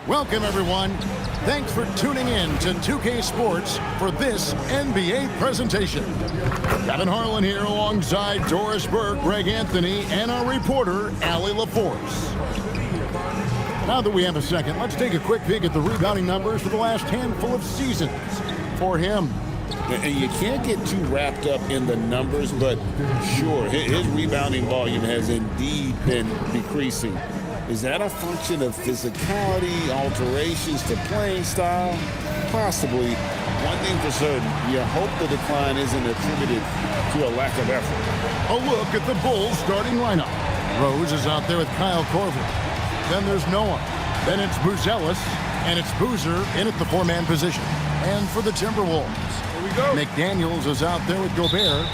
Welcome, everyone. Thanks for tuning in to 2K Sports for this NBA presentation. Kevin Harlan here alongside Doris Burke, Greg Anthony, and our reporter, Allie LaForce. Now that we have a second, let's take a quick peek at the rebounding numbers for the last handful of seasons for him. And you can't get too wrapped up in the numbers, but sure, his rebounding volume has indeed been decreasing. Is that a function of physicality, alterations to playing style? Possibly. One thing for certain, you hope the decline isn't attributed to a lack of effort. A look at the Bulls starting lineup. Rose is out there with Kyle Korver. Then there's Noah. Then it's Buzelis, and it's Boozer in at the four-man position. And for the Timberwolves, here we go. McDaniels is out there with Gobert.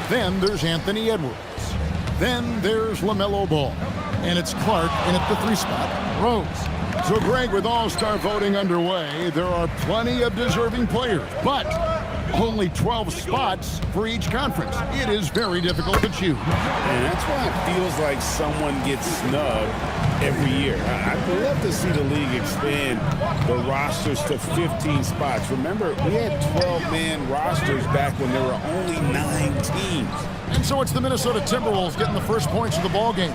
Then there's Anthony Edwards. Then there's LaMelo Ball. And it's Clark in at the 3 spot. Rose. So, Greg, with All-Star voting underway, there are plenty of deserving players, but only 12 spots for each conference. It is very difficult to choose. And that's why it feels like someone gets snubbed every year. I'd love to see the league expand the rosters to 15 spots. Remember, we had 12-man rosters back when there were only 9 teams. And so it's the Minnesota Timberwolves getting the first points of the ball game.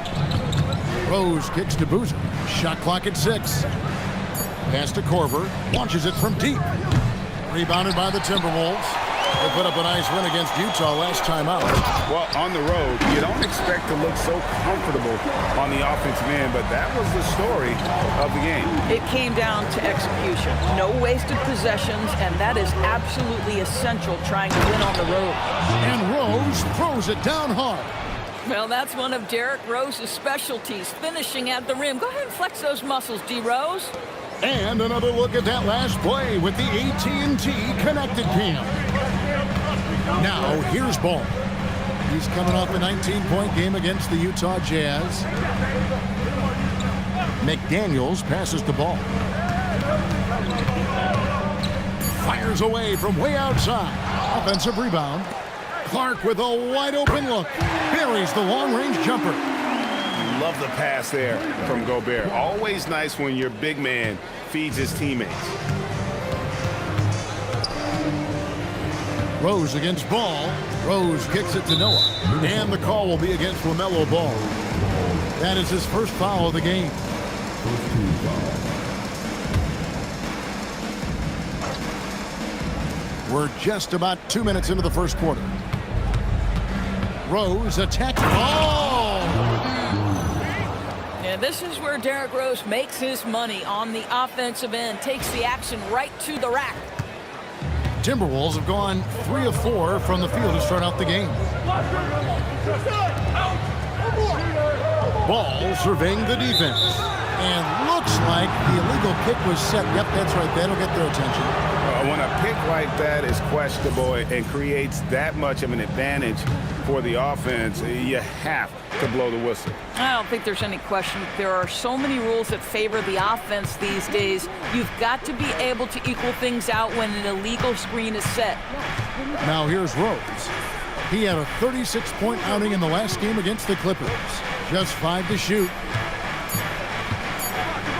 Rose kicks to Boozer. Shot clock at 6. Pass to Korver. Launches it from deep. Rebounded by the Timberwolves. They put up a nice win against Utah last time out. Well, on the road, you don't expect to look so comfortable on the offensive end, but that was the story of the game. It came down to execution. No wasted possessions, and that is absolutely essential trying to win on the road. And Rose throws it down hard. Well, that's one of Derrick Rose's specialties, finishing at the rim. Go ahead and flex those muscles, D.Rose. And another look at that last play with the AT&T Connected Cam. Now, here's Ball. He's coming off a 19-point game against the Utah Jazz. McDaniels passes the ball. Fires away from way outside. Offensive rebound. Clark with a wide-open look. Buries the long-range jumper. Love the pass there from Gobert. Always nice when your big man feeds his teammates. Rose against Ball. Rose kicks it to Noah. And the call will be against LaMelo Ball. That is his first foul of the game. We're just about 2 minutes into the first quarter. Rose attacks. Oh! And this is where Derrick Rose makes his money on the offensive end. Takes the action right to the rack. Timberwolves have gone 3 of 4 from the field to start out the game. Ball surveying the defense. And looks like the illegal kick was set. Yep, that's right. That'll get their attention. When a pick like that is questionable and creates that much of an advantage for the offense, you have to blow the whistle. I don't think there's any question. There are so many rules that favor the offense these days. You've got to be able to equal things out when an illegal screen is set. Now here's Rose. He had a 36-point outing in the last game against the Clippers. Just 5 to shoot.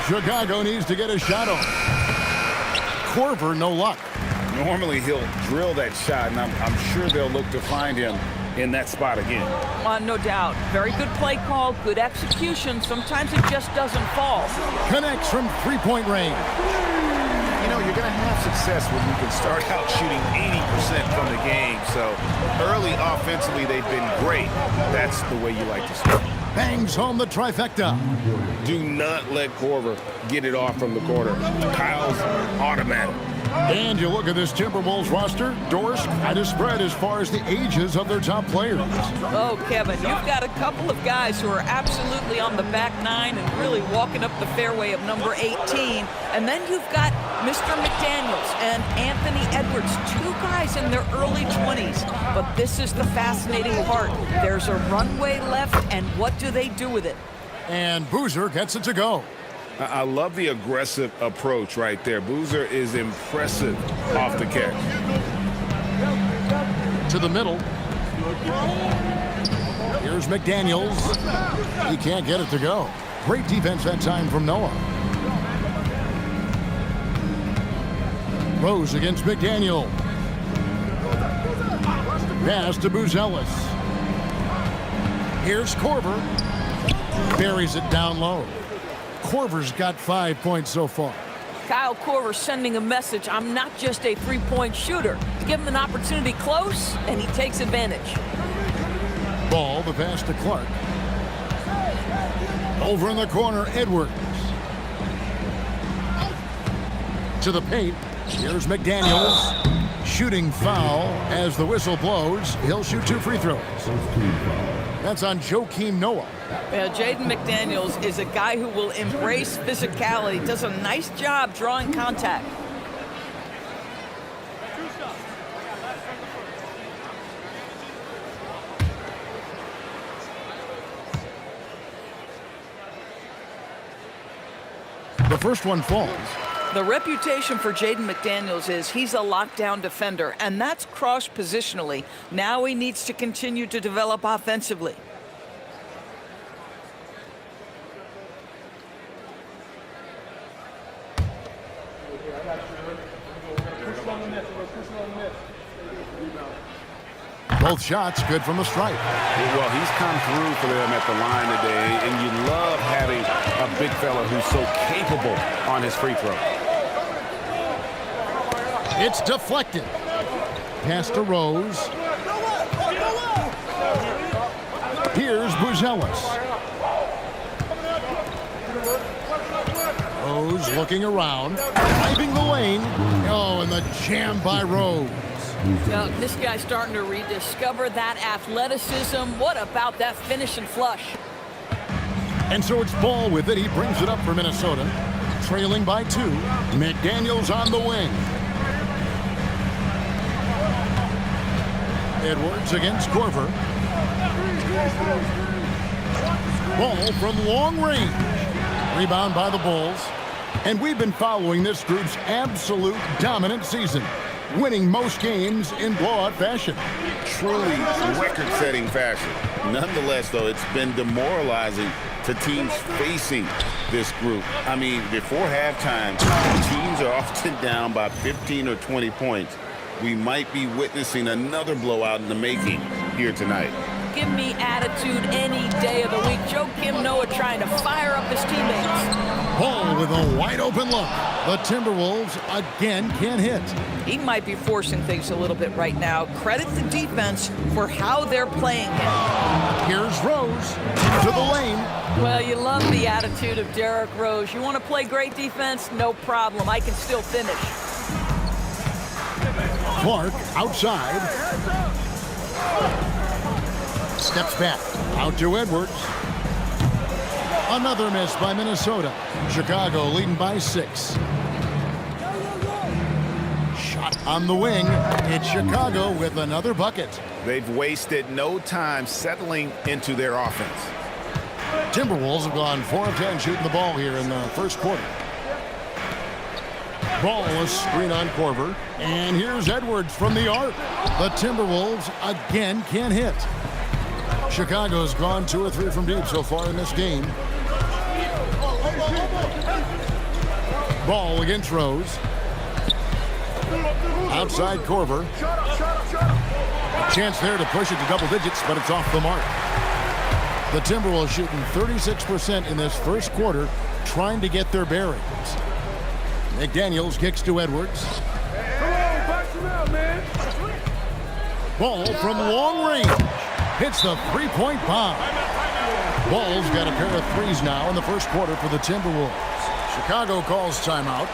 Chicago needs to get a shot off. Korver, no luck. Normally he'll drill that shot, and I'm sure they'll look to find him in that spot again. No doubt. Very good play call, good execution. Sometimes it just doesn't fall. Connects from 3-point range. You know, you're going to have success when you can start out shooting 80% from the game. So early offensively, they've been great. That's the way you like to start. Bangs home the trifecta. Do not let Korver get it off from the corner. Kyle's automatic. And you look at this Timberwolves roster, Doris, quite a spread as far as the ages of their top players. Oh, Kevin, you've got a couple of guys who are absolutely on the back nine and really walking up the fairway of number 18. And then you've got Mr. McDaniels and Anthony Edwards, 2 guys in their early 20s. But this is the fascinating part. There's a runway left, and what do they do with it? And Boozer gets it to go. I love the aggressive approach right there. Boozer is impressive off the catch. To the middle. Here's McDaniels. He can't get it to go. Great defense that time from Noah. Rose against McDaniel. Pass to Buzelis. Here's Korver. Buries it down low. Korver's got 5 points so far. Kyle Korver sending a message. I'm not just a three-point shooter. Give him an opportunity close, and he takes advantage. Ball, the pass to Clark. Over in the corner, Edwards. To the paint. Here's McDaniels. Shooting foul as the whistle blows. He'll shoot 2 free throws. That's on Joakim Noah. Yeah, Jaden McDaniels is a guy who will embrace physicality. Does a nice job drawing contact. The first one falls. The reputation for Jaden McDaniels is he's a lockdown defender, and that's cross-positionally. Now he needs to continue to develop offensively. Both shots good from the stripe. Well, he's come through for them at the line today, and you love having a big fella who's so capable on his free throw. It's deflected. Pass to Rose. Here's Buzelis. Rose looking around, driving the lane. Oh, and the jam by Rose. Now, this guy's starting to rediscover that athleticism. What about that finish and flush? And so it's Ball with it. He brings it up for Minnesota. Trailing by 2. McDaniels on the wing. Edwards against Korver. Ball from long range. Rebound by the Bulls. And we've been following this group's absolute dominant season, winning most games in blowout fashion. Truly record-setting fashion. Nonetheless, though, it's been demoralizing to teams facing this group. I mean, before halftime, teams are often down by 15 or 20 points. We might be witnessing another blowout in the making here tonight. Give me attitude any day of the week. Joakim Noah trying to fire up his teammates. Ball with a wide open look. The Timberwolves again can't hit. He might be forcing things a little bit right now. Credit the defense for how they're playing him. Here's Rose to the lane. Well, you love the attitude of Derrick Rose. You want to play great defense? No problem. I can still finish. Clark outside. Steps back. Out to Edwards. Another miss by Minnesota. Chicago leading by 6. Shot on the wing. It's Chicago with another bucket. They've wasted no time settling into their offense. Timberwolves have gone 4 of 10 shooting the ball here in the first quarter. Ball, a screen on Korver. And here's Edwards from the arc. The Timberwolves again can't hit. Chicago's gone 2 or 3 from deep so far in this game. Ball against Rose. Outside Korver. A chance there to push it to double digits, but it's off the mark. The Timberwolves shooting 36% in this first quarter, trying to get their bearings. McDaniels kicks to Edwards. Ball from long range. Hits the three-point bomb. Ball's got a pair of threes now in the first quarter for the Timberwolves. Chicago calls timeout.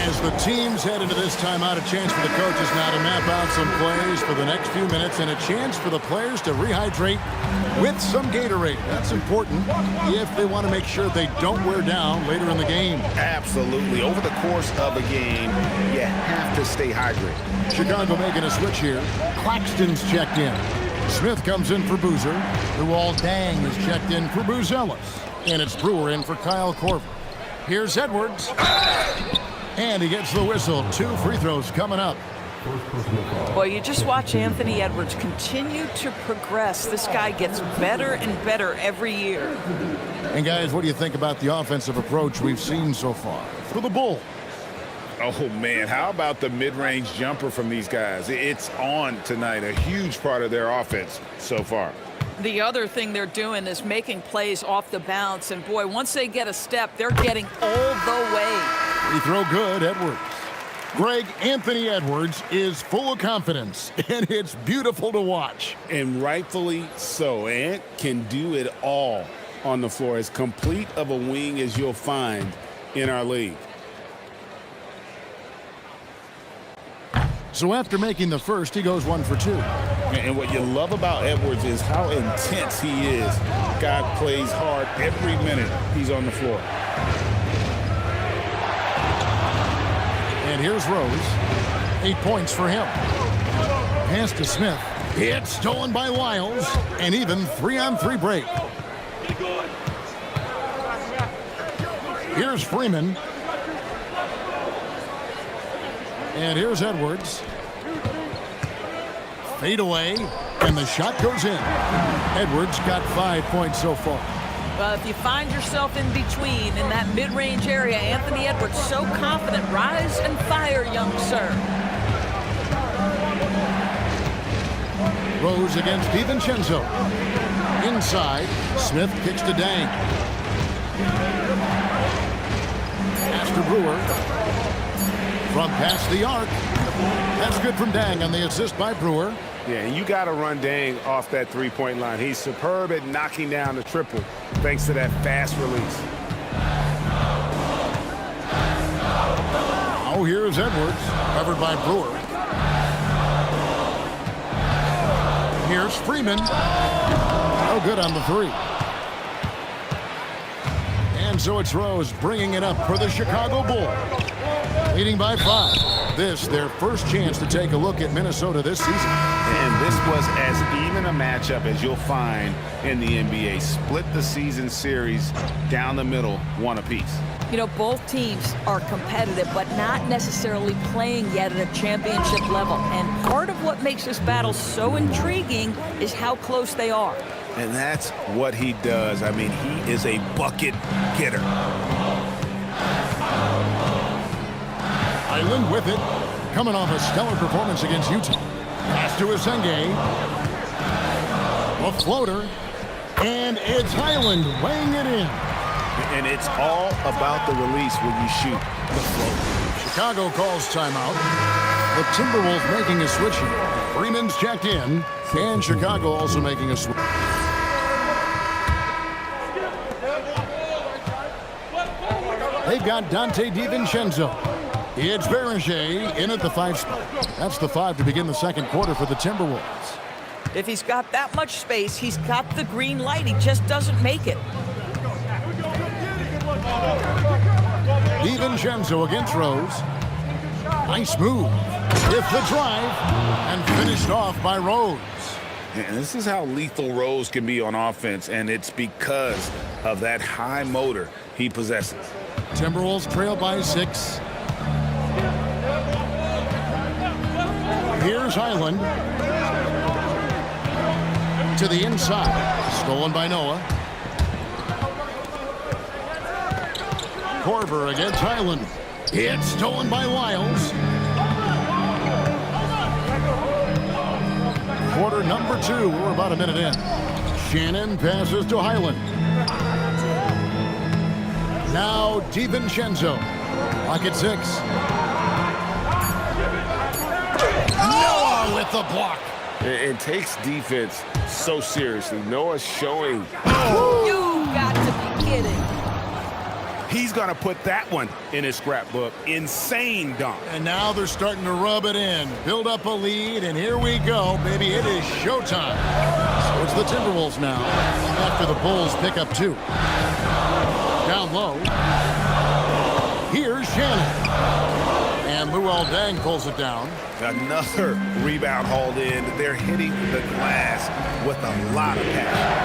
As the teams head into this timeout, a chance for the coaches now to map out some plays for the next few minutes and a chance for the players to rehydrate with some Gatorade. That's important if they want to make sure they don't wear down later in the game. Absolutely. Over the course of a game, you have to stay hydrated. Chicago making a switch here. Claxton's checked in. Smith comes in for Boozer. Luol Deng is checked in for Buzelis. And it's Brewer in for Kyle Korver. Here's Edwards. And he gets the whistle. 2 free throws coming up. Well, you just watch Anthony Edwards continue to progress. This guy gets better and better every year. And guys, what do you think about the offensive approach we've seen so far for the Bulls? Oh, man, how about the mid-range jumper from these guys? It's on tonight, a huge part of their offense so far. The other thing they're doing is making plays off the bounce. And, boy, once they get a step, they're getting all the way. Free throw good, Edwards. Greg, Anthony Edwards is full of confidence, and it's beautiful to watch. And rightfully so. Ant can do it all on the floor, as complete of a wing as you'll find in our league. So after making the first, he goes 1 for 2. And what you love about Edwards is how intense he is. God plays hard every minute he's on the floor. And here's Rose. 8 points for him. Pass to Smith. It's stolen by Wiles. And even 3-on-3 break. Here's Freeman. And here's Edwards. Fade away, and the shot goes in. Edwards got 5 points so far. Well, if you find yourself in between in that mid-range area, Anthony Edwards so confident. Rise and fire, young sir. Rose against DiVincenzo. Inside, Smith kicks to Dang. Pass to Brewer. From past the arc. That's good from Dang on the assist by Brewer. Yeah, and you got to run Dang off that three-point line. He's superb at knocking down the triple thanks to that fast release. Oh, here's Edwards, covered by Brewer. Here's Freeman. Oh, good on the 3. And so it's Rose bringing it up for the Chicago Bulls. Leading by 5. This, their first chance to take a look at Minnesota this season. And this was as even a matchup as you'll find in the NBA. Split the season series down the middle, 1 apiece. You know, both teams are competitive, but not necessarily playing yet at a championship level. And part of what makes this battle so intriguing is how close they are. And that's what he does. I mean, he is a bucket getter. Island with it, coming off a stellar performance against Utah. Pass to Asenge. A floater. And it's Highland weighing it in. And it's all about the release when you shoot the float. Chicago calls timeout. The Timberwolves making a switch here. Freeman's checked in. And Chicago also making a switch. They've got Dante DiVincenzo. It's Berger in at the 5 spot. That's the 5 to begin the second quarter for the Timberwolves. If he's got that much space, he's got the green light. He just doesn't make it. DiVincenzo against Rose. Nice move. With the drive. And finished off by Rose. And this is how lethal Rose can be on offense, and it's because of that high motor he possesses. Timberwolves trail by 6. Here's Highland. To the inside. Stolen by Noah. Korver against Highland. It's stolen by Wiles. Quarter number 2. We're about a minute in. Shannon passes to Highland. Now DiVincenzo. Lock at 6. Noah with the block. It takes defense so seriously. Noah's showing. You got to be kidding. He's going to put that one in his scrapbook. Insane dunk. And now they're starting to rub it in. Build up a lead, and here we go, baby. It is showtime. So it's the Timberwolves now after the Bulls pick up 2. Down low. Here's Shannon. And Luol Deng pulls it down. Another rebound hauled in. They're hitting the glass with a lot of passion.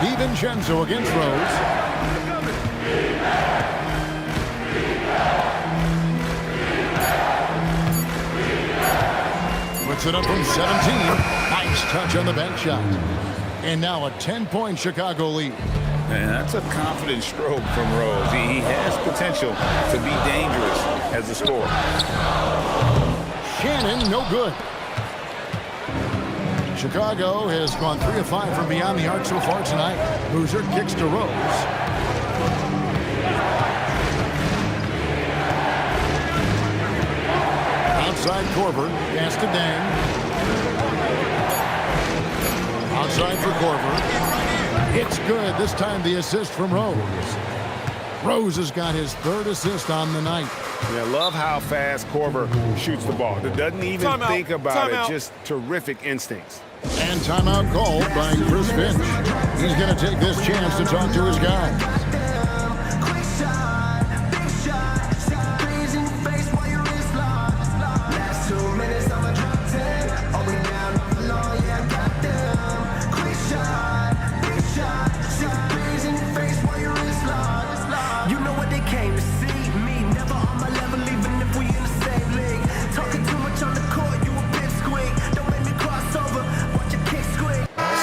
DiVincenzo against Rose. Puts it up from 17. Nice touch on the bank shot. And now a 10-point Chicago lead. And that's a confident stroke from Rose. He has potential to be dangerous as a scorer. Shannon, no good. Chicago has gone 3 of 5 from beyond the arc so far tonight. Boozer kicks to Rose. Outside Korver, pass to Dan. Outside for Korver. It's good. This time the assist from Rose. Rose has got his 3rd assist on the night. Yeah, love how fast Korver shoots the ball. Doesn't even think about it. Just terrific instincts. And timeout called by Chris Finch. He's going to take this chance to talk to his guys.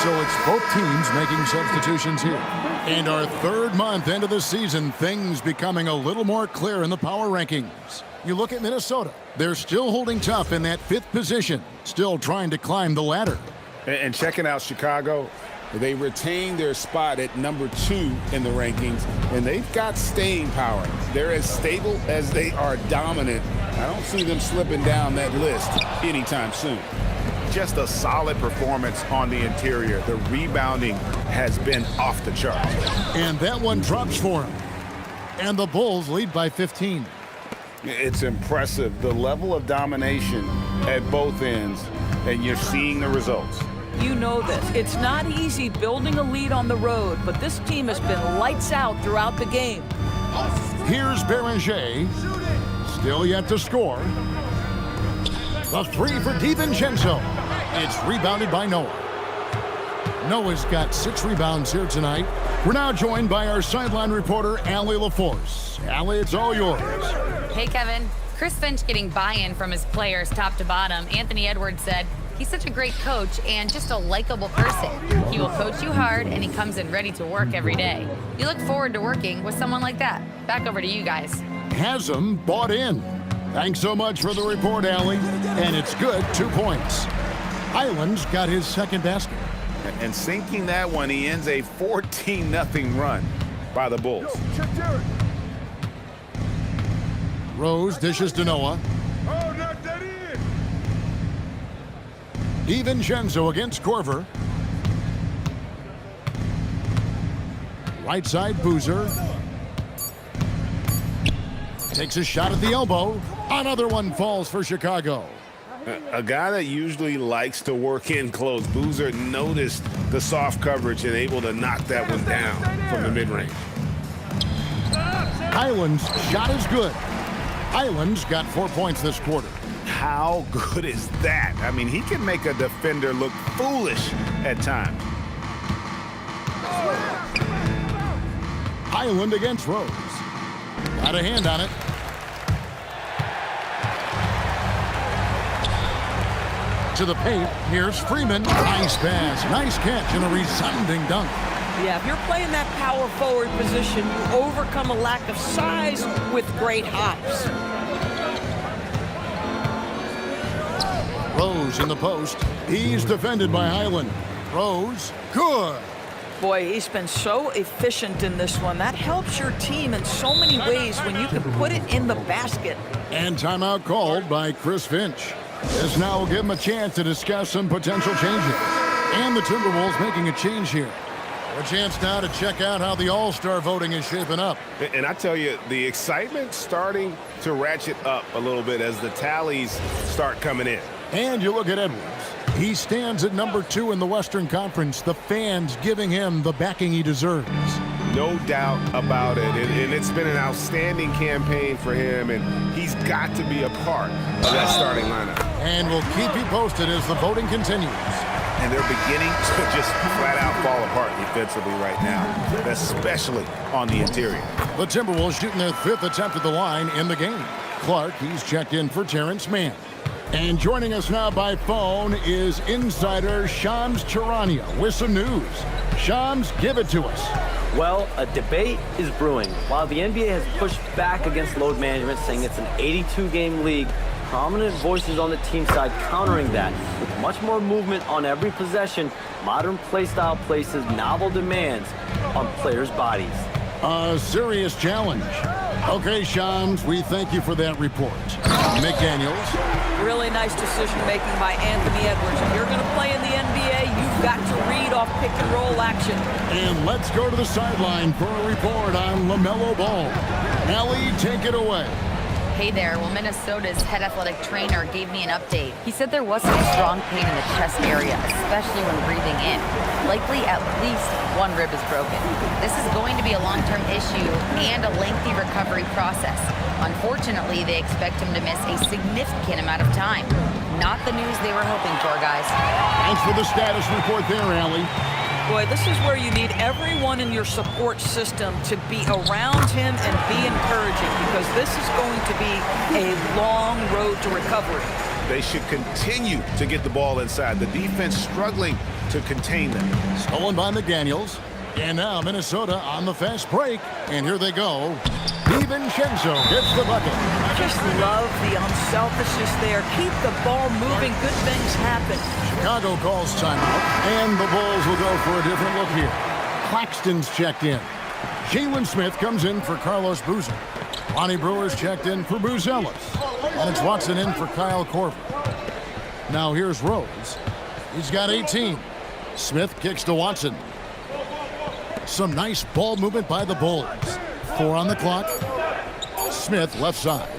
So it's both teams making substitutions here. And our 3rd month into the season, things becoming a little more clear in the power rankings. You look at Minnesota. They're still holding tough in that 5th position, still trying to climb the ladder. And checking out Chicago, they retain their spot at number 2 in the rankings, and they've got staying power. They're as stable as they are dominant. I don't see them slipping down that list anytime soon. Just a solid performance on the interior. The rebounding has been off the charts. And that one drops for him. And the Bulls lead by 15. It's impressive, the level of domination at both ends, and you're seeing the results. You know this. It's not easy building a lead on the road, but this team has been lights out throughout the game. Here's Beranger. Still yet to score. The 3 for DiVincenzo. It's rebounded by Noah. Noah's got 6 rebounds here tonight. We're now joined by our sideline reporter, Allie LaForce. Allie, it's all yours. Hey, Kevin. Chris Finch getting buy-in from his players top to bottom. Anthony Edwards said he's such a great coach and just a likable person. He will coach you hard, and he comes in ready to work every day. You look forward to working with someone like that. Back over to you guys. Hasm bought in. Thanks so much for the report, Allie. And it's good, 2 points. Highland's got his 2nd basket. And sinking that one, he ends a 14-0 run by the Bulls. Rose dishes to Noah. DiVincenzo against Korver. Right side, Boozer. Takes a shot at the elbow. Another one falls for Chicago. A guy that usually likes to work in close. Boozer noticed the soft coverage and able to knock that one down from the mid-range. Highland's shot is good. Highland's got 4 points this quarter. How good is that? I mean, he can make a defender look foolish at times. Highland against Rose. Got a hand on it. To the paint. Here's Freeman. Nice pass. Nice catch and a resounding dunk. Yeah, if you're playing that power forward position, you overcome a lack of size with great hops. Rose in the post. He's defended by Highland. Rose. Good. Boy, he's been so efficient in this one. That helps your team in so many ways when you can put it in the basket. And timeout called by Chris Finch. This now will give him a chance to discuss some potential changes. And the Timberwolves making a change here. A chance now to check out how the All-Star voting is shaping up. And I tell you, the excitement's starting to ratchet up a little bit as the tallies start coming in. And you look at Edwards. He stands at number 2 in the Western Conference. The fans giving him the backing he deserves. No doubt about it. And it's been an outstanding campaign for him, and he's got to be a part of that starting lineup. And we'll keep you posted as the voting continues. And they're beginning to just flat out fall apart defensively right now, especially on the interior. The Timberwolves shooting their 5th attempt at the line in the game. Clark, he's checked in for Terrence Mann. And joining us now by phone is insider Shams Charania with some news. Shams, give it to us. Well, a debate is brewing. While the NBA has pushed back against load management, saying it's an 82-game league, prominent voices on the team side countering that. With much more movement on every possession, modern play style places novel demands on players' bodies. A serious challenge. Okay, Shams, we thank you for that report. McDaniels. Really nice decision-making by Anthony Edwards. If you're going to play in the NBA, you've got to read off pick-and-roll action. And let's go to the sideline for a report on LaMelo Ball. Allie, take it away. Hey there. Well, Minnesota's head athletic trainer gave me an update. He said there was some strong pain in the chest area, especially when breathing in. Likely at least one rib is broken. This is going to be a long-term issue and a lengthy recovery process. Unfortunately, they expect him to miss a significant amount of time. Not the news they were hoping for, guys. Thanks for the status report there, Allie. Boy, this is where you need everyone in your support system to be around him and be encouraging, because this is going to be a long road to recovery. They should continue to get the ball inside. The defense struggling to contain them. Stolen by McDaniels. And now Minnesota on the fast break. And here they go. DiVincenzo gets the bucket. I just love the unselfishness there. Keep the ball moving. Good things happen. Chicago calls timeout. And the Bulls will go for a different look here. Claxton's checked in. Jalen Smith comes in for Carlos Boozer. Lonnie Brewer's checked in for Buzelis. And it's Watson in for Kyle Korver. Now here's Rose. He's got 18. Smith kicks to Watson. Some nice ball movement by the Bulls. 4 on the clock. Smith left side.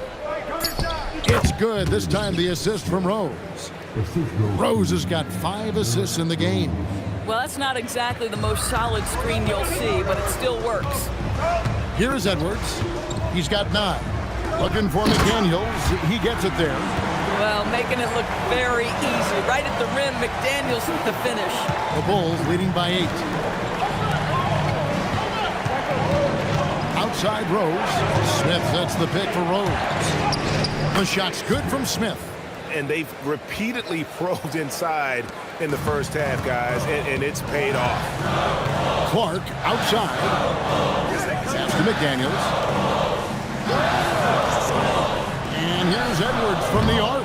It's good. This time the assist from Rose. Rose has got 5 assists in the game. Well, that's not exactly the most solid screen you'll see, but it still works. Here's Edwards. He's got 9. Looking for McDaniels. He gets it there. Well, making it look very easy. Right at the rim, McDaniels at the finish. The Bulls leading by 8. Outside Rose. Smith sets the pick for Rose. The shot's good from Smith. And they've repeatedly probed inside in the first half, guys, and it's paid off. Clark outside. Pass to McDaniels. And here's Edwards from the arc.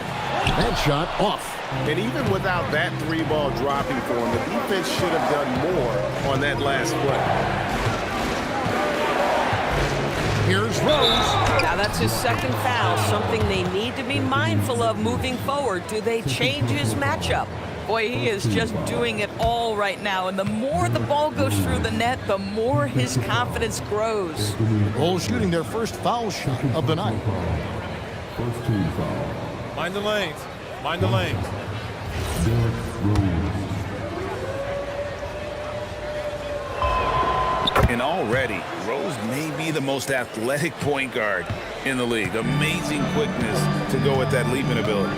That shot off. And even without that 3-ball dropping for him, the defense should have done more on that last play. Here's Rose. Now that's his second foul, something they need to be mindful of moving forward. Do they change his matchup? Boy, he is just doing it all right now. And the more the ball goes through the net, the more his confidence grows. Bulls shooting their first foul shot of the night. First team foul. Mind the lanes. Mind the lanes. And already, Rose may be the most athletic point guard in the league. Amazing quickness to go with that leaping ability.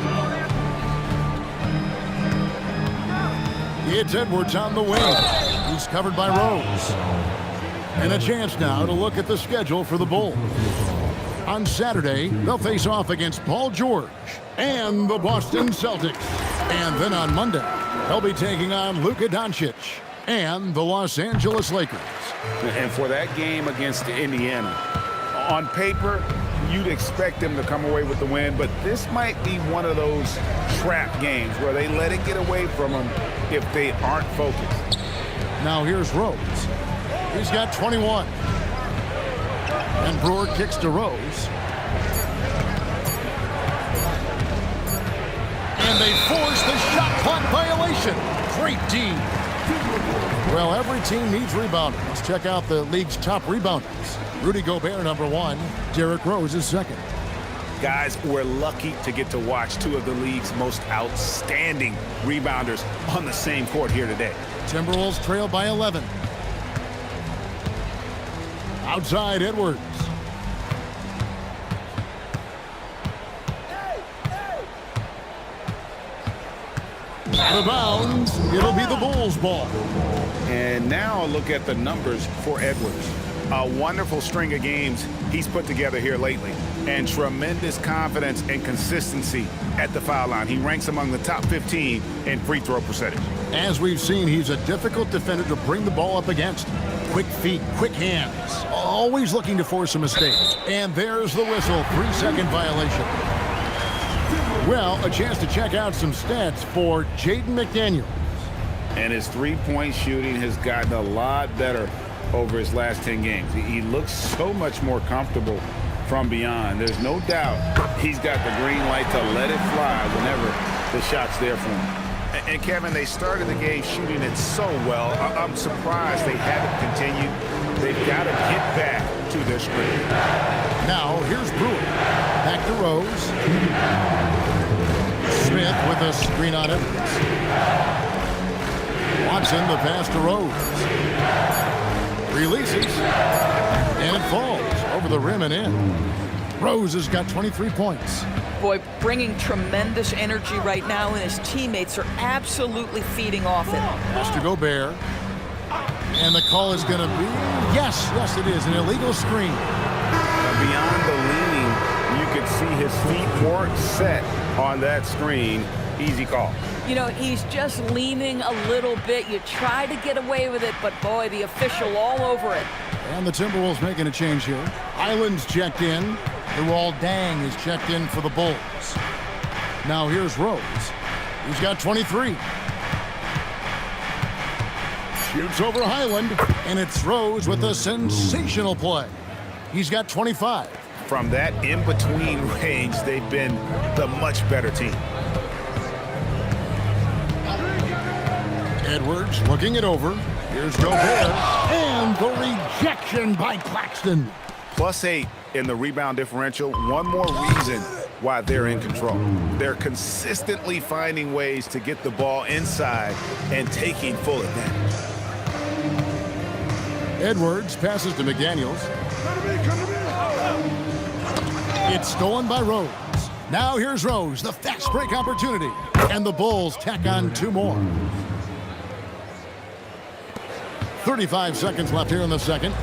It's Edwards on the wing. He's covered by Rose. And a chance now to look at the schedule for the Bulls. On Saturday, they'll face off against Paul George and the Boston Celtics. And then on Monday, they'll be taking on Luka Doncic and the Los Angeles Lakers. And for that game against Indiana, on paper, you'd expect them to come away with the win, but this might be one of those trap games where they let it get away from them if they aren't focused. Now here's Rose. He's got 21. And Brewer kicks to Rose. And they force the shot clock violation. Great D. Well, every team needs rebounders. Let's check out the league's top rebounders. Rudy Gobert, number 1. Derrick Rose is second. Guys, we're lucky to get to watch 2 of the league's most outstanding rebounders on the same court here today. Timberwolves trail by 11. Outside Edwards. Out of bounds. It'll be the Bulls' ball. And now look at the numbers for Edwards. A wonderful string of games he's put together here lately. And tremendous confidence and consistency at the foul line. He ranks among the top 15 in free throw percentage. As we've seen, he's a difficult defender to bring the ball up against. Quick feet, quick hands, always looking to force a mistake. And there's the whistle, 3-second violation. Well, a chance to check out some stats for Jaden McDaniels. And his three-point shooting has gotten a lot better over his last 10 games. He looks so much more comfortable from beyond. There's no doubt he's got the green light to let it fly whenever the shot's there for him. And Kevin, they started the game shooting it so well. I'm surprised they haven't continued. They've got to get back to their screen. Now, here's Brewer. Back to Rose. Smith with a screen on Edwards. Watson, the pass to Rose. Releases. And it falls over the rim and in. Rose has got 23 points. Boy, bringing tremendous energy right now, and his teammates are absolutely feeding off it. Pass to Gobert. And the call is going to be, yes, it is, an illegal screen. Beyond the leaning, you could see his feet weren't set on that screen. Easy call. You know, he's just leaning a little bit. You try to get away with it, but boy, the official all over it. And the Timberwolves making a change here. Island's checked in. Luol Deng is checked in for the Bulls. Now here's Rose. He's got 23. Shoots over Highland, and it's Rose with a sensational play. He's got 25. From that in-between range, they've been the much better team. Edwards looking it over. Here's Gobert. And the rejection by Claxton. +8 in the rebound differential. One more reason why they're in control. They're consistently finding ways to get the ball inside and taking full advantage. Edwards passes to McDaniels. It's stolen by Rose. Now here's Rose, the fast break opportunity. And the Bulls tack on 2 more. 35 seconds left here in the second.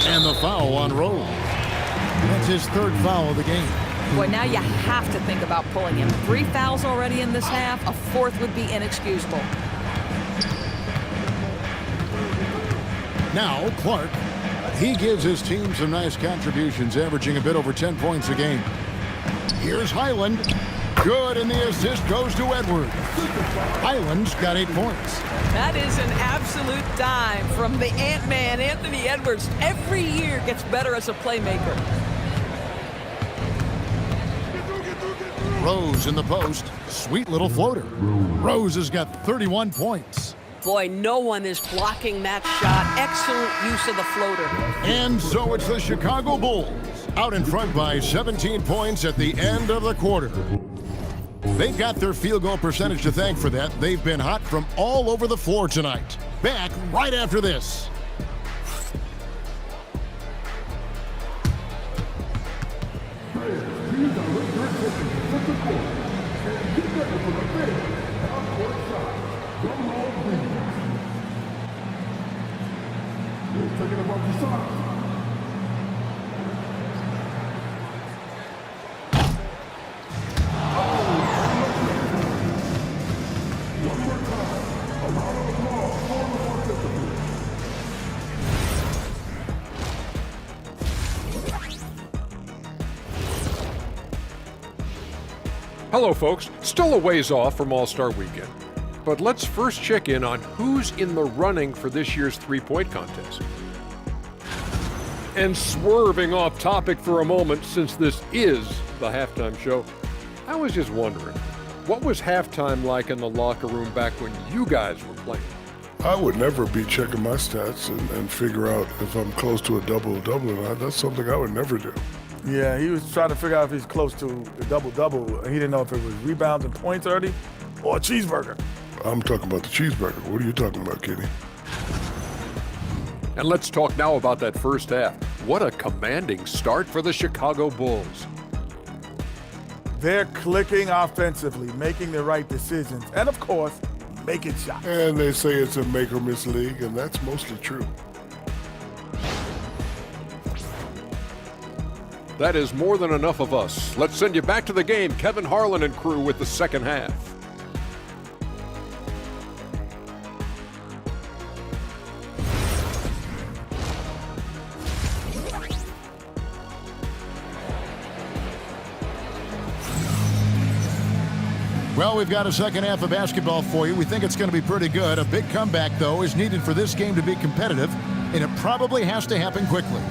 And the foul on Rose. That's his 3rd foul of the game. Boy, now you have to think about pulling him. 3 fouls already in this half. A 4th would be inexcusable. Now Clark. He gives his team some nice contributions, averaging a bit over 10 points a game. Here's Highland. Good, and the assist goes to Edwards. Highland's got 8 points. That is an absolute dime from the Ant-Man, Anthony Edwards. Every year gets better as a playmaker. Rose in the post. Sweet little floater. Rose has got 31 points. Boy, no one is blocking that shot. Excellent use of the floater. And so it's the Chicago Bulls out in front by 17 points at the end of the quarter. They've got their field goal percentage to thank for that. They've been hot from all over the floor tonight. Back right after this. Hello, folks. Still a ways off from All-Star Weekend. But let's first check in on who's in the running for this year's three-point contest. And swerving off topic for a moment, since this is the halftime show, I was just wondering, what was halftime like in the locker room back when you guys were playing? I would never be checking my stats and figure out if I'm close to a double-double or not. That's something I would never do. Yeah, he was trying to figure out if he's close to the double-double. He didn't know if it was rebounds and points already or a cheeseburger. I'm talking about the cheeseburger. What are you talking about, Kenny? And let's talk now about that first half. What a commanding start for the Chicago Bulls. They're clicking offensively, making the right decisions, and of course, making shots. And they say it's a make-or-miss league, and that's mostly true. That is more than enough of us. Let's send you back to the game. Kevin Harlan and crew with the second half. Well, we've got a second half of basketball for you. We think it's going to be pretty good. A big comeback, though, is needed for this game to be competitive, and it probably has to happen quickly.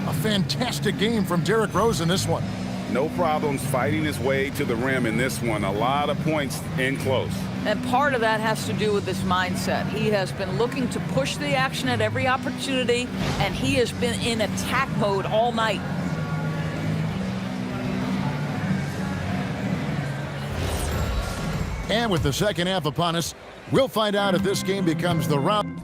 A fantastic game from D.Rose in this one. No problems fighting his way to the rim in this one. A lot of points in close. And part of that has to do with his mindset. He has been looking to push the action at every opportunity, and he has been in attack mode all night. And with the second half upon us, we'll find out if this game becomes the round.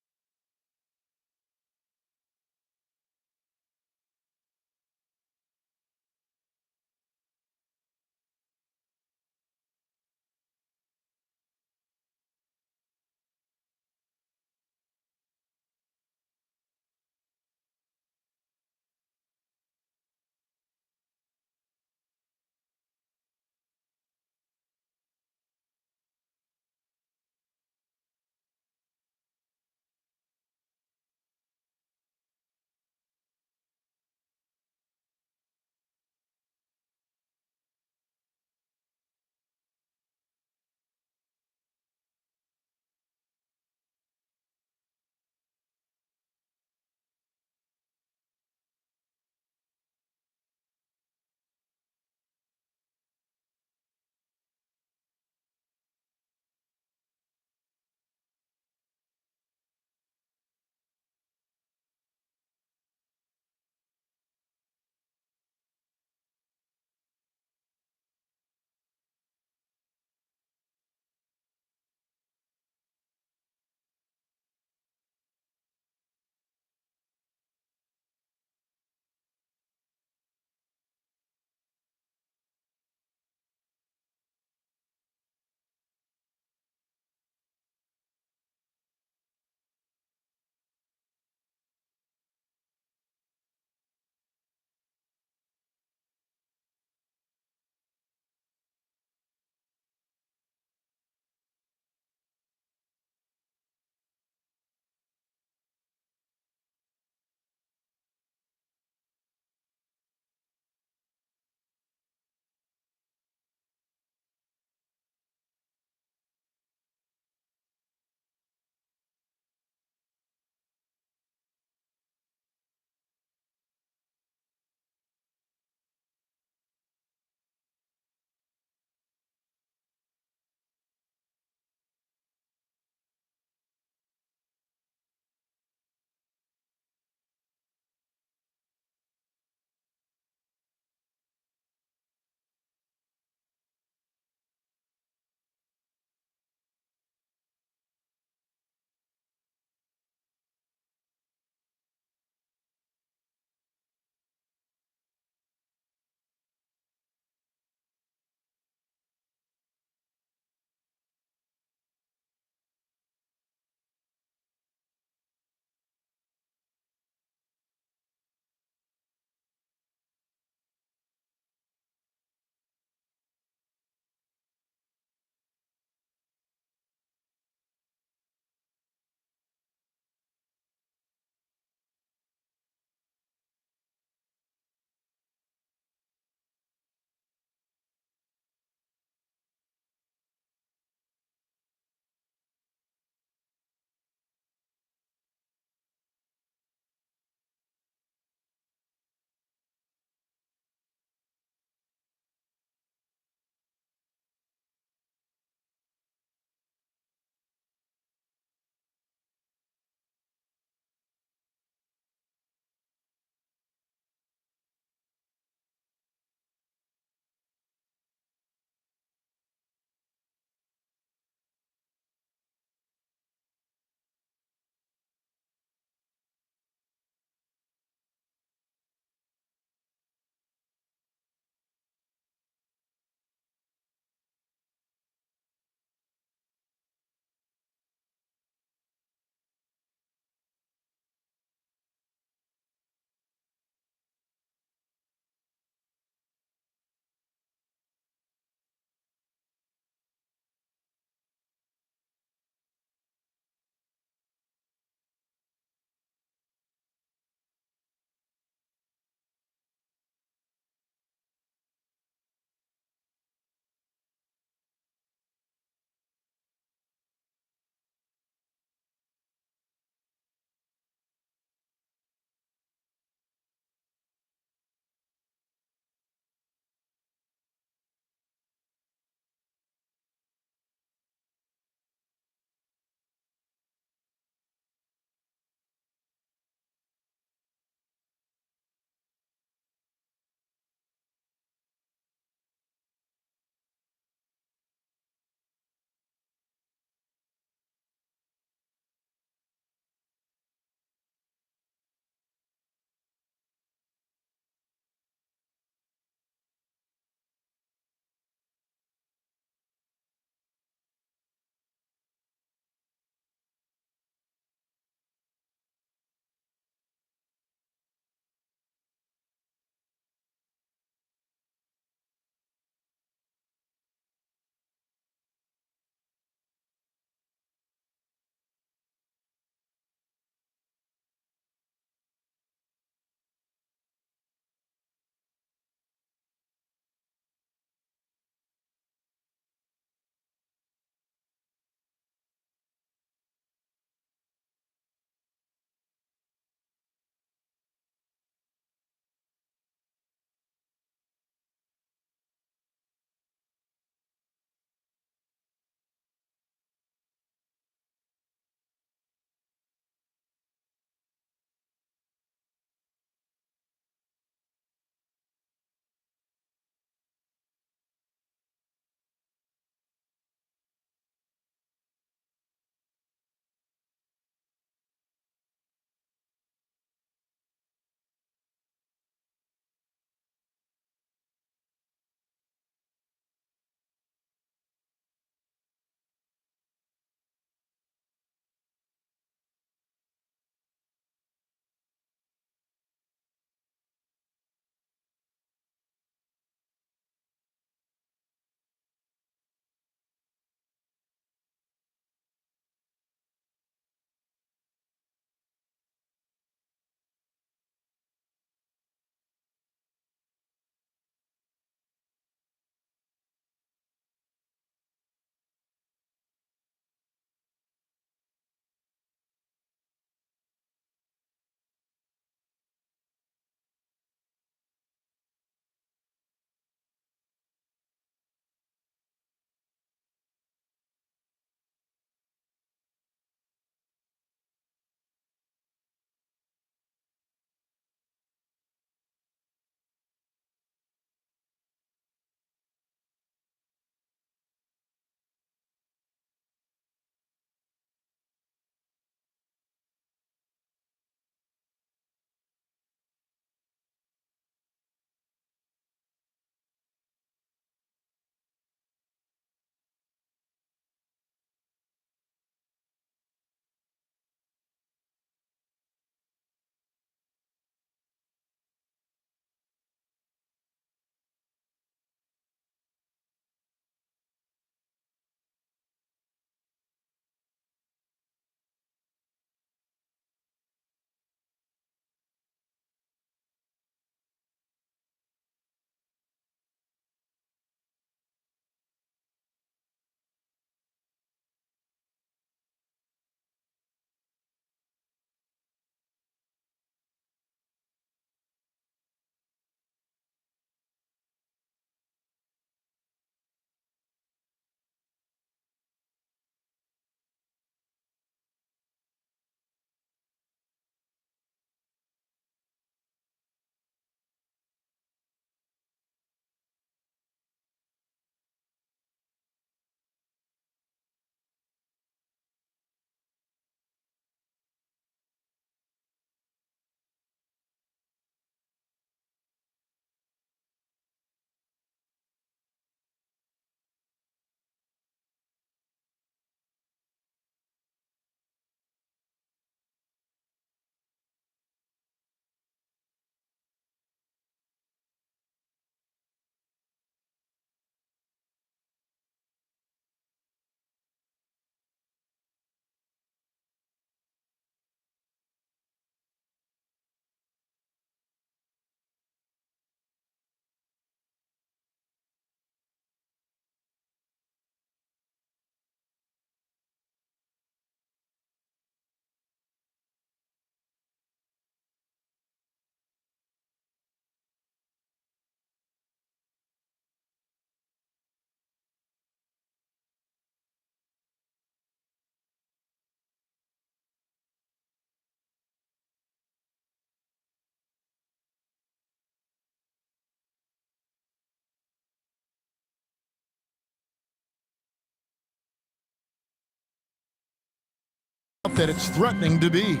that it's threatening to be.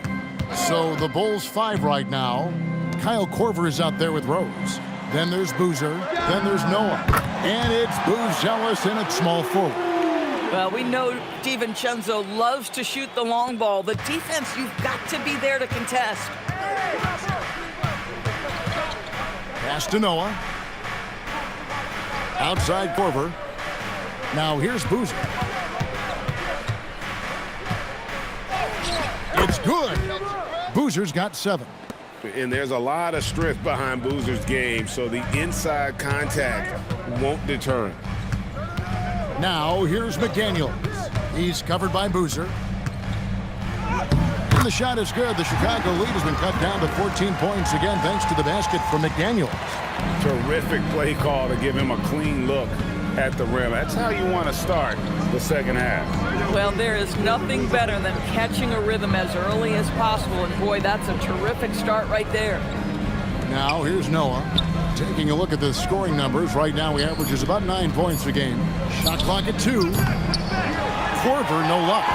So the Bulls 5 right now. Kyle Korver is out there with Rose. Then there's Boozer. Then there's Noah. And it's Buzelis in at small forward. Well, we know DiVincenzo loves to shoot the long ball. The defense, you've got to be there to contest. Pass to Noah. Outside Korver. Now here's Boozer. It's good. Boozer's got 7. And there's a lot of strength behind Boozer's game, so the inside contact won't deter him. Now here's McDaniels. He's covered by Boozer. And the shot is good. The Chicago lead has been cut down to 14 points again thanks to the basket from McDaniels. Terrific play call to give him a clean look at the rim. That's how you want to start the second half. Well, there is nothing better than catching a rhythm as early as possible. And boy, that's a terrific start right there. Now here's Noah. Taking a look at the scoring numbers, right now he averages about 9 points a game. Shot clock at 2. Korver, no luck.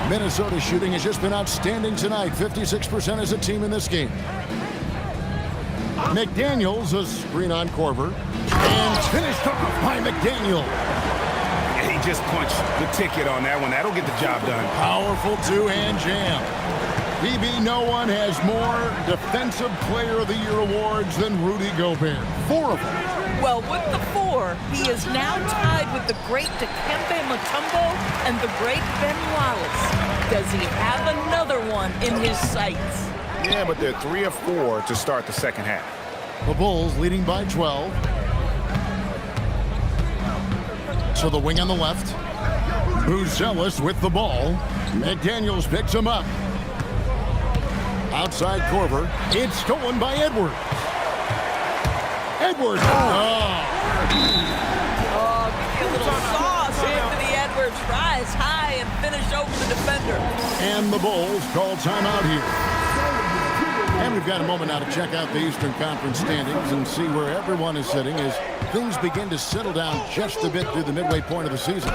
Minnesota shooting has just been outstanding tonight. 56% as a team in this game. McDaniels, a screen on Korver. And finished off by McDaniels. He just punched the ticket on that one. That'll get the job done. Powerful two-hand jam. BB, no one has more Defensive Player of the Year awards than Rudy Gobert. 4 of them. Well, with the 4, he is now tied with the great Dikembe Mutombo and the great Ben Wallace. Does he have another one in his sights? Yeah, but they're 3 of 4 to start the second half. The Bulls leading by 12. To the wing on the left. Buzelis with the ball. McDaniels picks him up. Outside Korver. It's stolen by Edwards. Edwards. Oh, give me a little sauce. Anthony Edwards rise high and finish over the defender. And the Bulls call timeout here. And we've got a moment now to check out the Eastern Conference standings and see where everyone is sitting as things begin to settle down just a bit through the midway point of the season.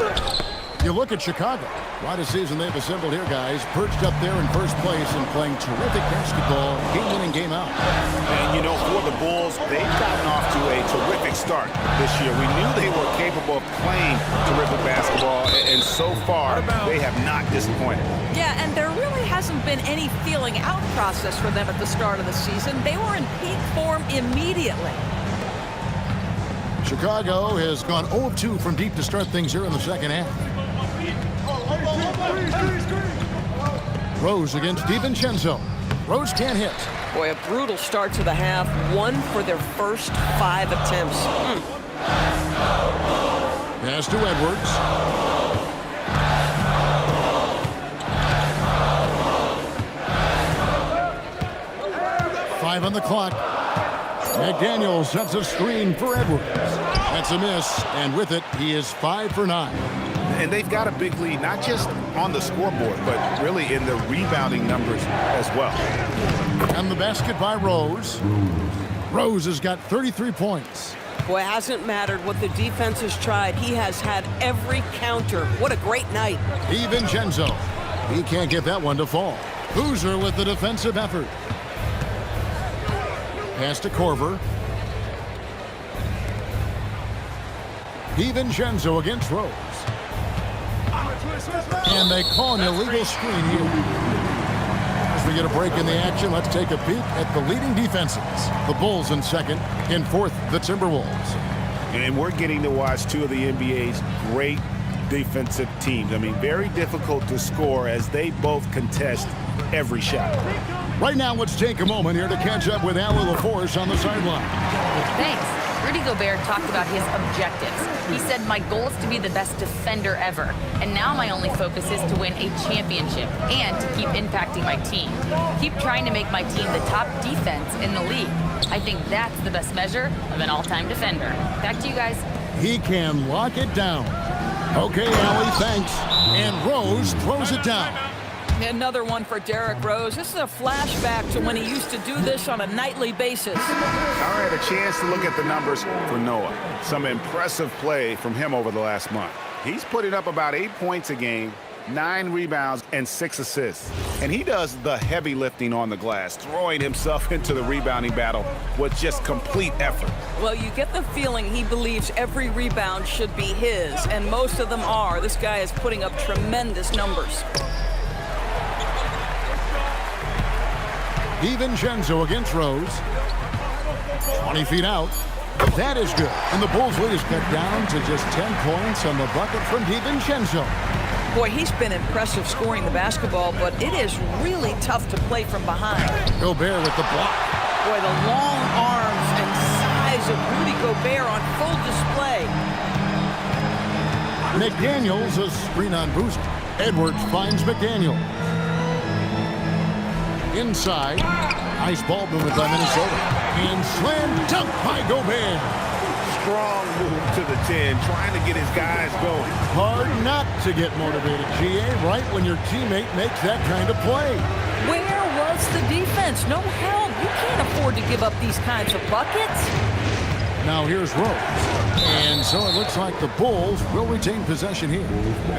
You look at Chicago. Quite a season they've assembled here, guys. Perched up there in first place and playing terrific basketball game in and game out. And, you know, for the Bulls, they've gotten off to a terrific start this year. We knew they were capable of playing terrific basketball, and so far, they have not disappointed. Yeah, and there really hasn't been any feeling out process for them at the start of the season. They were in peak form immediately. Chicago has gone 0-2 from deep to start things here in the second half. Rose against DiVincenzo. Rose can't hit. Boy, a brutal start to the half. 1 for their first 5 attempts. Pass to Edwards. Five on the clock. McDaniels sets a screen for Edwards. That's a miss, and with it, he is 5 for 9. And they've got a big lead, not just on the scoreboard, but really in the rebounding numbers as well. And the basket by Rose. Rose has got 33 points. Boy, it hasn't mattered what the defense has tried. He has had every counter. What a great night. DiVincenzo. He can't get that one to fall. Boozer with the defensive effort. Pass to Korver. DiVincenzo against Rose. And they call an illegal screen here. As we get a break in the action, let's take a peek at the leading defenses. The Bulls in second. In fourth, the Timberwolves. And we're getting to watch 2 of the NBA's great defensive teams. I mean, very difficult to score as they both contest every shot. Right now, let's take a moment here to catch up with Allie LaForce on the sideline. Thanks. Rudy Gobert talked about his objectives. He said, my goal is to be the best defender ever. And now my only focus is to win a championship and to keep impacting my team. Keep trying to make my team the top defense in the league. I think that's the best measure of an all-time defender. Back to you guys. He can lock it down. Okay, Allie, thanks. And Rose throws it down. Another one for Derrick Rose. This is a flashback to when he used to do this on a nightly basis. All right, a chance to look at the numbers for Noah. Some impressive play from him over the last month. He's putting up about 8 points a game, 9 rebounds, and 6 assists. And he does the heavy lifting on the glass, throwing himself into the rebounding battle with just complete effort. Well, you get the feeling he believes every rebound should be his, and most of them are. This guy is putting up tremendous numbers. DiVincenzo against Rose. 20 feet out. That is good. And the Bulls lead is cut down to just 10 points on the bucket from DiVincenzo. Boy, he's been impressive scoring the basketball, but it is really tough to play from behind. Gobert with the block. Boy, the long arms and size of Rudy Gobert on full display. McDaniels, a screen on Boozer. Edwards finds McDaniels. Inside. Nice ball movement by Minnesota. And slam dunk by Gobert. Strong move to the 10, trying to get his guys going. Hard not to get motivated, GA, right when your teammate makes that kind of play. Where was the defense? No help. You can't afford to give up these kinds of buckets. Now here's Rose. And so it looks like the Bulls will retain possession here.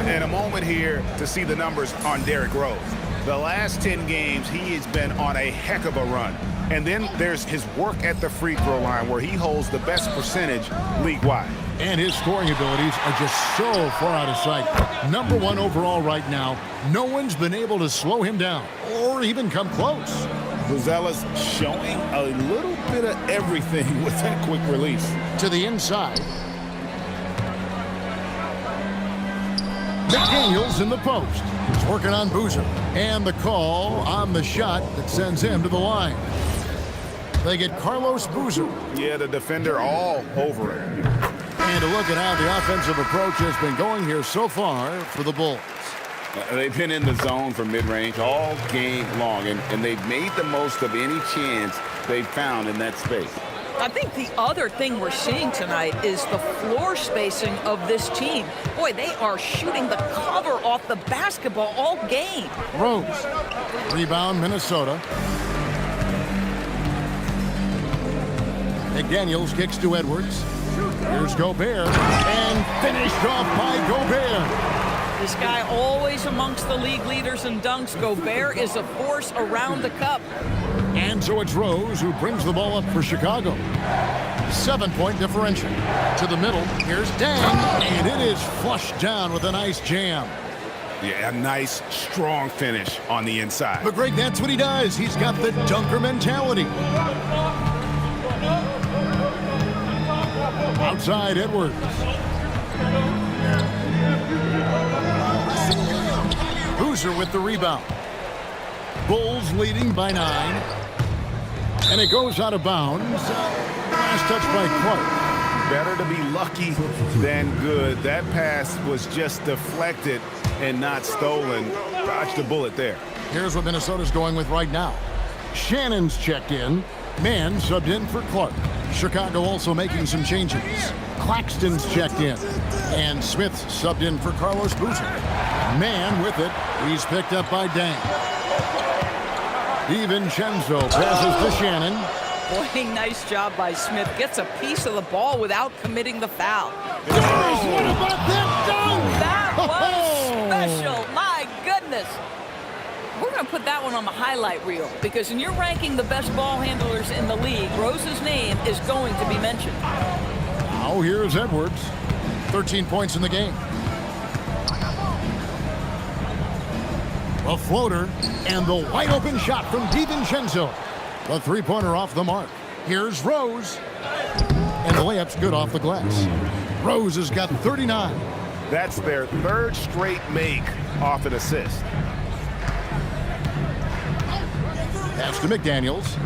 And a moment here to see the numbers on Derrick Rose. The last 10 games, he has been on a heck of a run. And then there's his work at the free throw line where he holds the best percentage league-wide. And his scoring abilities are just so far out of sight. #1 overall right now. No one's been able to slow him down or even come close. Buzella's showing a little bit of everything with that quick release. To the inside. McDaniels in the post. He's working on Boozer. And the call on the shot that sends him to the line. They get Carlos Boozer. Yeah, the defender all over it. And a look at how the offensive approach has been going here so far for the Bulls. They've been in the zone for mid-range all game long, and they've made the most of any chance they've found in that space. I think the other thing we're seeing tonight is the floor spacing of this team. Boy, they are shooting the cover off the basketball all game. Rose. Rebound, Minnesota. McDaniels kicks to Edwards. Here's Gobert. And finished off by Gobert. This guy always amongst the league leaders in dunks. Gobert is a force around the cup. And so it's Rose who brings the ball up for Chicago. 7-point differential. To the middle. Here's Dang. And it is flushed down with a nice jam. Yeah, a nice, strong finish on the inside. But Greg, that's what he does. He's got the dunker mentality. Outside, Edwards. Boozer with the rebound. Bulls leading by 9. And it goes out of bounds. Last touch by Clark. Better to be lucky than good. That pass was just deflected and not stolen. Dodged a bullet there. Here's what Minnesota's going with right now. Shannon's checked in. Mann subbed in for Clark. Chicago also making some changes. Claxton's checked in. And Smith's subbed in for Carlos Boozer. Mann with it. He's picked up by Dang. DiVincenzo passes to Shannon. Boy, nice job by Smith. Gets a piece of the ball without committing the foul. What about that dunk? That was special. My goodness. We're going to put that one on the highlight reel because when you're ranking the best ball handlers in the league, Rose's name is going to be mentioned. Now here's Edwards. 13 points in the game. A floater and the wide open shot from DiVincenzo. The three-pointer off the mark. Here's Rose. And the layup's good off the glass. Rose has got 39. That's their third straight make off an assist. Pass to McDaniels.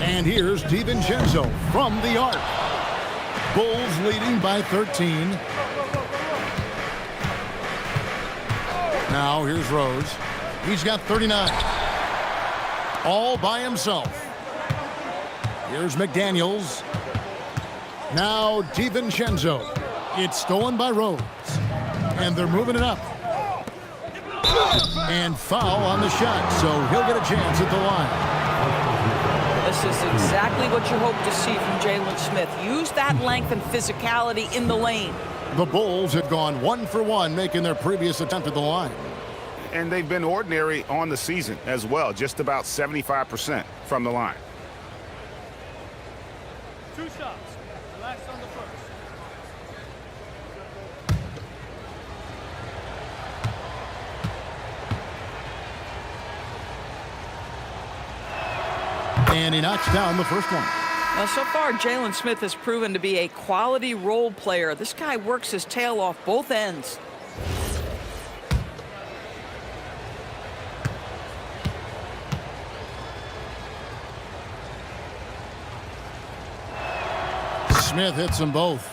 And here's DiVincenzo from the arc. Bulls leading by 13. Now here's Rose. He's got 39. All by himself. Here's McDaniels. Now DiVincenzo. It's stolen by Rose. And they're moving it up. And foul on the shot, so he'll get a chance at the line. This is exactly what you hope to see from Jalen Smith. Use that length and physicality in the lane. The Bulls had gone 1 for 1, making their previous attempt at the line. And they've been ordinary on the season as well, just about 75% from the line. 2 shots. Relax on the first. And he knocks down the first one. Now, so far, Jalen Smith has proven to be a quality role player. This guy works his tail off both ends. Smith hits them both.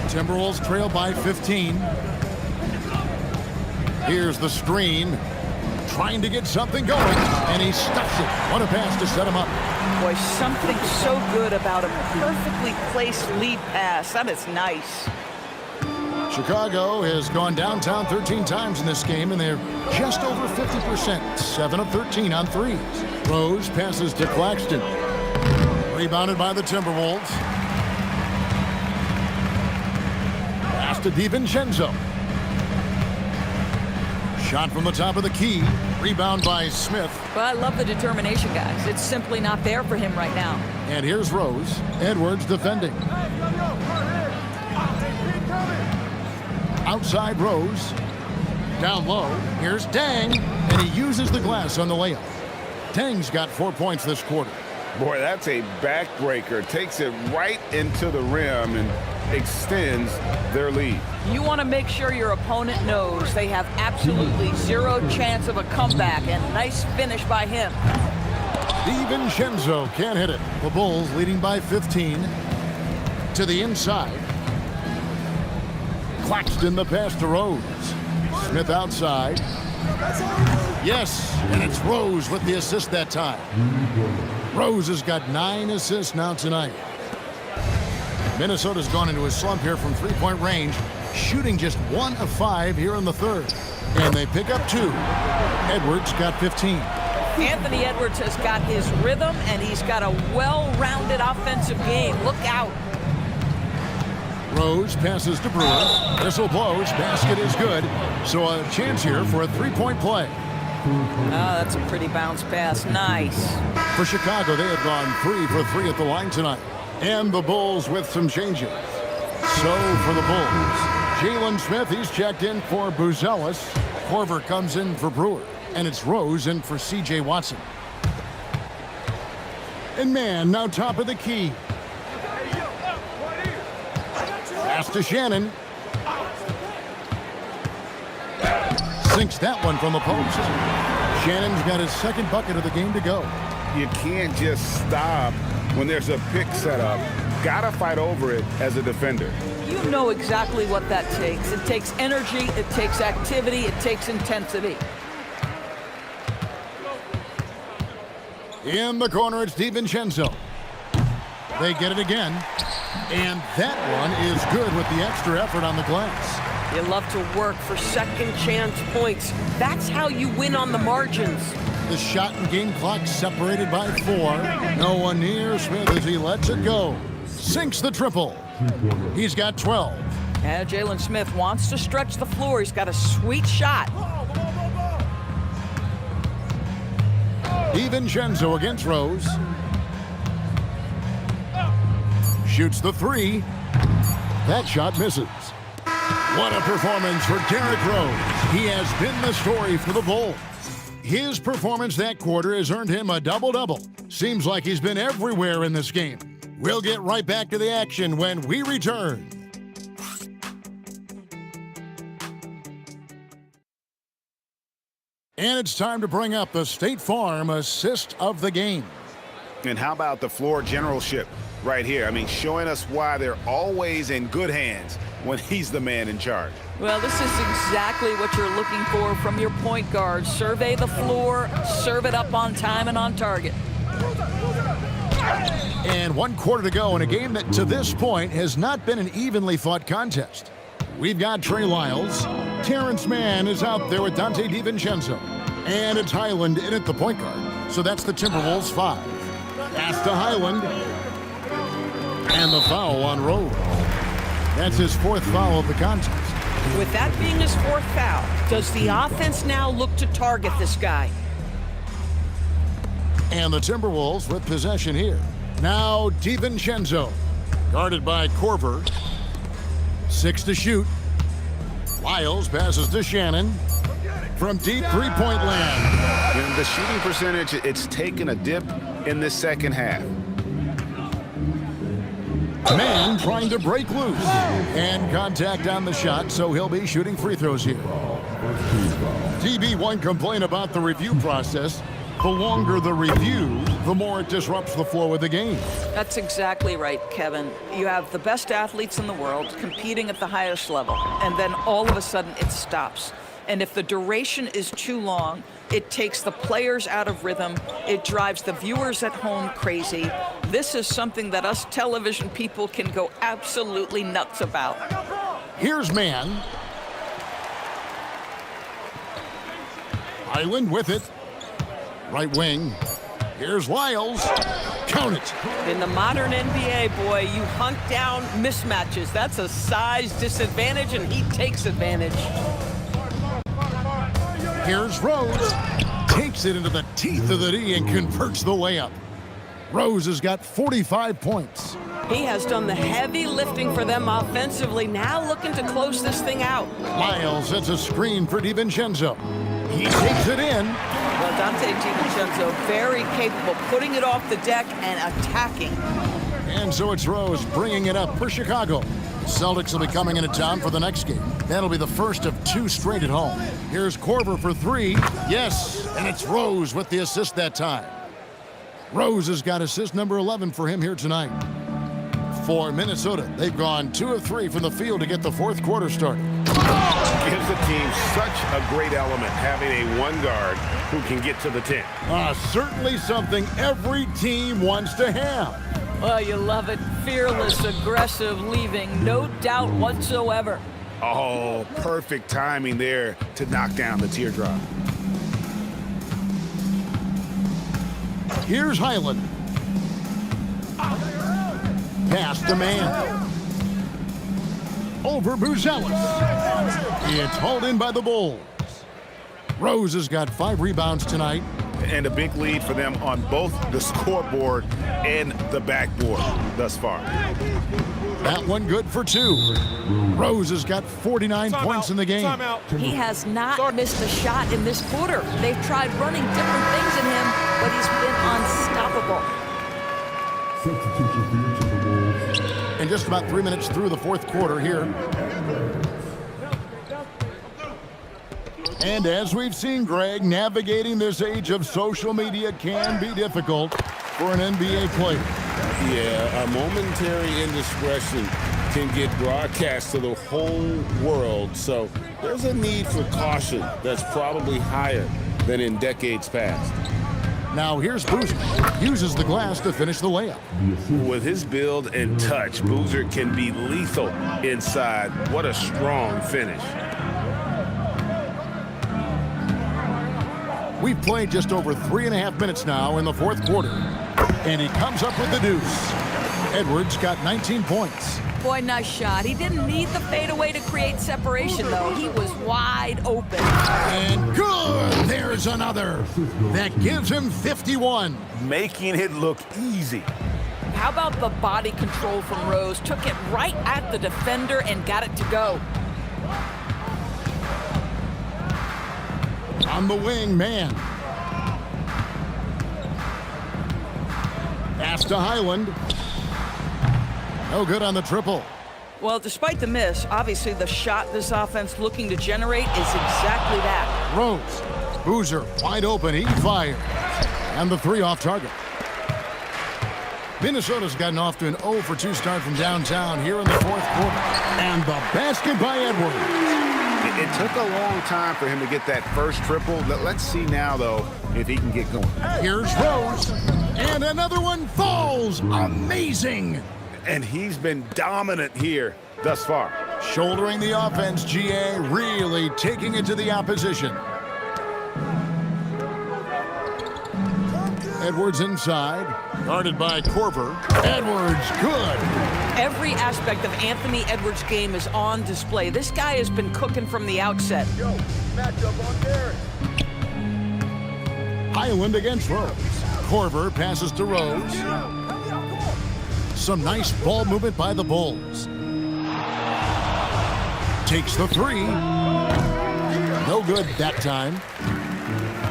Timberwolves trail by 15. Here's the screen. Trying to get something going, and he stuffs it. What a pass to set him up. Boy, something so good about a perfectly placed lead pass. That is nice. Chicago has gone downtown 13 times in this game, and they're just over 50%. 7 of 13 on threes. Rose passes to Claxton. Rebounded by the Timberwolves. Pass to DiVincenzo. Shot from the top of the key. Rebound by Smith. But I love the determination, guys. It's simply not there for him right now. And here's Rose. Edwards defending. Outside Rose. Down low. Here's Dang. And he uses the glass on the layup. Dang's got 4 points this quarter. Boy, that's a backbreaker. Takes it right into the rim and extends their lead. You want to make sure your opponent knows they have absolutely zero chance of a comeback, and nice finish by him. DiVincenzo can't hit it. The Bulls leading by 15. To the inside. Claxton the pass to Rose. Smith outside. Yes, and it's Rose with the assist that time. Rose has got 9 assists now tonight. Minnesota's gone into a slump here from three-point range, shooting just 1 of 5 here in the third. And they pick up 2. Edwards got 15. Anthony Edwards has got his rhythm, and he's got a well-rounded offensive game. Look out. Rose passes to Brewer. Whistle blows. Basket is good. So a chance here for a three-point play. That's a pretty bounce pass. Nice. For Chicago, they have gone 3 for 3 at the line tonight. And the Bulls with some changes. So for the Bulls, Jalen Smith, he's checked in for Buzelis. Korver comes in for Brewer. And it's Rose in for C.J. Watson. And man, now top of the key. Pass to Shannon. Sinks that one from the post. Shannon's got his second bucket of the game to go. You can't just stop when there's a pick set up. Gotta fight over it as a defender. You know exactly what that takes. It takes energy, it takes activity, it takes intensity. In the corner, it's DiVincenzo. They get it again. And that one is good with the extra effort on the glass. You love to work for second chance points. That's how you win on the margins. The shot and game clock separated by 4. No one near Smith as he lets it go. Sinks the triple. He's got 12. And Jalen Smith wants to stretch the floor. He's got a sweet shot. DiVincenzo against Rose. Shoots the 3. That shot misses. What a performance for Derrick Rose. He has been the story for the Bulls. His performance that quarter has earned him a double-double. Seems like he's been everywhere in this game. We'll get right back to the action when we return. And it's time to bring up the State Farm assist of the game. And how about the floor generalship right here? I mean, showing us why they're always in good hands when he's the man in charge. Well, this is exactly what you're looking for from your point guard. Survey the floor, serve it up on time and on target. And 1 quarter to go in a game that to this point has not been an evenly fought contest. We've got Trey Lyles. Terrence Mann is out there with Dante DiVincenzo. And it's Highland in at the point guard. So that's the Timberwolves 5. Pass to Highland. And the foul on Rose. That's his fourth foul of the contest. With that being his fourth foul, does the offense now look to target this guy? And the Timberwolves with possession here. Now DiVincenzo, guarded by Korver. 6 to shoot. Lyles passes to Shannon from deep three-point land. And the shooting percentage, it's taken a dip in this second half. Man trying to break loose. And contact on the shot, so he'll be shooting free throws here. DB1 complain about the review process. The longer the review, the more it disrupts the flow of the game. That's exactly right, Kevin. You have the best athletes in the world competing at the highest level, and then all of a sudden it stops. And if the duration is too long, it takes the players out of rhythm. It drives the viewers at home crazy. This is something that us television people can go absolutely nuts about. Here's Man. Highland with it. Right wing. Here's Lyles. Count it. In the modern NBA, boy, you hunt down mismatches. That's a size disadvantage, and he takes advantage. Here's Rose. Takes it into the teeth of the D and converts the layup. Rose has got 45 points. He has done the heavy lifting for them offensively, now looking to close this thing out. Lyles sets a screen for DiVincenzo. He takes it in. Well, Dante DiVincenzo, very capable, putting it off the deck and attacking. And so it's Rose bringing it up for Chicago. Celtics will be coming into town for the next game. That'll be the first of 2 straight at home. Here's Korver for 3. Yes, and it's Rose with the assist that time. Rose has got assist number 11 for him here tonight. For Minnesota, they've gone 2 of 3 from the field to get the fourth quarter started. Gives the team such a great element, having a one guard who can get to the 10. Certainly something every team wants to have. Well, you love it. Fearless, aggressive, leaving, no doubt whatsoever. Oh, perfect timing there to knock down the teardrop. Here's Highland. Pass to Man. Over Buzelis. It's hauled in by the Bulls. Rose has got 5 rebounds tonight. And a big lead for them on both the scoreboard and the backboard thus far. That one good for 2. Rose has got 49 points in the game. He has not missed a shot in this quarter. They've tried running different things in him, but he's been unstoppable. And just about 3 minutes through the fourth quarter here. And as we've seen, Greg, navigating this age of social media can be difficult for an NBA player. Yeah, a momentary indiscretion can get broadcast to the whole world. So there's a need for caution that's probably higher than in decades past. Now here's Boozer. Uses the glass to finish the layup. With his build and touch, Boozer can be lethal inside. What a strong finish. We've played just over 3.5 minutes now in the fourth quarter. And he comes up with the deuce. Edwards got 19 points. Boy, nice shot. He didn't need the fadeaway to create separation, though. He was wide open. And good! There's another. That gives him 51. Making it look easy. How about the body control from Rose? Took it right at the defender and got it to go. On the wing, Man. Pass to Highland. No good on the triple. Well, despite the miss, obviously the shot this offense looking to generate is exactly that. Rose. Boozer wide open. He fires. And the 3 off target. Minnesota's gotten off to an 0 for 2 start from downtown here in the fourth quarter. And the basket by Edwards. It took a long time for him to get that first triple. Let's see now, though, if he can get going. Here's Rose. And another one falls. Amazing. And he's been dominant here thus far. Shouldering the offense, GA, really taking it to the opposition. Edwards inside. Guarded by Korver. Edwards, good. Every aspect of Anthony Edwards' game is on display. This guy has been cooking from the outset. Highland against Rose. Korver passes to Rose. Some nice ball movement by the Bulls. Takes the three. No good that time.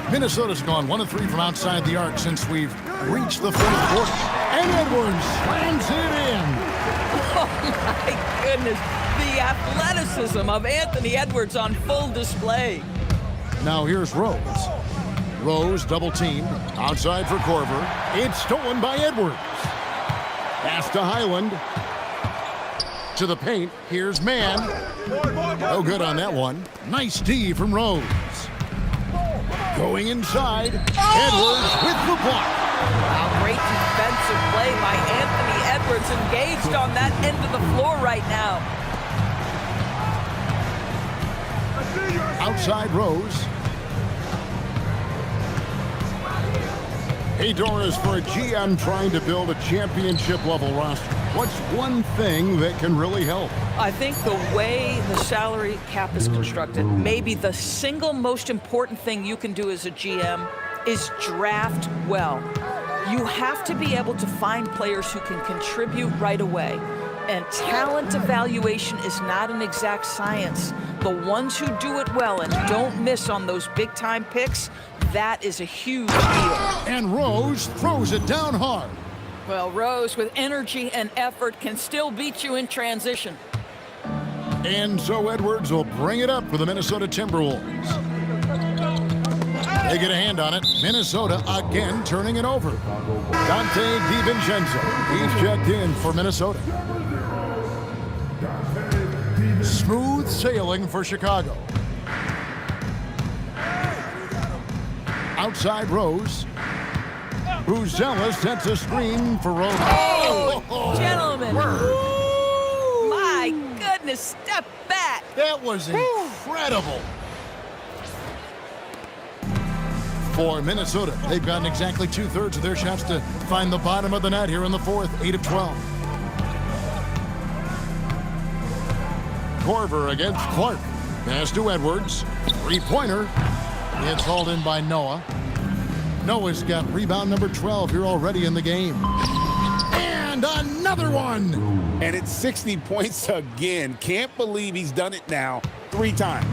Minnesota's gone 1 of 3 from outside the arc since we've reached the fourth quarter. And Edwards slams it in. Oh, my goodness. The athleticism of Anthony Edwards on full display. Now here's Rose. Rose double teamed. Outside for Korver. It's stolen by Edwards. Pass to Highland. To the paint. Here's Mann. No good on that one. Nice D from Rose. Going inside. Edwards with the block. Wow, great defensive play by Anthony Edwards, engaged on that end of the floor right now. Outside Rose. Hey, Doris, for a GM trying to build a championship-level roster, what's one thing that can really help? I think the way the salary cap is constructed, maybe the single most important thing you can do as a GM is draft well. You have to be able to find players who can contribute right away. And talent evaluation is not an exact science. The ones who do it well and don't miss on those big-time picks, that is a huge deal. And Rose throws it down hard. Well, Rose, with energy and effort, can still beat you in transition. And so Edwards will bring it up for the Minnesota Timberwolves. They get a hand on it. Minnesota again turning it over. Dante DiVincenzo. He's checked in for Minnesota. Smooth sailing for Chicago. Outside Rose. Buzelis sets a screen for Rose. Oh, gentlemen. Ooh, my goodness, step back. That was incredible. For Minnesota, they've gotten exactly 2/3 of their shots to find the bottom of the net here in the fourth, 8 of 12. Korver against Clark. Pass to Edwards. Three-pointer. It's hauled in by Noah. Noah's got rebound number 12 here already in the game. And another one. And it's 60 points again. Can't believe he's done it now 3 times.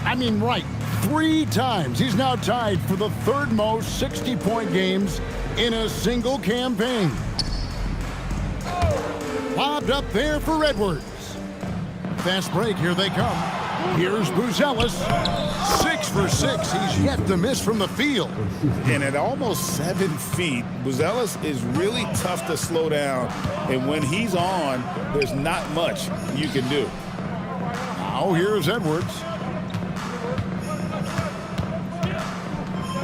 I mean, right. 3 times. He's now tied for the third most 60-point games in a single campaign. Bobbed up there for Edwards. Fast break. Here they come. Here's Buzelis. 6 for 6. He's yet to miss from the field. And at almost 7 feet, Buzelis is really tough to slow down. And when he's on, there's not much you can do. Now here's Edwards.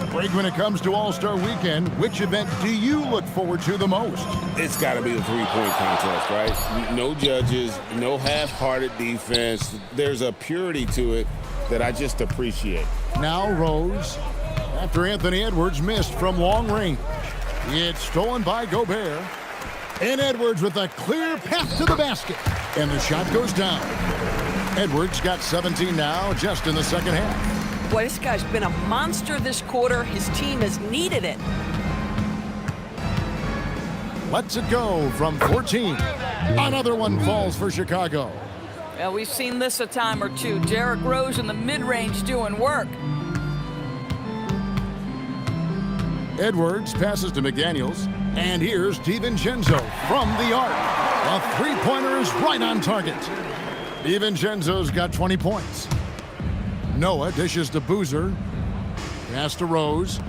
Greg, when it comes to All-Star Weekend, which event do you look forward to the most? It's got to be the three-point contest, right? No judges, no half-hearted defense. There's a purity to it that I just appreciate. Now Rose, after Anthony Edwards missed from long range. It's stolen by Gobert. And Edwards with a clear path to the basket. And the shot goes down. Edwards got 17 now just in the second half. Boy, this guy's been a monster this quarter. His team has needed it. Lets it go from 14. Another one falls for Chicago. Well, we've seen this a time or two. Derrick Rose in the mid-range doing work. Edwards passes to McDaniels. And here's DiVincenzo from the arc. A three-pointer is right on target. DiVincenzo's got 20 points. Noah dishes to Boozer. Pass to Rose.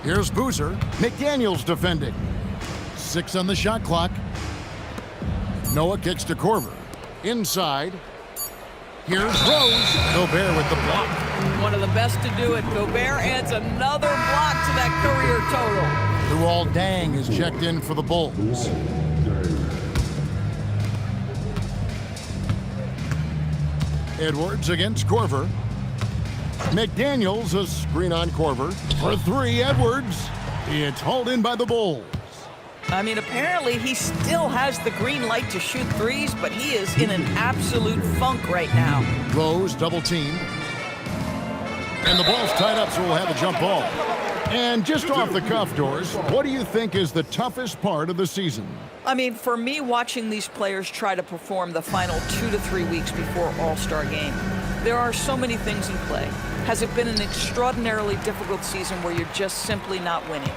Here's Boozer. McDaniels defending. 6 on the shot clock. Noah kicks to Korver. Inside. Here's Rose. Gobert with the block. One of the best to do it. Gobert adds another block to that career total. Luol Deng is checked in for the Bulls. Edwards against Korver. McDaniels, a screen on Korver. For three, Edwards. It's hauled in by the Bulls. I mean, apparently he still has the green light to shoot threes, but he is in an absolute funk right now. Rose double team. And the ball's tied up, so we'll have a jump ball. And just off the cuff, Doris, what do you think is the toughest part of the season? I mean, for me, watching these players try to perform the final 2 to 3 weeks before All-Star game, there are so many things in play. Has it been an extraordinarily difficult season where you're just simply not winning?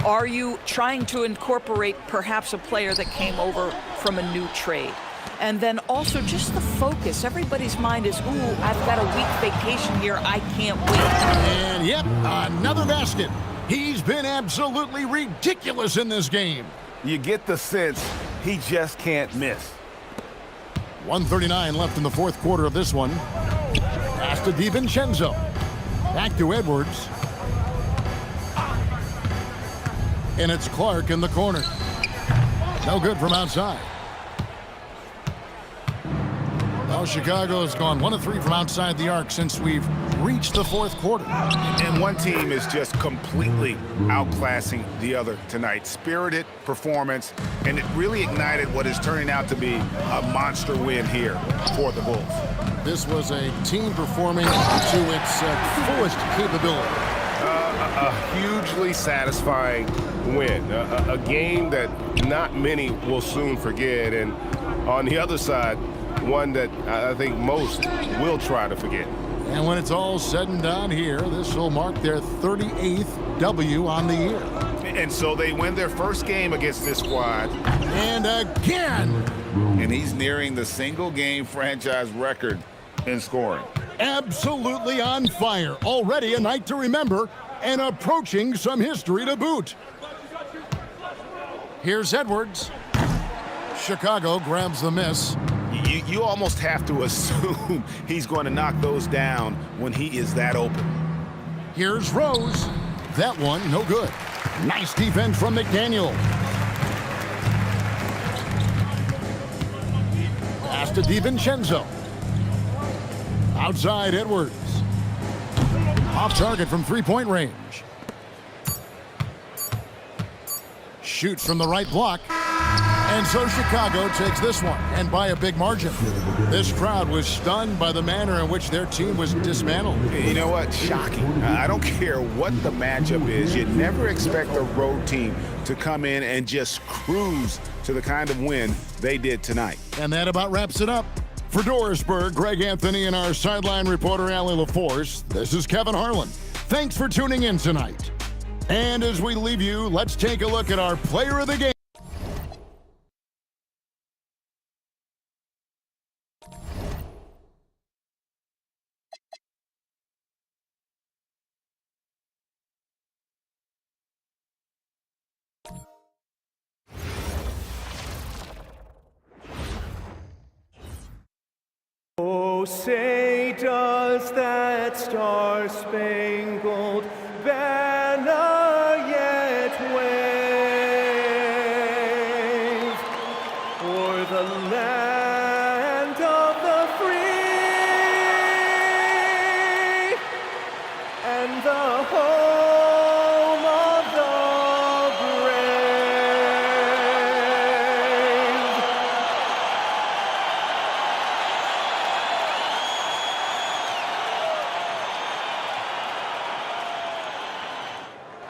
Are you trying to incorporate perhaps a player that came over from a new trade? And then also just the focus. Everybody's mind is, ooh, I've got a week vacation here. I can't wait. And yep, another basket. He's been absolutely ridiculous in this game. You get the sense he just can't miss. 1:39 left in the fourth quarter of this one. Pass to DiVincenzo. Back to Edwards. And it's Clark in the corner. No good from outside. Well, Chicago has gone 1 of 3 from outside the arc since we've reached the fourth quarter. And one team is just completely outclassing the other tonight. Spirited performance, and it really ignited what is turning out to be a monster win here for the Bulls. This was a team performing to its fullest capability. A hugely satisfying win. A game that not many will soon forget. And on the other side, one that I think most will try to forget. And when it's all said and done here, this will mark their 38th W on the year. And so they win their first game against this squad. And again. And he's nearing the single-game franchise record in scoring. Absolutely on fire. Already a night to remember and approaching some history to boot. Here's Edwards. Chicago grabs the miss. You almost have to assume he's going to knock those down when he is that open. Here's Rose. That one, no good. Nice defense from McDaniel. Pass to DiVincenzo. Outside Edwards. Off target from three-point range. Shoots from the right block. And so Chicago takes this one, and by a big margin. This crowd was stunned by the manner in which their team was dismantled. You know what? Shocking. I don't care what the matchup is. You never expect a road team to come in and just cruise to the kind of win they did tonight. And that about wraps it up. For Dorisburg, Greg Anthony, and our sideline reporter, Allie LaForce, this is Kevin Harlan. Thanks for tuning in tonight. And as we leave you, let's take a look at our player of the game. Oh, say does that star-spangled banner yet wave o'er the land of the free and the home of the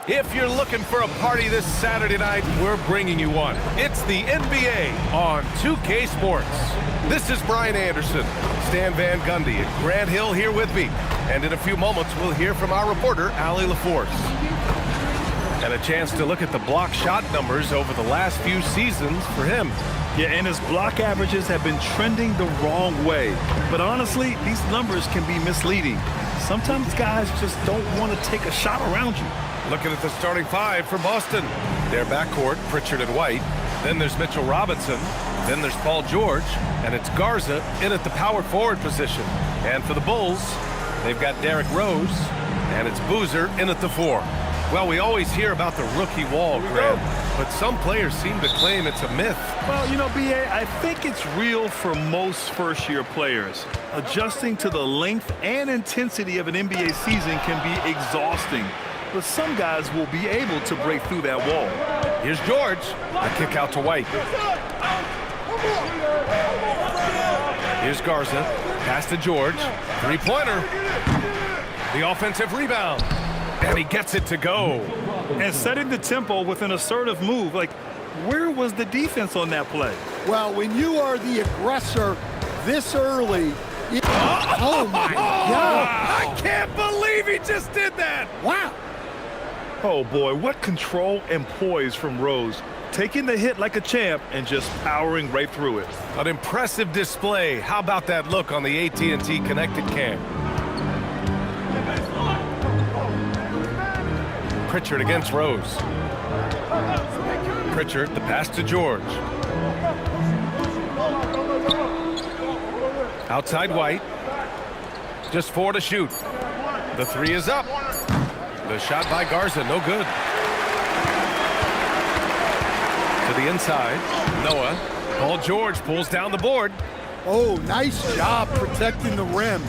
If you're looking for a party this Saturday night, we're bringing you one. It's the NBA on 2K Sports. This is Brian Anderson, Stan Van Gundy, and Grant Hill here with me. And in a few moments, we'll hear from our reporter, Allie LaForce. And a chance to look at the block shot numbers over the last few seasons for him. Yeah, and his block averages have been trending the wrong way. But honestly, these numbers can be misleading. Sometimes guys just don't want to take a shot around you. Looking at the starting five for Boston. Their backcourt, Pritchard and White. Then there's Mitchell Robinson. Then there's Paul George. And it's Garza in at the power forward position. And for the Bulls, they've got Derrick Rose. And it's Boozer in at the 4. Well, we always hear about the rookie wall, Grant. but some players seem to claim it's a myth. Well, you know, B.A., I think it's real for most first-year players. Adjusting to the length and intensity of an NBA season can be exhausting, but some guys will be able to break through that wall. Here's George. A kick out to White. Here's Garza. Pass to George. Three-pointer. The offensive rebound. And he gets it to go. And setting the tempo with an assertive move. Like, where was the defense on that play? Well, when you are the aggressor this early, oh my God. I can't believe he just did that. Wow. Oh boy, what control and poise from Rose. Taking the hit like a champ and just powering right through it. An impressive display. How about that look on the AT&T connected cam? Pritchard against Rose. Pritchard, the pass to George. Outside White. Just 4 to shoot. The 3 is up. The shot by Garza, no good. To the inside, Noah. Paul George pulls down the board. Oh, nice job protecting the rim.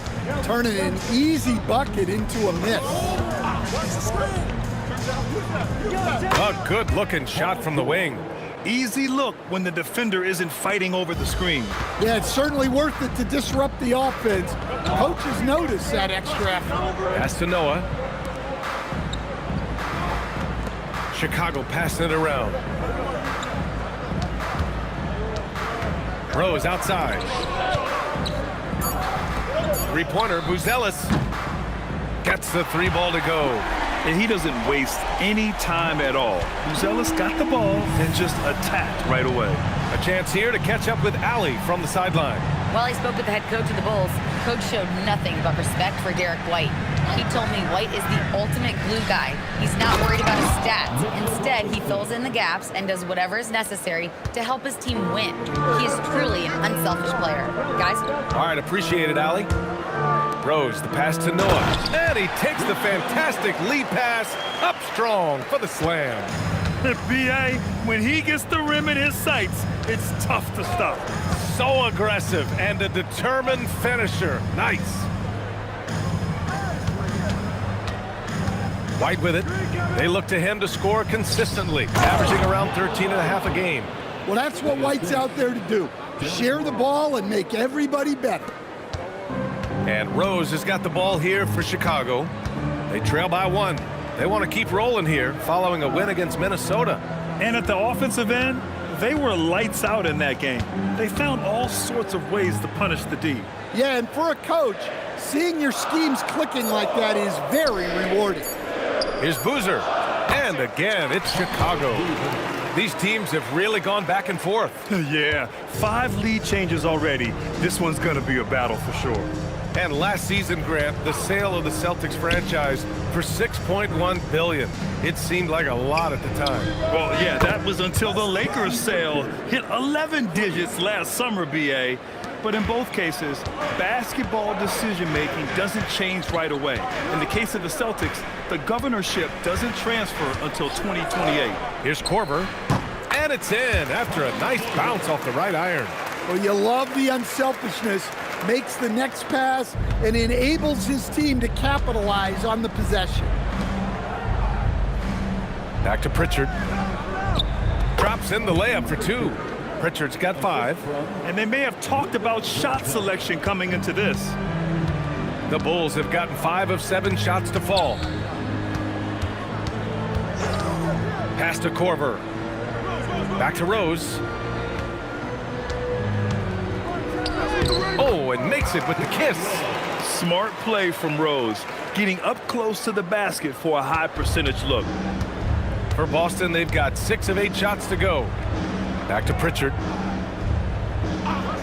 Turning an easy bucket into a miss. A good-looking shot from the wing. Easy look when the defender isn't fighting over the screen. Yeah, it's certainly worth it to disrupt the offense. Coaches notice that extra effort. Pass to Noah. Chicago passing it around. Rose outside. Three-pointer, Buzelis gets the 3 ball to go. And he doesn't waste any time at all. Buzelis got the ball and just attacked right away. A chance here to catch up with Allie from the sideline. While I spoke with the head coach of the Bulls, Coach showed nothing but respect for Derek White. He told me White is the ultimate glue guy. He's not worried about his stats. Instead, he fills in the gaps and does whatever is necessary to help his team win. He is truly an unselfish player. Guys? All right, appreciate it, Allie. Rose, the pass to Noah. And he takes the fantastic lead pass up strong for the slam. B.A., when he gets the rim in his sights, it's tough to stop. So aggressive and a determined finisher. Nice. White with it. They look to him to score consistently, averaging around 13.5 a game. Well, that's what White's out there to do. Share the ball and make everybody better. And Rose has got the ball here for Chicago. They trail by 1. They want to keep rolling here following a win against Minnesota. And at the offensive end, they were lights out in that game. They found all sorts of ways to punish the D. Yeah, and for a coach, seeing your schemes clicking like that is very rewarding. Here's Boozer. And again, it's Chicago. These teams have really gone back and forth. Yeah, 5 lead changes already. This one's going to be a battle for sure. And last season, Grant, the sale of the Celtics franchise for $6.1 billion. It seemed like a lot at the time. Well, yeah, that was until the Lakers sale hit 11 digits last summer, B.A. But in both cases, basketball decision-making doesn't change right away. In the case of the Celtics, the governorship doesn't transfer until 2028. Here's Korver, and it's in after a nice bounce off the right iron. Well, you love the unselfishness. Makes the next pass and enables his team to capitalize on the possession. Back to Pritchard. Drops in the layup for 2. Pritchard's got 5. And they may have talked about shot selection coming into this. The Bulls have gotten 5 of 7 shots to fall. Pass to Korver. Back to Rose. Oh, and makes it with the kiss. Smart play from Rose, getting up close to the basket for a high percentage look. For Boston, they've got 6 of 8 shots to go. Back to Pritchard.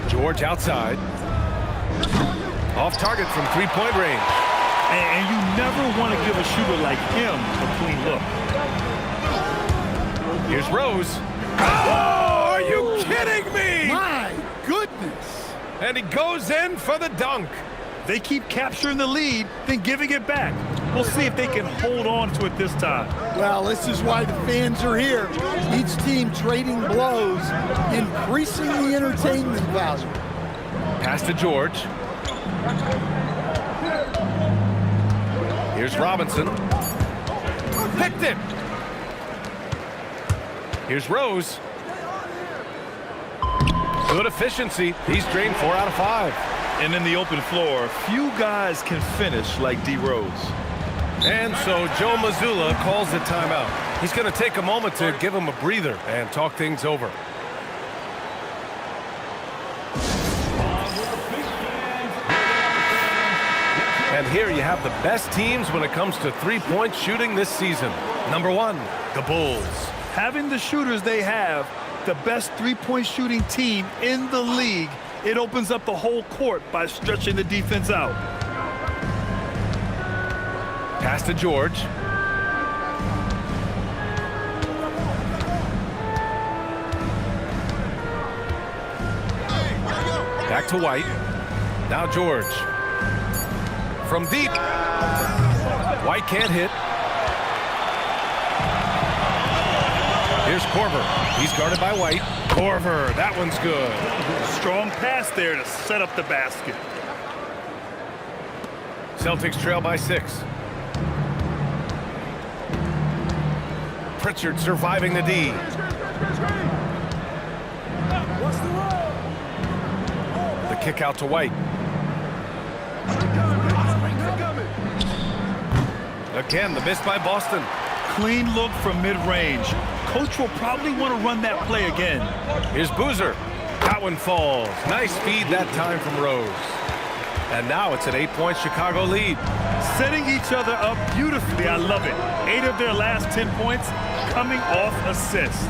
George outside. Off target from 3-point range. And you never want to give a shooter like him a clean look. Here's Rose. Oh, are you kidding me? My goodness. And he goes in for the dunk. They keep capturing the lead, then giving it back. We'll see if they can hold on to it this time. Well, this is why the fans are here. Each team trading blows, increasing the entertainment value. Pass to George. Here's Robinson. Picked it. Here's Rose. Good efficiency. He's drained 4 out of 5. And in the open floor, few guys can finish like D.Rose. And so Joe Mazzulla calls the timeout. He's going to take a moment to give him a breather and talk things over. And here you have the best teams when it comes to three-point shooting this season. Number 1, the Bulls. Having the shooters they have, the best three-point shooting team in the league, it opens up the whole court by stretching the defense out. Pass to George. Back to White. Now George. From deep. White can't hit. Here's Korver. He's guarded by White. Korver, that one's good. Strong pass there to set up the basket. Celtics trail by 6. Pritchard surviving the D. The kick out to White. Again, the miss by Boston. Clean look from mid-range. Coach will probably want to run that play again. Here's Boozer. That one falls. Nice feed that time from Rose. And now it's an 8-point Chicago lead. Setting each other up beautifully. I love it. 8 of their last 10 points coming off assists.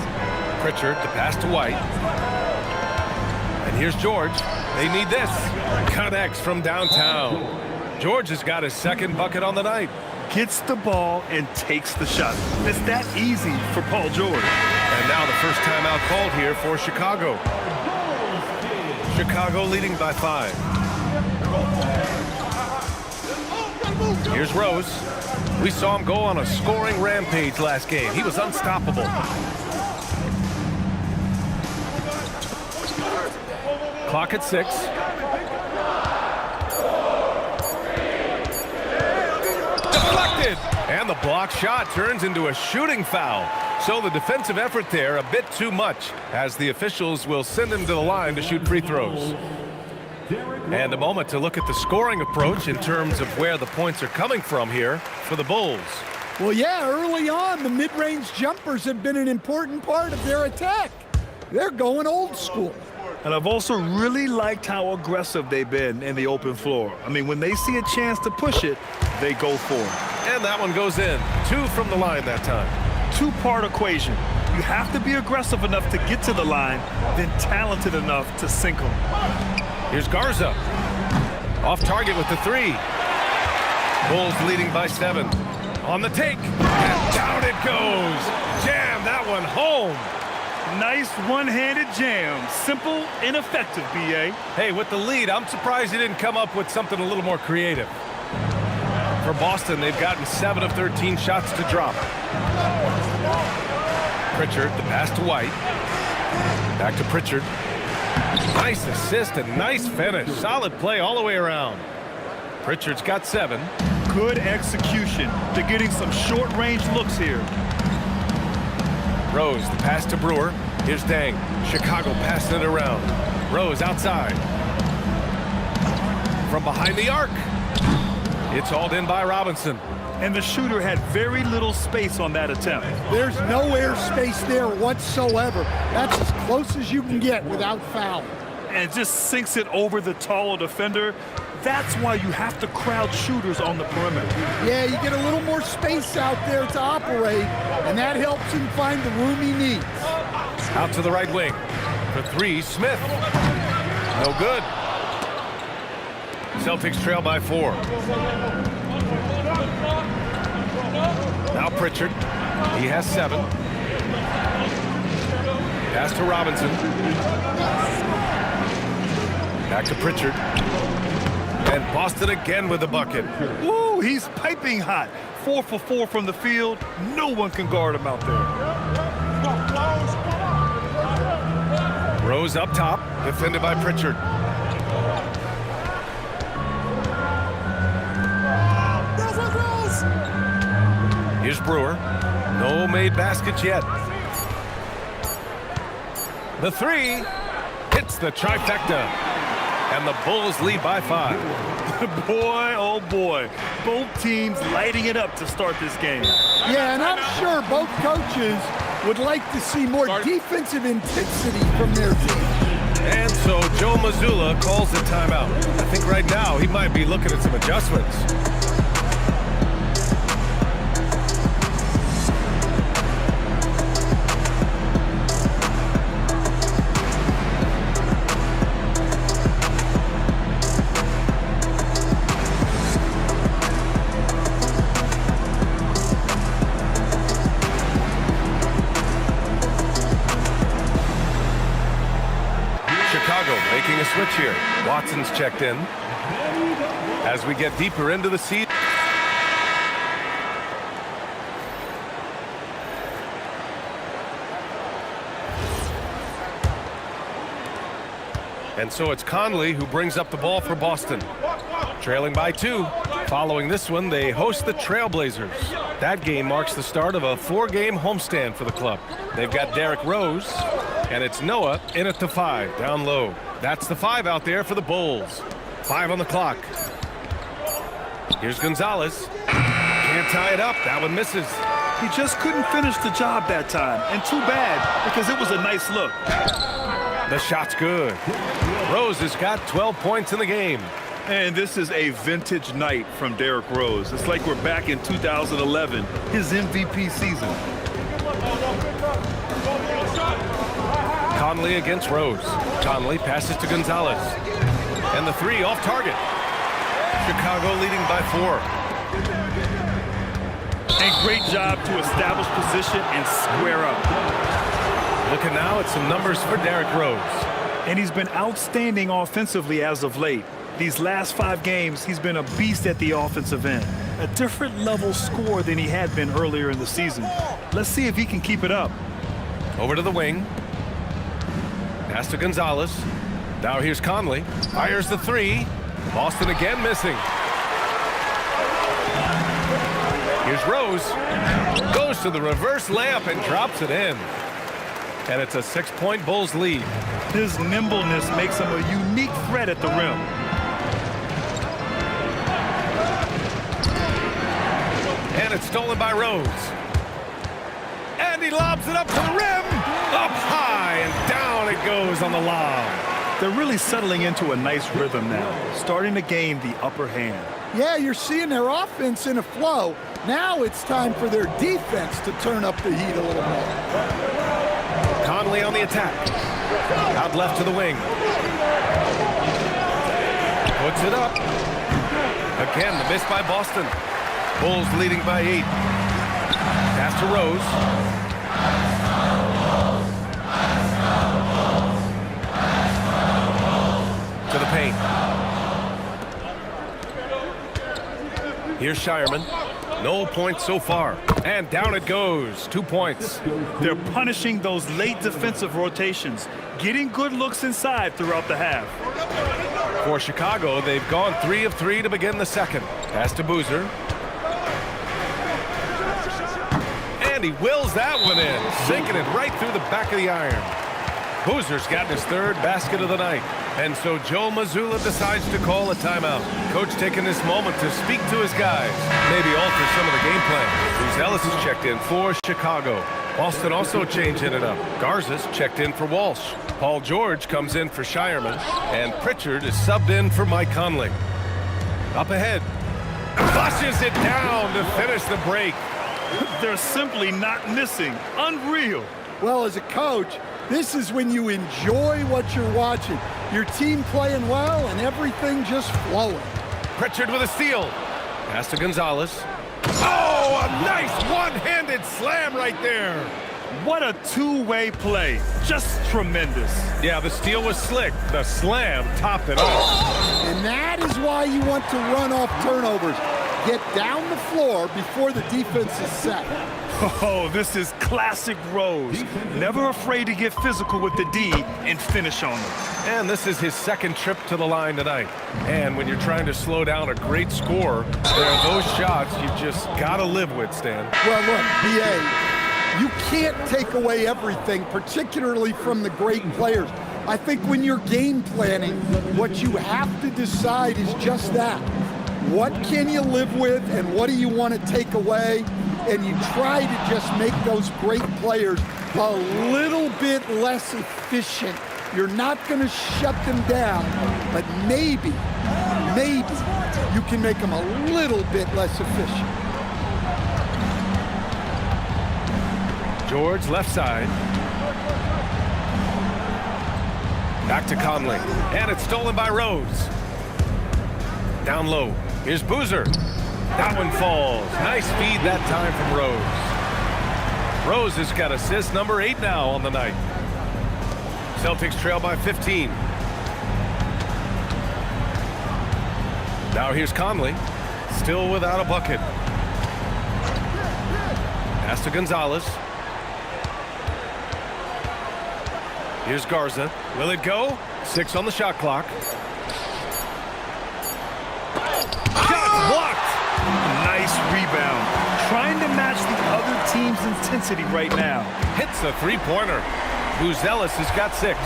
Pritchard, the pass to White. And here's George. They need this. Connects from downtown. George has got his second bucket on the night. Gets the ball and takes the shot. It's that easy for Paul George. And now the first timeout called here for Chicago. Chicago leading by 5. Here's Rose. We saw him go on a scoring rampage last game. He was unstoppable. Clock at 6. Deflected. And the block shot turns into a shooting foul. So the defensive effort there a bit too much, as the officials will send him to the line to shoot free throws. And a moment to look at the scoring approach in terms of where the points are coming from here for the Bulls. Well, yeah, early on, the mid-range jumpers have been an important part of their attack. They're going old school. And I've also really liked how aggressive they've been in the open floor. I mean, when they see a chance to push it, they go for it. And that one goes in. 2 from the line that time. Two-part equation. You have to be aggressive enough to get to the line, then talented enough to sink them. Here's Garza. Off target with the 3. Bulls leading by 7. On the take. And down it goes. Jam that one home. Nice one-handed jam. Simple and effective, B.A. Hey, with the lead, I'm surprised he didn't come up with something a little more creative. For Boston, they've gotten 7 of 13 shots to drop. Pritchard, the pass to White. Back to Pritchard. Nice assist and nice finish. Solid play all the way around. Pritchard's got 7. Good execution. They're getting some short-range looks here. Rose, the pass to Brewer. Here's Dang. Chicago passing it around. Rose outside. From behind the arc. It's hauled in by Robinson. And the shooter had very little space on that attempt. There's no air space there whatsoever. That's as close as you can get without foul. And just sinks it over the taller defender. That's why you have to crowd shooters on the perimeter. Yeah, you get a little more space out there to operate, and that helps him find the room he needs. Out to the right wing. For 3, Smith. No good. Celtics trail by 4. Now Pritchard. He has 7. Pass to Robinson. Back to Pritchard. And Boston again with the bucket. Woo, he's piping hot. 4 for 4 from the field. No one can guard him out there. Rose up top, defended by Pritchard. Here's Brewer. No made baskets yet. The three hits the trifecta. And the Bulls lead by 5. Boy, oh boy. Both teams lighting it up to start this game. Yeah, and I'm sure both coaches would like to see more defensive intensity from their team. And so Joe Mazzulla calls the timeout. I think right now he might be looking at some adjustments. Making a switch here. Watson's checked in. As we get deeper into the season. And so it's Conley who brings up the ball for Boston. Trailing by 2. Following this one, they host the Trailblazers. That game marks the start of a 4-game homestand for the club. They've got Derrick Rose, and it's Noah in at the 5, down low. That's the 5 out there for the Bulls. 5 on the clock. Here's Gonzalez. Can't tie it up. That one misses. He just couldn't finish the job that time. And too bad, because it was a nice look. The shot's good. Rose has got 12 points in the game. And this is a vintage night from Derrick Rose. It's like we're back in 2011, his MVP season. Conley against Rose. Conley passes to Gonzalez. And the 3 off target. Chicago leading by 4. And great job to establish position and square up. Looking now at some numbers for Derrick Rose. And he's been outstanding offensively as of late. These last 5 games, he's been a beast at the offensive end. A different level score than he had been earlier in the season. Let's see if he can keep it up. Over to the wing. Pass to Gonzalez. Now here's Conley. Fires the 3. Boston again missing. Here's Rose. Goes to the reverse layup and drops it in. And it's a 6-point Bulls lead. His nimbleness makes him a unique threat at the rim. And it's stolen by Rose. And he lobs it up to the rim. Up high and down it goes on the lob. They're really settling into a nice rhythm now, starting to gain the upper hand. Yeah, you're seeing their offense in a flow. Now it's time for their defense to turn up the heat a little more. Conley on the attack. Out left to the wing. Puts it up. Again, the miss by Boston. Bulls leading by 8. Pass to Rose. To the paint. Here's Shireman. No points so far. And down it goes. 2 points. They're punishing those late defensive rotations, getting good looks inside throughout the half. For Chicago, they've gone 3 of 3 to begin the second. Pass to Boozer. And he wills that one in, sinking it right through the back of the iron. Boozer's gotten his 3rd basket of the night. And so Joe Mazzulla decides to call a timeout. Coach taking this moment to speak to his guys, maybe alter some of the game plan. Bruce Ellis is checked in for Chicago. Boston also changing it up. Garza's checked in for Walsh. Paul George comes in for Shireman. And Pritchard is subbed in for Mike Conley. Up ahead. Flushes it down to finish the break. They're simply not missing. Unreal. Well, as a coach, this is when you enjoy what you're watching. Your team playing well and everything just flowing. Pritchard with a steal. Pass to Gonzalez. Oh, a nice one-handed slam right there. What a two-way play. Just tremendous. Yeah, the steal was slick. The slam topped it off. And that is why you want to run off turnovers. get down the floor before the defense is set. Oh, this is classic Rose. Never afraid to get physical with the D and finish on them. And this is his second trip to the line tonight. And when you're trying to slow down a great scorer, there are those shots you just got to live with, Stan. Well, look, B.A., you can't take away everything, particularly from the great players. I think when you're game planning, what you have to decide is just that. What can you live with and what do you want to take away? And you try to just make those great players a little bit less efficient. You're not going to shut them down, but maybe you can make them a little bit less efficient. George left side. Back to Conley. And it's stolen by Rose. Down low. Here's Boozer. That one falls. Nice feed that time from Rose. Rose has got assist number 8 now on the night. Celtics trail by 15. Now here's Conley. Still without a bucket. Pass to Gonzalez. Here's Garza. Will it go? 6 on the shot clock. Shot blocked. Nice rebound. Trying to match the other team's intensity right now. Hits a three-pointer. Buzelis has got 6.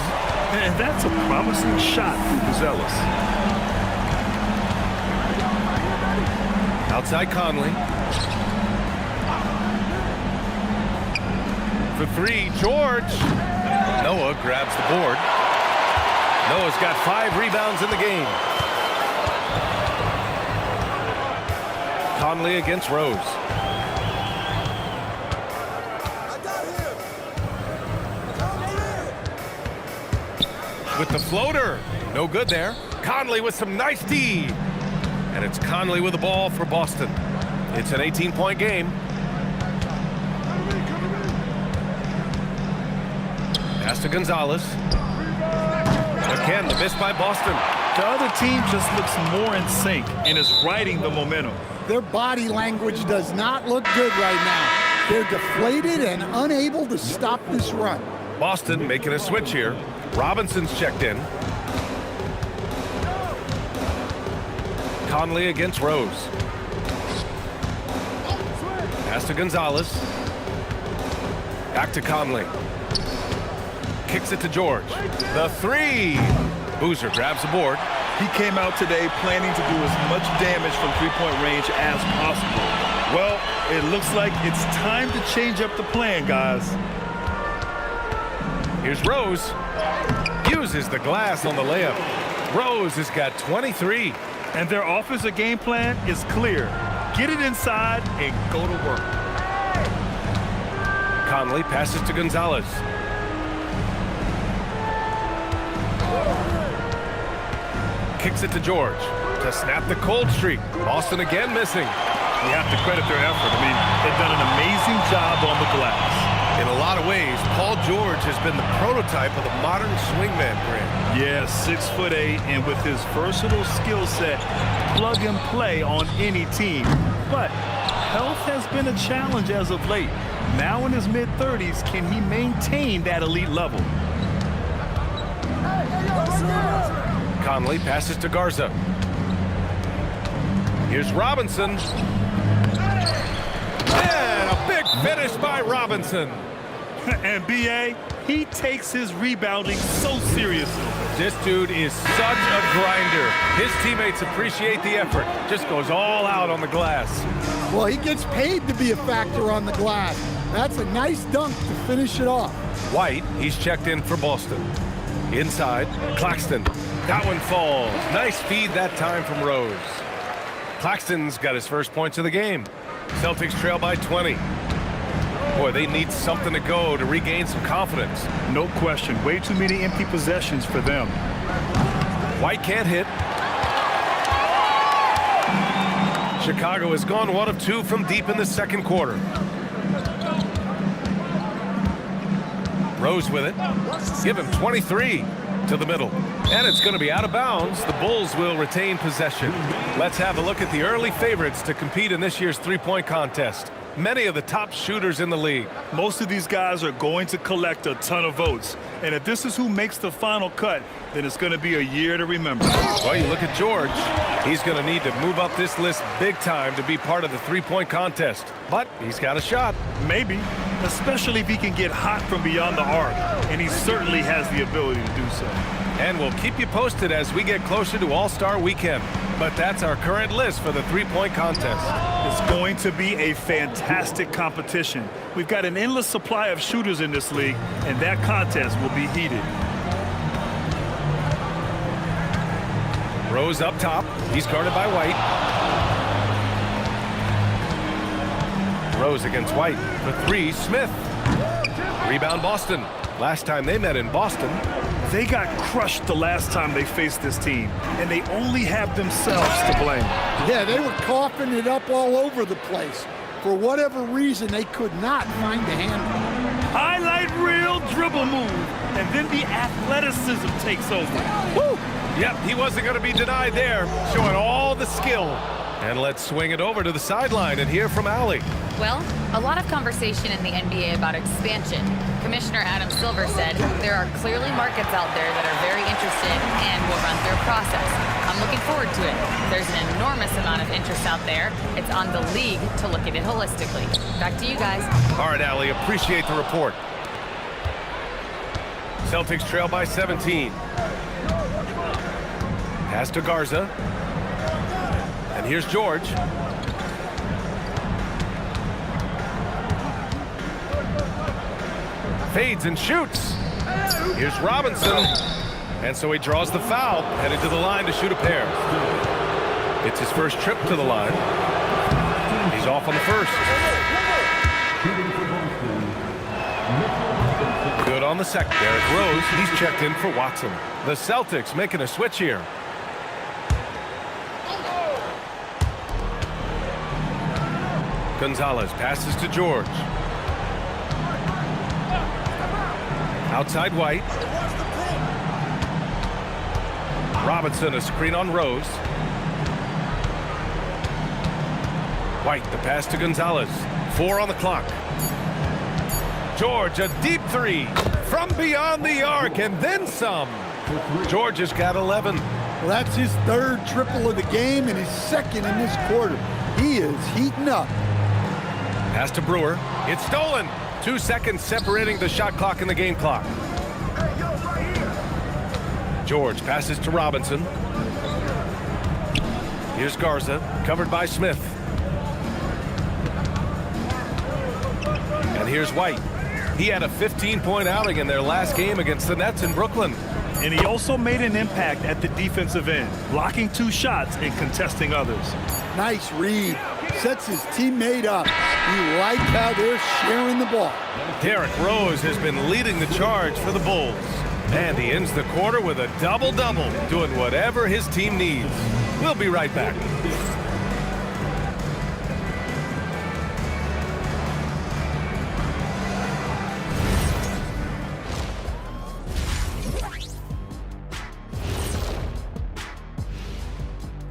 And that's a promising shot for Buzelis. Outside Conley. For 3, George. Noah grabs the board. Noah's got 5 rebounds in the game. Conley against Rose. With the floater. No good there. Conley with some nice D. And it's Conley with the ball for Boston. It's an 18-point game. Pass to Gonzalez. Again, the miss by Boston. The other team just looks more in sync and is riding the momentum. Their body language does not look good right now. They're deflated and unable to stop this run. Boston making a switch here. Robinson's checked in. Conley against Rose. Pass to Gonzalez. Back to Conley. Kicks it to George. The 3. Boozer grabs the board. He came out today planning to do as much damage from three-point range as possible. Well, it looks like it's time to change up the plan, guys. Here's Rose. Uses the glass on the layup. Rose has got 23. And their offensive game plan is clear. Get it inside and go to work. Conley passes to Gonzalez. Kicks it to George to snap the cold streak. Boston again missing. You have to credit their effort. I mean, they've done an amazing job on the glass. In a lot of ways, Paul George has been the prototype of the modern swingman brand. Yeah, 6'8", and with his versatile skill set, plug and play on any team. But health has been a challenge as of late. Now in his mid-30s, can he maintain that elite level? Conley passes to Garza. Here's Robinson. And a big finish by Robinson. And B.A., he takes his rebounding so seriously. This dude is such a grinder. His teammates appreciate the effort. Just goes all out on the glass. Well, he gets paid to be a factor on the glass. That's a nice dunk to finish it off. White, he's checked in for Boston. Inside, Claxton. That one falls. Nice feed that time from Rose. Claxton's got his first points of the game. Celtics trail by 20. Boy, they need something to go to regain some confidence. No question. Way too many empty possessions for them. White can't hit. Chicago has gone 1 of 2 from deep in the second quarter. Rose with it. Give him 23 to the middle. And it's going to be out of bounds. The Bulls will retain possession. Let's have a look at the early favorites to compete in this year's three-point contest. Many of the top shooters in the league. Most of these guys are going to collect a ton of votes. And if this is who makes the final cut, then it's going to be a year to remember. Well, you look at George. He's going to need to move up this list big time to be part of the three-point contest. But he's got a shot. Maybe, especially if he can get hot from beyond the arc. And he certainly has the ability to do so. And we'll keep you posted as we get closer to All-Star Weekend. But that's our current list for the three-point contest. It's going to be a fantastic competition. We've got an endless supply of shooters in this league, and that contest will be heated. Rose up top. He's guarded by White. Rose against White. For three, Smith. Rebound Boston. Last time they met in Boston, they got crushed the last time they faced this team, and they only have themselves to blame. Yeah, they were coughing it up all over the place. For whatever reason, they could not find the handle. Highlight reel dribble move, and then the athleticism takes over. Woo! Yep, he wasn't going to be denied there, showing all the skill. And let's swing it over to the sideline and hear from Allie. Well, a lot of conversation in the NBA about expansion. Commissioner Adam Silver said there are clearly markets out there that are very interested and will run through a process. I'm looking forward to it. There's an enormous amount of interest out there. It's on the league to look at it holistically. Back to you guys. All right, Allie, appreciate the report. Celtics trail by 17. Pass to Garza. And here's George. Fades and shoots. Here's Robinson. And so he draws the foul, headed to the line to shoot a pair. It's his first trip to the line. He's off on the first. Good on the second. Derrick Rose, he's checked in for Watson. The Celtics making a switch here. Gonzalez passes to George. Outside White. Robinson, a screen on Rose. White, the pass to Gonzalez. 4 on the clock. George, a deep three from beyond the arc and then some. George has got 11. Well, that's his third triple of the game and his second in this quarter. He is heating up. Pass to Brewer. It's stolen. 2 seconds separating the shot clock and the game clock. George passes to Robinson. Here's Garza, covered by Smith. And here's White. He had a 15-point outing in their last game against the Nets in Brooklyn. And he also made an impact at the defensive end, blocking 2 shots and contesting others. Nice read. Sets his teammate up. You like how they're sharing the ball. Derrick Rose has been leading the charge for the Bulls. And he ends the quarter with a double-double, doing whatever his team needs. We'll be right back.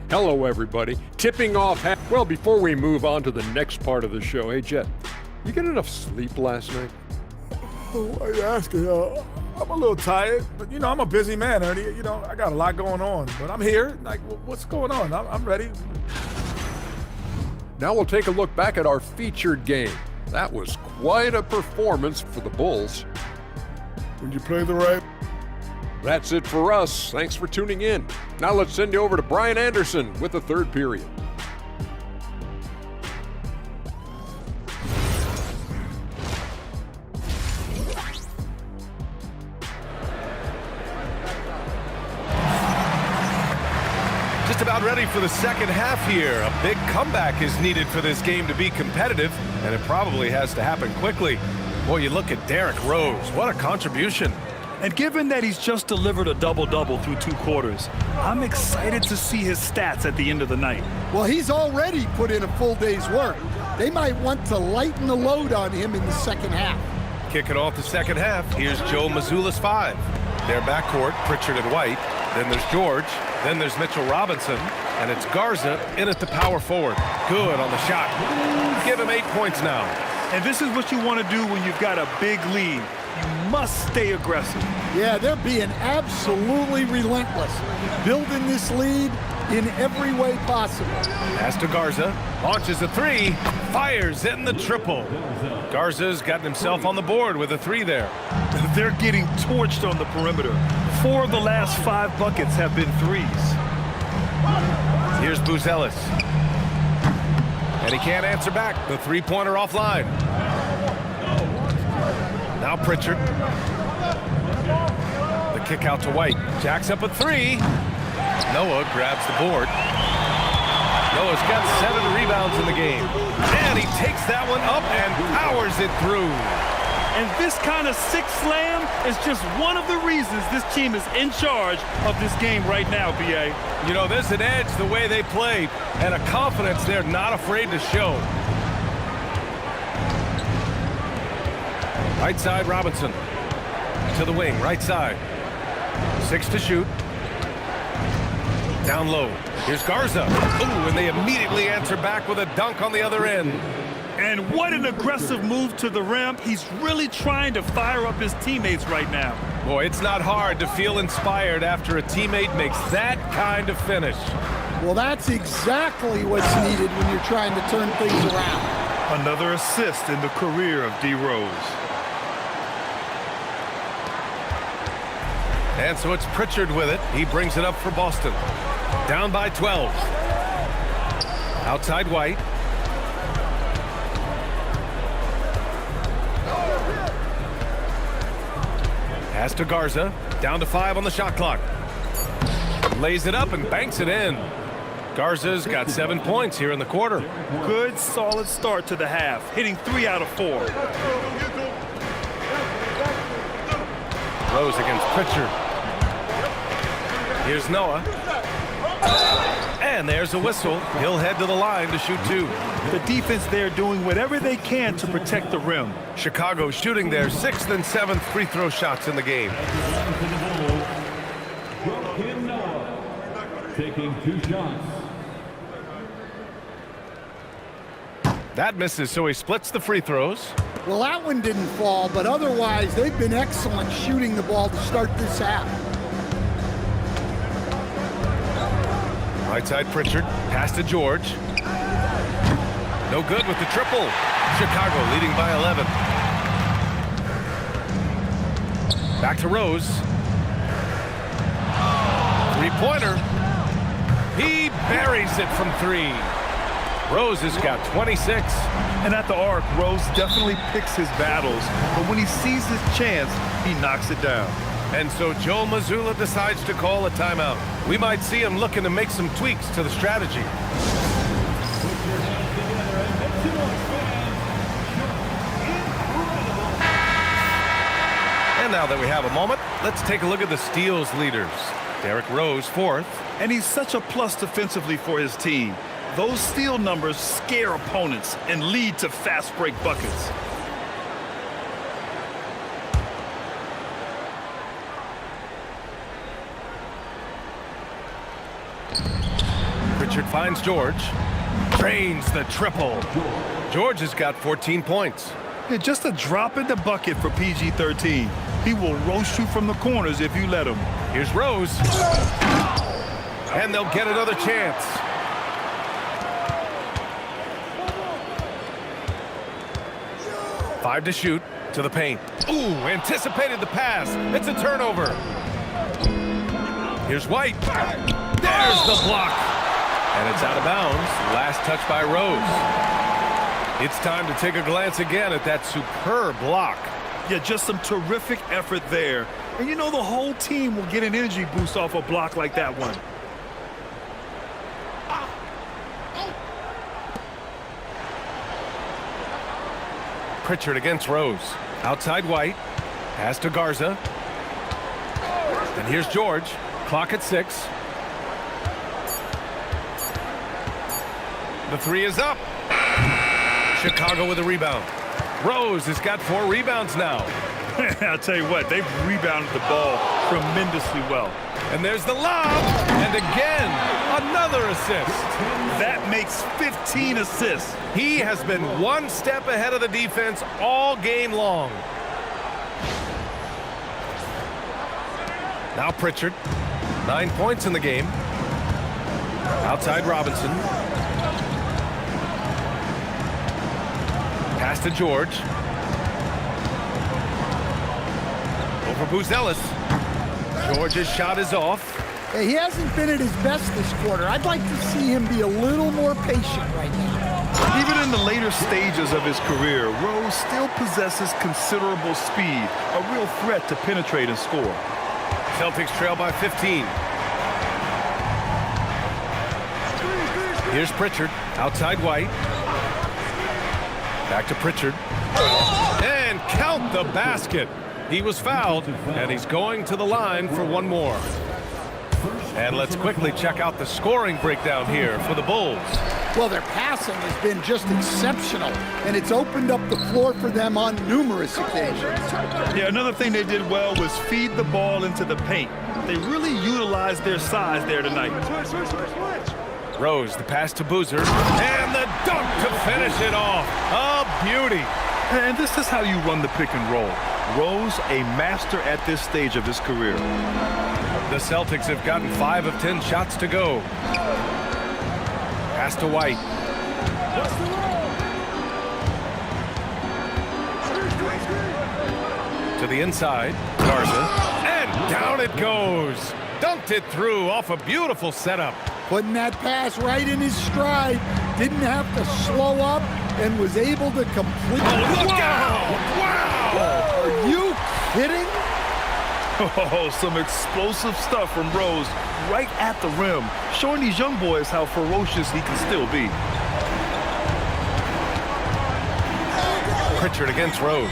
Hello, everybody. Tipping off well, before we move on to the next part of the show, hey, Jet, you get enough sleep last night? Oh, why are you asking? I'm a little tired, but, you know, I'm a busy man, Ernie. You know, I got a lot going on, but I'm here. Like, what's going on? I'm ready. Now we'll take a look back at our featured game. That was quite a performance for the Bulls. When you play the right... That's it for us. Thanks for tuning in. Now let's send you over to Brian Anderson with the third period. Just about ready for the second half here. A big comeback is needed for this game to be competitive, and it probably has to happen quickly. Boy, you look at Derrick Rose. What a contribution. And given that he's just delivered a double-double through 2 quarters, I'm excited to see his stats at the end of the night. Well, he's already put in a full day's work. They might want to lighten the load on him in the second half. Kicking off the second half, here's Joe Mazzulla's 5. Their backcourt, Pritchard and White. Then there's George. Then there's Mitchell Robinson. And it's Garza in at the power forward. Good on the shot. Give him 8 points now. And this is what you want to do when you've got a big lead. You must stay aggressive. Yeah, they're being absolutely relentless, building this lead in every way possible. Pass to Garza, launches a three, fires in the triple. Garza's gotten himself on the board with a three there. They're getting torched on the perimeter. 4 of the last 5 buckets have been threes. Here's Buzelis. And he can't answer back. The three-pointer offline. Now Pritchard. The kick out to White. Jacks up a three. Noah grabs the board. Noah's got 7 rebounds in the game. And he takes that one up and powers it through. And this kind of sick slam is just one of the reasons this team is in charge of this game right now, B.A. You know, there's an edge the way they play and a confidence they're not afraid to show. Right side, Robinson. To the wing, right side. 6 to shoot. Down low. Here's Garza. Ooh, and they immediately answer back with a dunk on the other end. And what an aggressive move to the rim. He's really trying to fire up his teammates right now. Boy, it's not hard to feel inspired after a teammate makes that kind of finish. Well, that's exactly what's needed when you're trying to turn things around. Another assist in the career of D.Rose. And so it's Pritchard with it. He brings it up for Boston. Down by 12. Outside White. Pass to Garza. Down to 5 on the shot clock. Lays it up and banks it in. Garza's got 7 points here in the quarter. Good, solid start to the half, hitting 3 out of 4. Rose against Pritchard. Here's Noah. And there's a whistle. He'll head to the line to shoot 2. The defense there doing whatever they can to protect the rim. Chicago shooting their 6th and 7th free throw shots in the game. Taking 2 shots. That misses, so he splits the free throws. Well, that one didn't fall, but otherwise they've been excellent shooting the ball to start this half. Right side Pritchard, pass to George. No good with the triple. Chicago leading by 11. Back to Rose. Three-pointer. He buries it from 3. Rose has got 26. And at the arc, Rose definitely picks his battles, but when he sees his chance, he knocks it down. And so Joe Mazzulla decides to call a timeout. We might see him looking to make some tweaks to the strategy. And now that we have a moment, let's take a look at the steals leaders. Derrick Rose, 4th. And he's such a plus defensively for his team. Those steal numbers scare opponents and lead to fast break buckets. Pritchard finds George. Drains the triple. George has got 14 points. Yeah, just a drop in the bucket for PG-13. He will roast you from the corners if you let him. Here's Rose. And they'll get another chance. Five to shoot, to the paint. Ooh, anticipated the pass. It's a turnover. Here's White. There's the block. And it's out of bounds. Last touch by Rose. It's time to take a glance again at that superb block. Yeah, just some terrific effort there. And you know the whole team will get an energy boost off a block like that one. Pritchard against Rose. Outside White. Pass to Garza. And here's George. Clock at 6. The 3 is up. Chicago with a rebound. Rose has got 4 rebounds now. I'll tell you what, they've rebounded the ball tremendously well. And there's the lob, and again, another assist. That makes 15 assists. He has been one step ahead of the defense all game long. Now Pritchard, 9 points in the game. Outside Robinson. Pass to George. Over Buzelis. George's shot is off. Hey, he hasn't been at his best this quarter. I'd like to see him be a little more patient right now. Even in the later stages of his career, Rose still possesses considerable speed, a real threat to penetrate and score. Celtics trail by 15. Here's Pritchard, outside White. Back to Pritchard. And count the basket. He was fouled, and he's going to the line for one more. And let's quickly check out the scoring breakdown here for the Bulls. Well, their passing has been just exceptional, and it's opened up the floor for them on numerous occasions. Yeah, another thing they did well was feed the ball into the paint. They really utilized their size there tonight. Rose, the pass to Boozer, and the dunk to finish it off. A beauty. And this is how you run the pick and roll. Rose, a master at this stage of his career. The Celtics have gotten 5 of 10 shots to go. Pass to White. To the inside, Garza, and down it goes. Dunked it through off a beautiful setup. Putting that pass right in his stride, didn't have to slow up, and was able to complete. Oh, look out! Wow! Are you kidding? Oh, some explosive stuff from Rose right at the rim, showing these young boys how ferocious he can still be. Pritchard against Rose.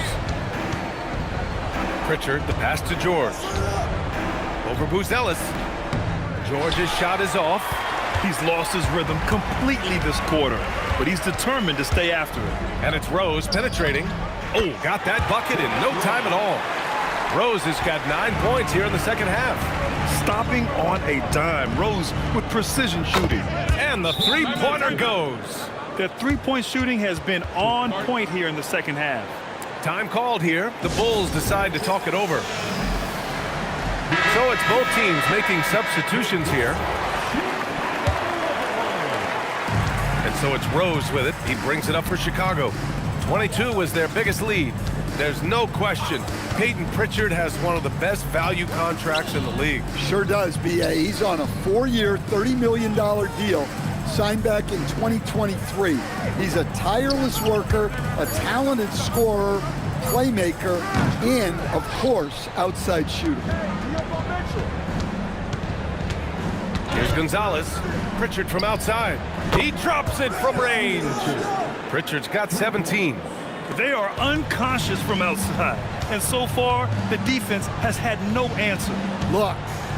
Pritchard, the pass to George. Over Buzelis. George's shot is off. He's lost his rhythm completely this quarter, but he's determined to stay after it. And it's Rose penetrating. Oh, got that bucket in no time at all. Rose has got 9 points here in the second half. Stopping on a dime. Rose with precision shooting. And the three-pointer goes. Their three-point shooting has been on point here in the second half. Time called here. The Bulls decide to talk it over. So it's both teams making substitutions here. And so it's Rose with it. He brings it up for Chicago. 22 was their biggest lead. There's no question. Peyton Pritchard has one of the best value contracts in the league. Sure does, B.A. He's on a 4-year, $30 million deal signed back in 2023. He's a tireless worker, a talented scorer, playmaker, and, of course, outside shooter. Here's Gonzalez. Pritchard from outside. He drops it from range. Pritchard's got 17. They are unconscious from outside, and so far, the defense has had no answer. Look,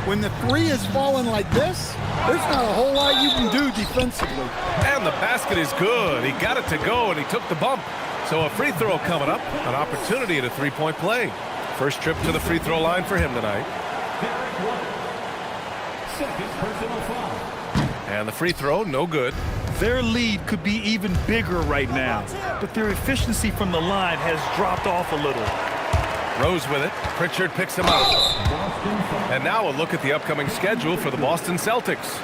when the three is falling like this, there's not a whole lot you can do defensively. And the basket is good. He got it to go, and he took the bump. So a free throw coming up, an opportunity at a three-point play. First trip to the free throw line for him tonight. And the free throw, no good. Their lead could be even bigger right now, but their efficiency from the line has dropped off a little. Rose with it. Pritchard picks him up. And now a look at the upcoming schedule for the Boston Celtics.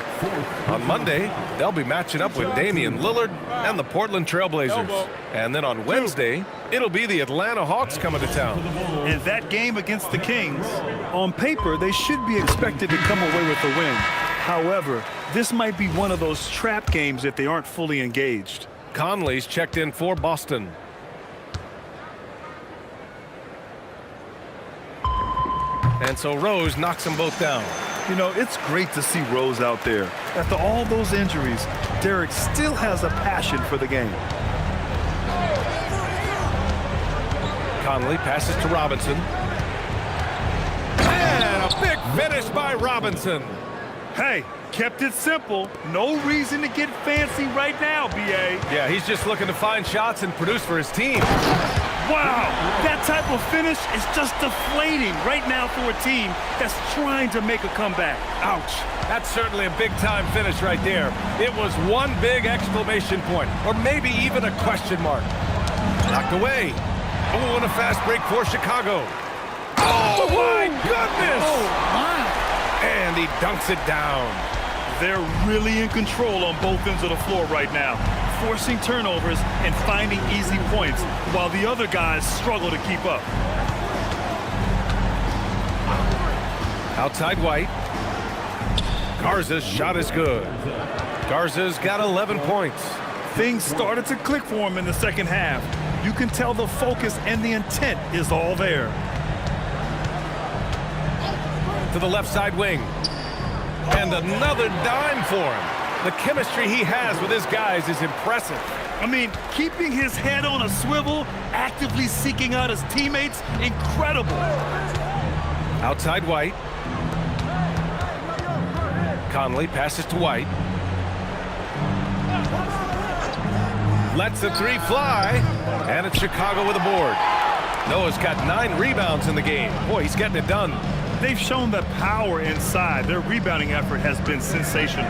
On Monday, they'll be matching up with Damian Lillard and the Portland Trailblazers. And then on Wednesday, it'll be the Atlanta Hawks coming to town. In that game against the Kings, on paper, they should be expected to come away with the win. However, this might be one of those trap games if they aren't fully engaged. Conley's checked in for Boston. And so Rose knocks them both down. You know, it's great to see Rose out there. After all those injuries, Derek still has a passion for the game. Conley passes to Robinson. And a big finish by Robinson. Hey, kept it simple. No reason to get fancy right now, B.A. Yeah, he's just looking to find shots and produce for his team. Wow, that type of finish is just deflating right now for a team that's trying to make a comeback. Ouch. That's certainly a big-time finish right there. It was one big exclamation point, or maybe even a question mark. Knocked away. Oh, and a fast break for Chicago. Oh, my goodness! Oh, my. And he dunks it down. They're really in control on both ends of the floor right now, forcing turnovers and finding easy points, while the other guys struggle to keep up. Outside White. Garza's shot is good. Garza's got 11 points. Things started to click for him in the second half. You can tell the focus and the intent is all there. To the left side wing. And another dime for him. The chemistry he has with his guys is impressive. I mean, keeping his head on a swivel, actively seeking out his teammates, incredible. Outside White. Conley passes to White. Lets the three fly. And it's Chicago with a board. Noah's got 9 rebounds in the game. Boy, he's getting it done. They've shown the power inside. Their rebounding effort has been sensational.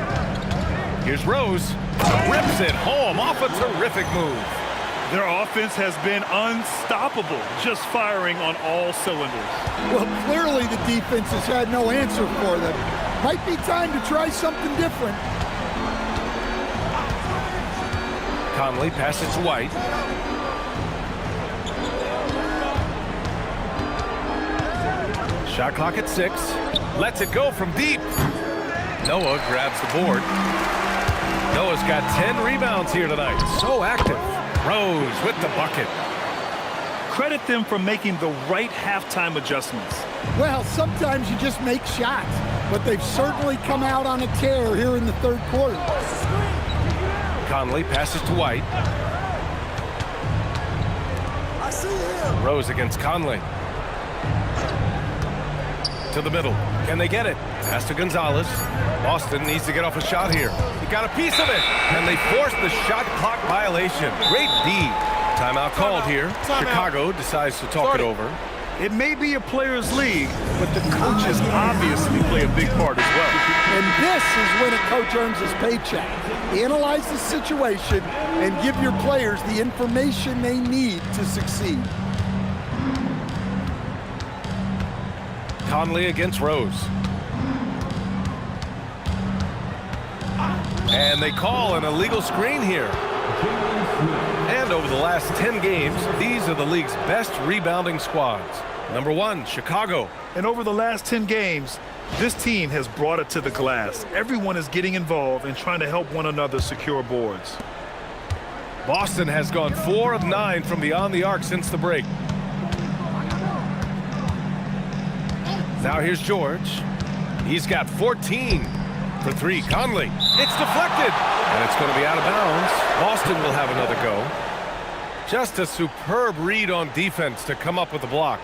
Here's Rose. Rips it home off a terrific move. Their offense has been unstoppable, just firing on all cylinders. Well, clearly the defense has had no answer for them. Might be time to try something different. Conley passes to White. Shot clock at 6. Lets it go from deep. Noah grabs the board. Noah's got 10 rebounds here tonight. So active. Rose with the bucket. Credit them for making the right halftime adjustments. Well, sometimes you just make shots, but they've certainly come out on a tear here in the third quarter. Conley passes to White. I see him. Rose against Conley. To the middle. Can they get it? Pass to Gonzalez. Boston needs to get off a shot here. He got a piece of it. And they forced the shot clock violation. Great D. Timeout called here. Chicago decides to talk it over. It may be a players' league, but the coaches obviously play a big part as well. And this is when a coach earns his paycheck. Analyze the situation and give your players the information they need to succeed. Conley against Rose. And they call an illegal screen here. And over the last 10 games, these are the league's best rebounding squads. Number 1, Chicago. And over the last 10 games, this team has brought it to the glass. Everyone is getting involved and trying to help one another secure boards. Boston has gone 4 of 9 from beyond the arc since the break. Now here's George. He's got 14 for 3. Conley. It's deflected. And it's going to be out of bounds. Boston will have another go. Just a superb read on defense to come up with the block.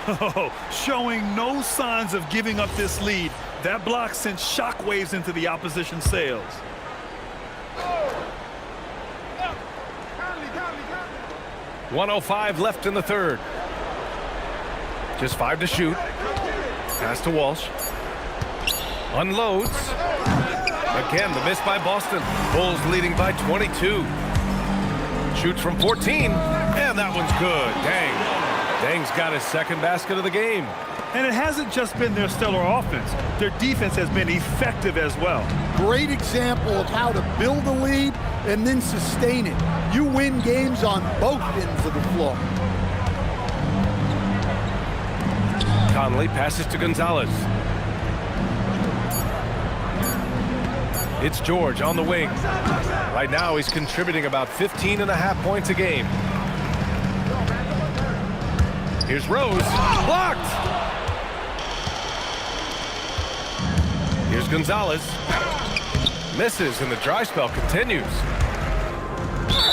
Oh, showing no signs of giving up this lead. That block sent shockwaves into the opposition sails. 1:05 left in the third. Just 5 to shoot. Pass to Walsh. Unloads. Again, the miss by Boston. Bulls leading by 22. Shoots from 14. And that one's good. Dang. Dang's got his second basket of the game. And it hasn't just been their stellar offense. Their defense has been effective as well. Great example of how to build a lead and then sustain it. You win games on both ends of the floor. Conley passes to Gonzalez. It's George on the wing. Right now he's contributing about 15.5 points a game. Here's Rose. Blocked! Here's Gonzalez. Misses and the dry spell continues.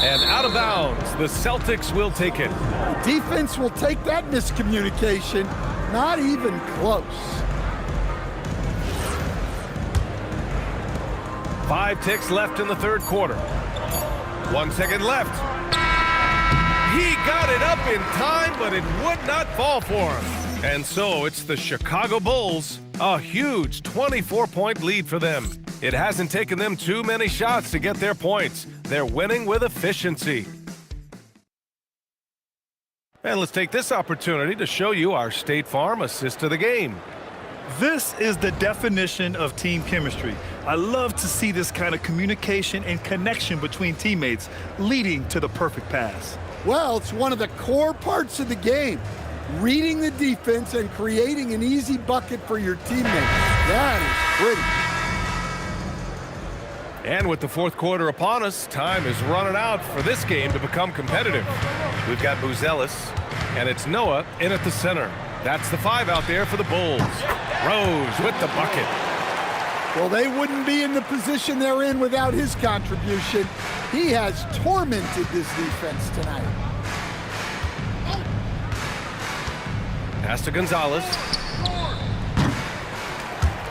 And out of bounds. The Celtics will take it. Defense will take that miscommunication. Not even close. 5 ticks left in the third quarter. 1 second left. He got it up in time, but it would not fall for him. And so it's the Chicago Bulls, a huge 24-point lead for them. It hasn't taken them too many shots to get their points. They're winning with efficiency. And let's take this opportunity to show you our State Farm assist of the game. This is the definition of team chemistry. I love to see this kind of communication and connection between teammates leading to the perfect pass. Well, it's one of the core parts of the game. Reading the defense and creating an easy bucket for your teammates. That is pretty. And with the fourth quarter upon us, time is running out for this game to become competitive. We've got Buzelis, and it's Noah in at the center. That's the 5 out there for the Bulls. Rose with the bucket. Well, they wouldn't be in the position they're in without his contribution. He has tormented this defense tonight. Pass to Gonzalez.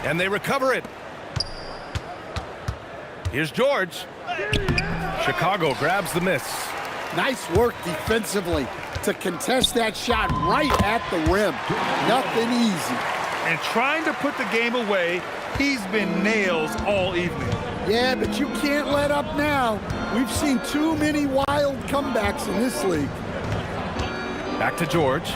And they recover it. Here's George. Chicago grabs the miss. Nice work defensively to contest that shot right at the rim. Nothing easy. And trying to put the game away, he's been nails all evening. Yeah, but you can't let up now. We've seen too many wild comebacks in this league. Back to George.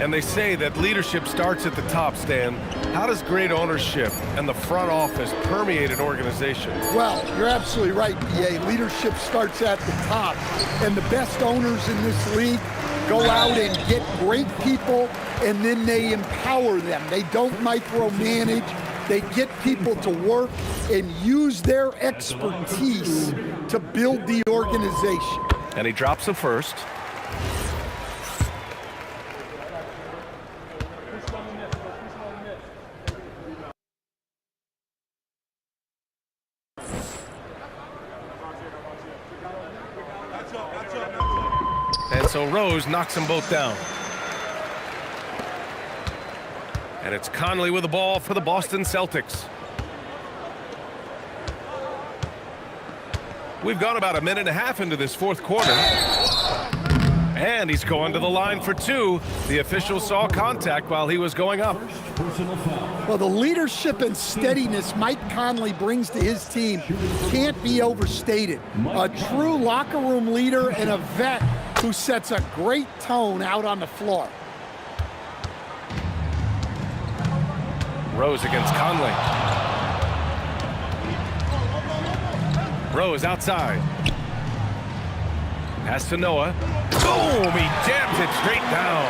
And they say that leadership starts at the top, Stan. How does great ownership and the front office permeate an organization? Well, you're absolutely right, BA. Leadership starts at the top. And the best owners in this league go out and get great people, and then they empower them. They don't micromanage. They get people to work and use their expertise to build the organization. And he drops the first. And so Rose knocks them both down. And it's Conley with the ball for the Boston Celtics. We've gone about a minute and a half into this fourth quarter. And he's going to the line for 2. The official saw contact while he was going up. Well, the leadership and steadiness Mike Conley brings to his team can't be overstated. A true locker room leader and a vet who sets a great tone out on the floor. Rose against Conley. Rose outside. Pass to Noah. Boom! He jams it straight down.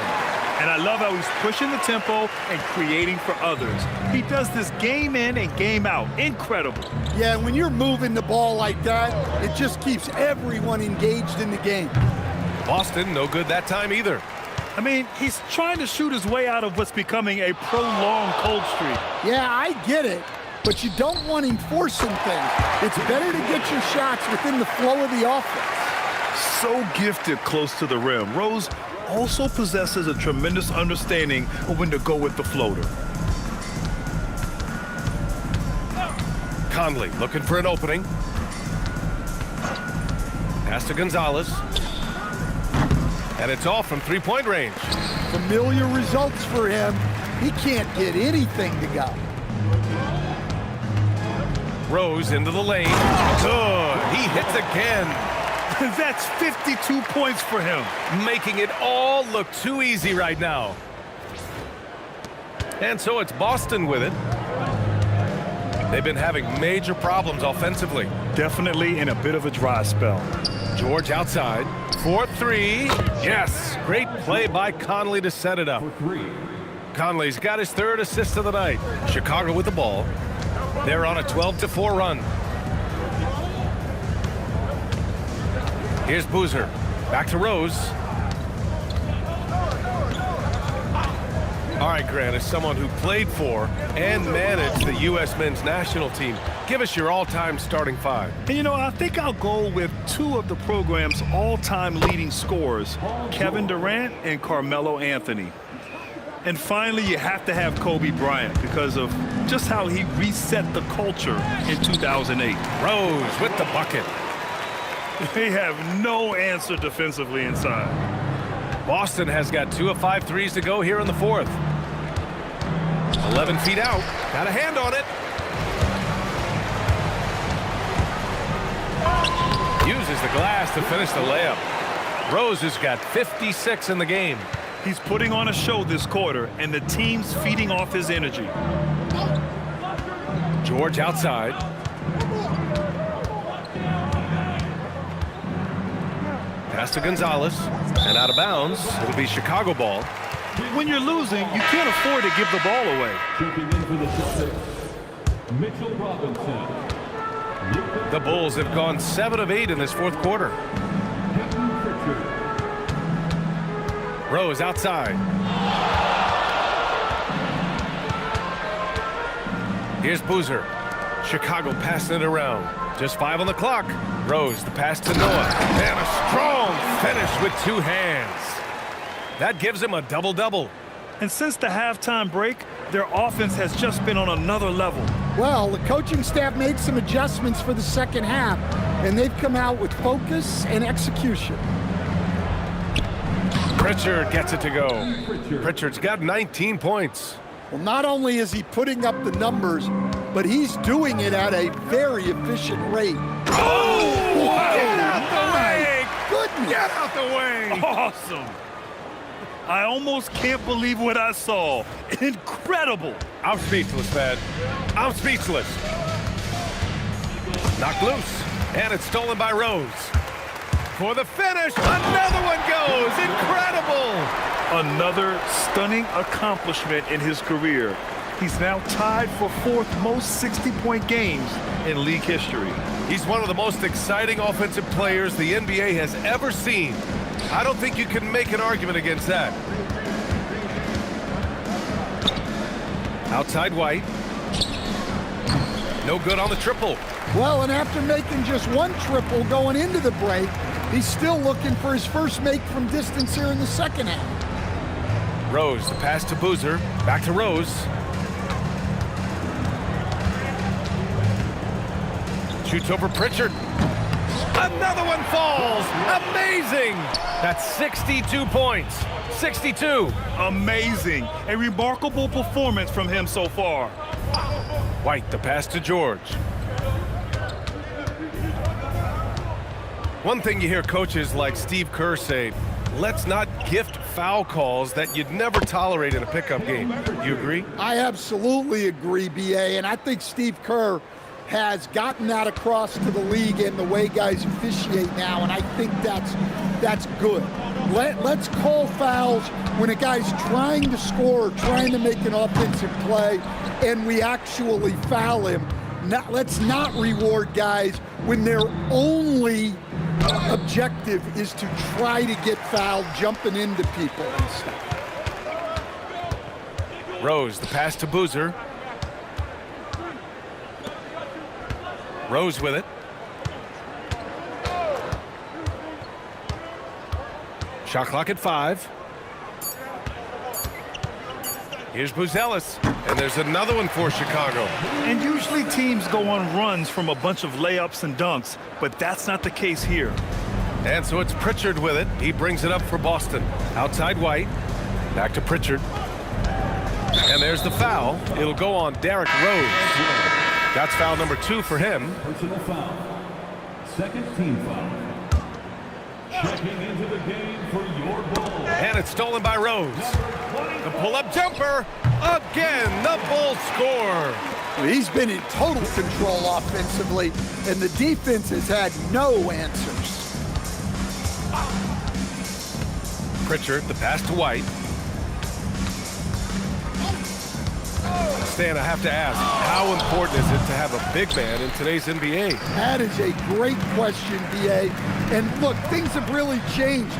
And I love how he's pushing the tempo and creating for others. He does this game in and game out. Incredible. Yeah, when you're moving the ball like that, it just keeps everyone engaged in the game. Boston, no good that time either. I mean, he's trying to shoot his way out of what's becoming a prolonged cold streak. Yeah, I get it, but you don't want him forcing things. It's better to get your shots within the flow of the offense. So gifted close to the rim. Rose also possesses a tremendous understanding of when to go with the floater. Conley looking for an opening. Pass to Gonzalez. And it's off from three-point range. Familiar results for him. He can't get anything to go. Rose into the lane. Good. He hits again. That's 52 points for him. Making it all look too easy right now. And so it's Boston with it. They've been having major problems offensively. Definitely in a bit of a dry spell. George outside. 4-3. Yes. Great play by Conley to set it up. Conley's got his 3rd assist of the night. Chicago with the ball. They're on a 12-4 run. Here's Boozer. Back to Rose. All right, Grant, as someone who played for and managed the U.S. men's national team, give us your all-time starting 5. And, you know, I think I'll go with 2 of the program's all-time leading scorers, Kevin Durant and Carmelo Anthony. And finally, you have to have Kobe Bryant because of just how he reset the culture in 2008. Rose with the bucket. They have no answer defensively inside. Boston has got 2 of 5 threes to go here in the fourth. 11 feet out. Got a hand on it. Uses the glass to finish the layup. Rose has got 56 in the game. He's putting on a show this quarter, and the team's feeding off his energy. George outside. Pass to Gonzalez. And out of bounds. It'll be Chicago ball. When you're losing, you can't afford to give the ball away. Checking in for the Celtics, Mitchell Robinson. The Bulls have gone 7 of 8 in this fourth quarter. Rose outside. Here's Boozer. Chicago passing it around. Just 5 on the clock. Rose, the pass to Noah. And a strong finish with 2 hands. That gives him a double-double. And since the halftime break, their offense has just been on another level. Well, the coaching staff made some adjustments for the second half, and they've come out with focus and execution. Pritchard gets it to go. Pritchard's got 19 points. Well, not only is he putting up the numbers, but he's doing it at a very efficient rate. Oh! Get out the way! Goodness! Get out the way! Awesome! I almost can't believe what I saw. Incredible! I'm speechless, man. I'm speechless. Knocked loose, and it's stolen by Rose. For the finish, another one goes. Incredible! Another stunning accomplishment in his career. He's now tied for 4th most 60-point games in league history. He's one of the most exciting offensive players the NBA has ever seen. I don't think you can make an argument against that. Outside White. No good on the triple. Well, and after making just 1 triple going into the break, he's still looking for his first make from distance here in the second half. Rose, the pass to Boozer. Back to Rose. Shoots over Pritchard. Another one falls. Amazing. That's 62 points. 62. Amazing. A remarkable performance from him so far. White, the pass to George. One thing you hear coaches like Steve Kerr say, let's not gift foul calls that you'd never tolerate in a pickup game. You agree? I absolutely agree, B.A., and I think Steve Kerr has gotten that across to the league and the way guys officiate now, and I think that's good. Let's call fouls when a guy's trying to score or trying to make an offensive play and we actually foul him. Let's not reward guys when their only objective is to try to get fouled, jumping into people and stuff. Rose, the pass to Boozer. Rose with it. Shot clock at 5. Here's Buzelis, and there's another one for Chicago. And usually teams go on runs from a bunch of layups and dunks, but that's not the case here. And so it's Pritchard with it. He brings it up for Boston. Outside White. Back to Pritchard. And there's the foul. It'll go on Derrick Rose. That's foul number 2 for him. Personal foul. Second team foul. Checking into the game for your Bulls. And it's stolen by Rose. The pull-up jumper. Again, the Bulls score. He's been in total control offensively, and the defense has had no answers. Pritchard, the pass to White. Stan, I have to ask, how important is it to have a big man in today's NBA? That is a great question, B.A. And look, things have really changed.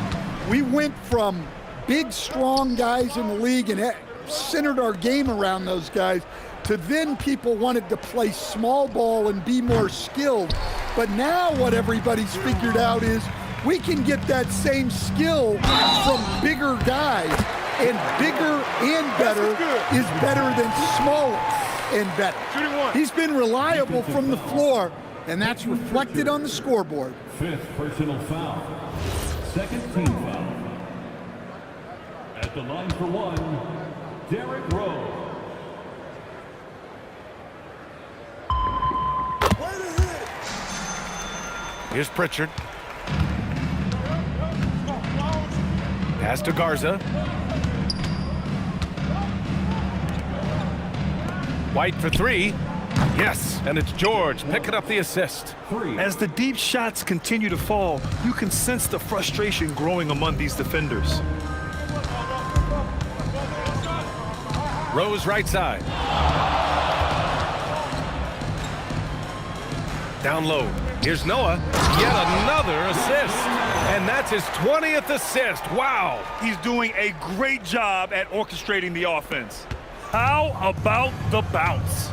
We went from big, strong guys in the league and centered our game around those guys to then people wanted to play small ball and be more skilled. But now what everybody's figured out is we can get that same skill from bigger guys. And bigger and better is better than smaller and better. He's been reliable from the floor, and that's reflected on the scoreboard. 5th personal foul. 2nd team foul. At the line for one, D.Rose. Here's Pritchard. Pass to Garza. White for three. Yes, and it's George picking up the assist. As the deep shots continue to fall, you can sense the frustration growing among these defenders. Rose right side. Down low. Here's Noah. Yet another assist. And that's his 20th assist. Wow. He's doing a great job at orchestrating the offense. How about the bounce?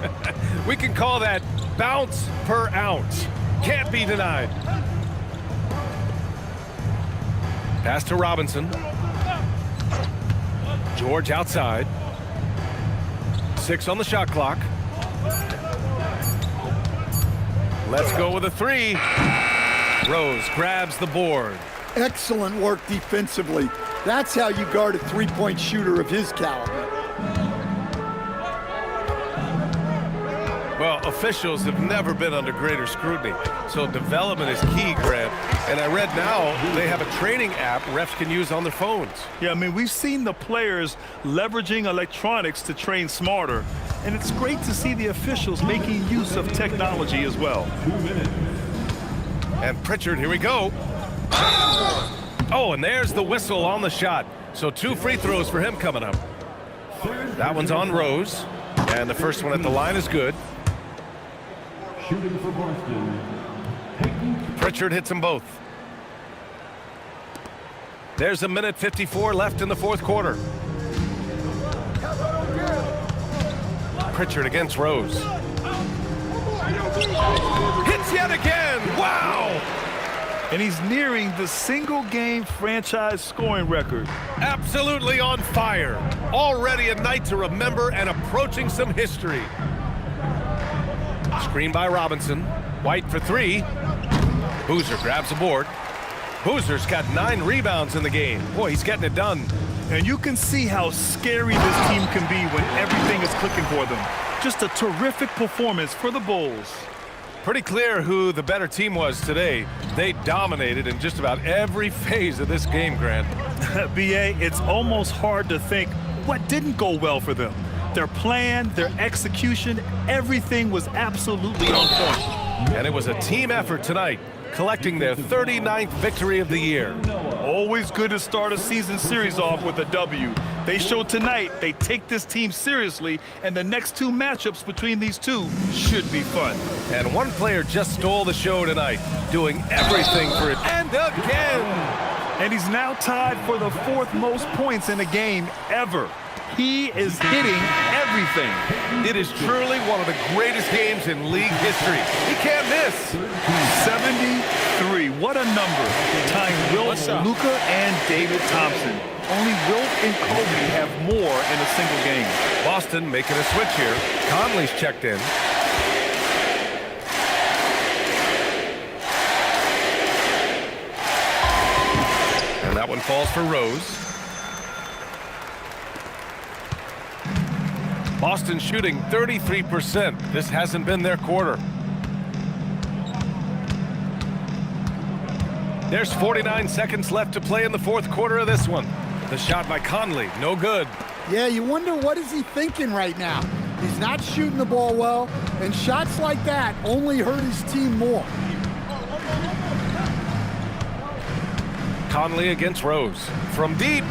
We can call that bounce per ounce. Can't be denied. Pass to Robinson. George outside. 6 on the shot clock. Let's go with a three. Rose grabs the board. Excellent work defensively. That's how you guard a three-point shooter of his caliber. Well, officials have never been under greater scrutiny, so development is key, Grant. And I read now they have a training app refs can use on their phones. Yeah, I mean, we've seen the players leveraging electronics to train smarter, and it's great to see the officials making use of technology as well. 2 minutes. And Pritchard, here we go. Oh, and there's the whistle on the shot. So 2 free throws for him coming up. That one's on Rose, and the first one at the line is good. Shooting for Boston. Pritchard hits them both. There's 1:54 left in the fourth quarter. Pritchard against Rose. Hits yet again. Wow! And he's nearing the single-game franchise scoring record. Absolutely on fire. Already a night to remember and approaching some history. Screen by Robinson. White for three. Boozer grabs the board. Boozer's got 9 rebounds in the game. Boy, he's getting it done. And you can see how scary this team can be when everything is clicking for them. Just a terrific performance for the Bulls. Pretty clear who the better team was today. They dominated in just about every phase of this game, Grant. B.A., it's almost hard to think what didn't go well for them. Their plan, their execution, everything was absolutely on point. And it was a team effort tonight, collecting their 39th victory of the year. Always good to start a season series off with a W. They showed tonight they take this team seriously, and the next 2 matchups between these two should be fun. And one player just stole the show tonight, doing everything for it. And again! And he's now tied for the 4th most points in a game ever. He is hitting everything. It is truly one of the greatest games in league history. He can't miss. 73. What a number. Tying Wilt, Luka, and David Thompson. Only Wilt and Kobe have more in a single game. Boston making a switch here. Conley's checked in. And that one falls for Rose. Boston shooting 33%. This hasn't been their quarter. There's 49 seconds left to play in the fourth quarter of this one. The shot by Conley, no good. Yeah, you wonder what is he thinking right now. He's not shooting the ball well, and shots like that only hurt his team more. Conley against Rose. From deep.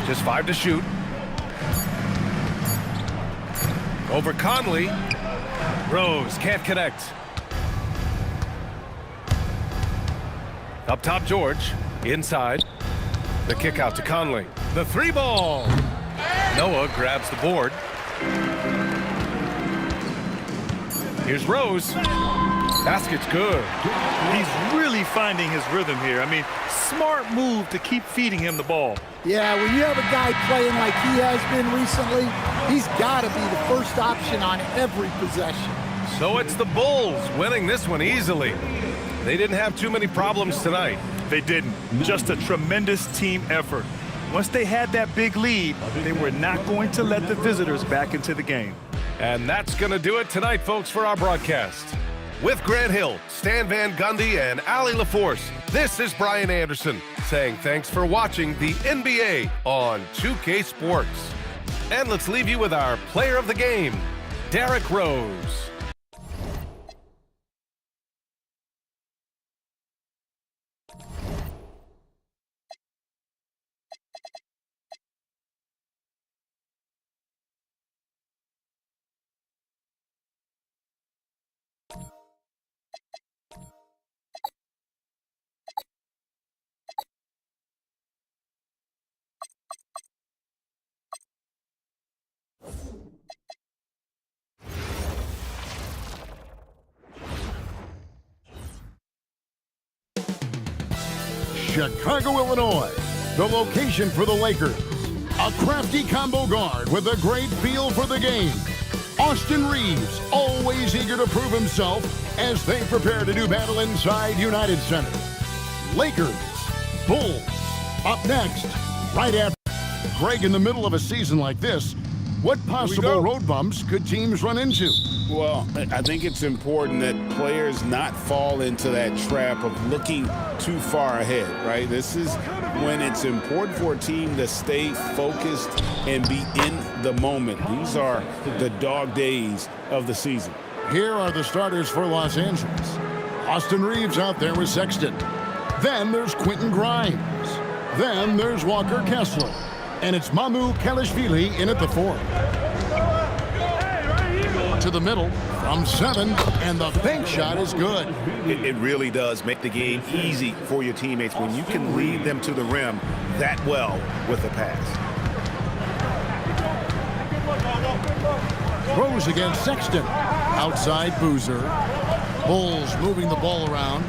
Just 5 to shoot. Over Conley. Rose can't connect. Up top, George. Inside. The kick out to Conley. The 3-ball. Noah grabs the board. Here's Rose. Basket's good. He's really finding his rhythm here. I mean, smart move to keep feeding him the ball. Yeah, when you have a guy playing like he has been recently, he's got to be the first option on every possession. So it's the Bulls winning this one easily. They didn't have too many problems tonight. They didn't. Just a tremendous team effort. Once they had that big lead, they were not going to let the visitors back into the game. And that's going to do it tonight, folks, for our broadcast. With Grant Hill, Stan Van Gundy, and Allie LaForce, this is Brian Anderson saying thanks for watching the NBA on 2K Sports. And let's leave you with our player of the game, Derrick Rose. Chicago, Illinois, the location for the Lakers. A crafty combo guard with a great feel for the game. Austin Reeves, always eager to prove himself as they prepare to do battle inside United Center. Lakers, Bulls, up next, right after. Greg, in the middle of a season like this, what possible road bumps could teams run into? Well, I think it's important that players not fall into that trap of looking too far ahead, right? This is when it's important for a team to stay focused and be in the moment. These are the dog days of the season. Here are the starters for Los Angeles. Austin Reeves out there with Sexton. Then there's Quentin Grimes. Then there's Walker Kessler. And it's Mamu Kalashvili in at the 4. To the middle from 7, and the bank shot is good. It really does make the game easy for your teammates when you can lead them to the rim that well with a pass. Rose against Sexton. Outside Boozer. Bulls moving the ball around.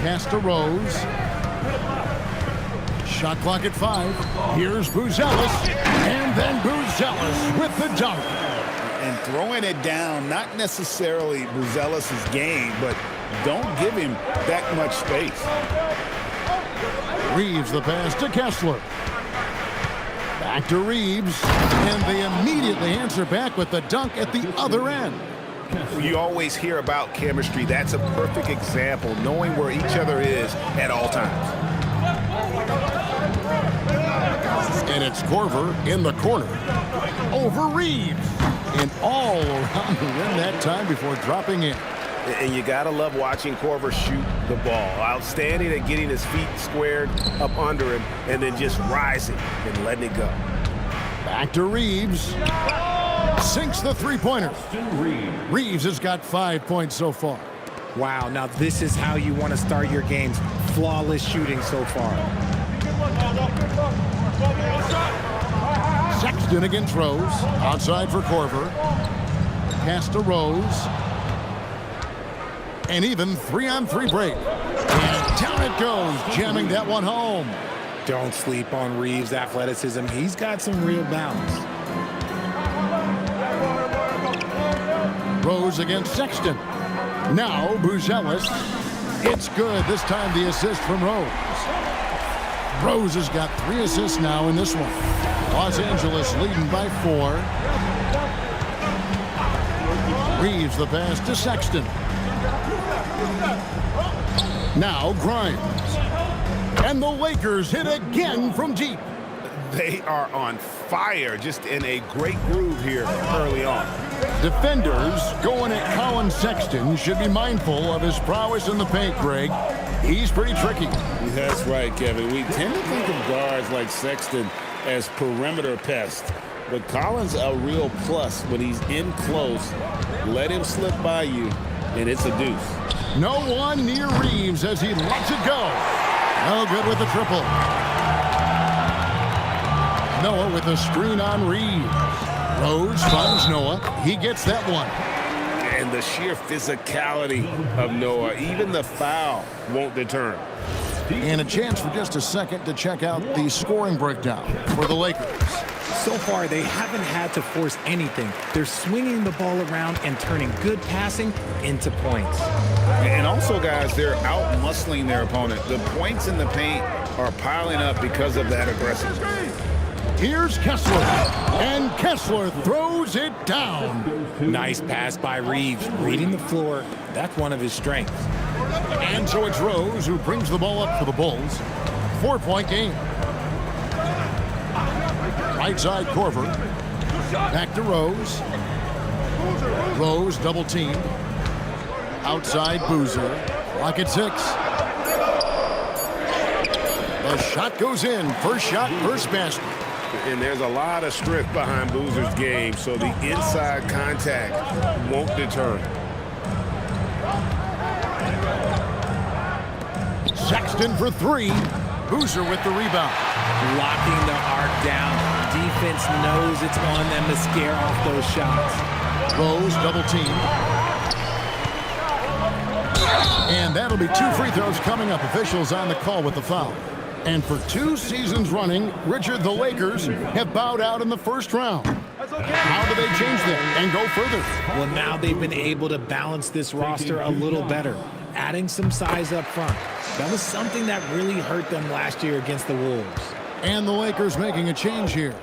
Pass to Rose. Shot clock at 5. Here's Buzelis. And then Buzelis with the dunk. And throwing it down, not necessarily Buzelis' game, but don't give him that much space. Reeves the pass to Kessler. Back to Reeves. And they immediately answer back with the dunk at the other end. You always hear about chemistry. That's a perfect example, knowing where each other is at all times. And it's Korver in the corner. Over Reeves. And all around the rim that time before dropping in. And you got to love watching Korver shoot the ball. Outstanding at getting his feet squared up under him and then just rising and letting it go. Back to Reeves. Sinks the three-pointer. Reeves has got 5 points so far. Wow, now this is how you want to start your games. Flawless shooting so far. Sexton against Rose. Outside for Korver. Pass to Rose. And even 3-on-3 break. And down it goes, jamming that one home. Don't sleep on Reeves' athleticism. He's got some real balance. Rose against Sexton. Now Buzelis. It's good. This time the assist from Rose. Rose has got 3 assists now in this one. Los Angeles leading by 4. Reeves the pass to Sexton. Now Grimes. And the Lakers hit again from deep. They are on fire, just in a great groove here early on. Defenders going at Colin Sexton should be mindful of his prowess in the paint, Greg. He's pretty tricky. That's right, Kevin. We tend to think of guards like Sexton as perimeter pests, but Collins a real plus when he's in close. Let him slip by you, and it's a deuce. No one near Reeves as he lets it go. No good with the triple. Noah with a screen on Reeves. Rose finds Noah. He gets that one. And the sheer physicality of Noah, even the foul won't deter him. And a chance for just a second to check out the scoring breakdown for the Lakers. So far, they haven't had to force anything. They're swinging the ball around and turning good passing into points. And also, guys, they're out-muscling their opponent. The points in the paint are piling up because of that aggressiveness. Here's Kessler, and Kessler throws it down. Nice pass by Reeves, reading the floor. That's one of his strengths. And so it's Rose who brings the ball up for the Bulls. 4-point game. Right side, Korver. Back to Rose. Rose double teamed. Outside, Boozer. Clock at 6. The shot goes in. First shot, first basket. And there's a lot of strength behind Boozer's game, so the inside contact won't deter him. Sexton for 3. Boozer with the rebound. Locking the arc down. Defense knows it's on them to scare off those shots. Rose double team. And that'll be 2 free throws coming up. Officials on the call with the foul. And for 2 seasons running, Richard, the Lakers have bowed out in the first round. How do they change that and go further? Well, now they've been able to balance this roster a little better, adding some size up front. That was something that really hurt them last year against the Wolves. And the Lakers making a change here.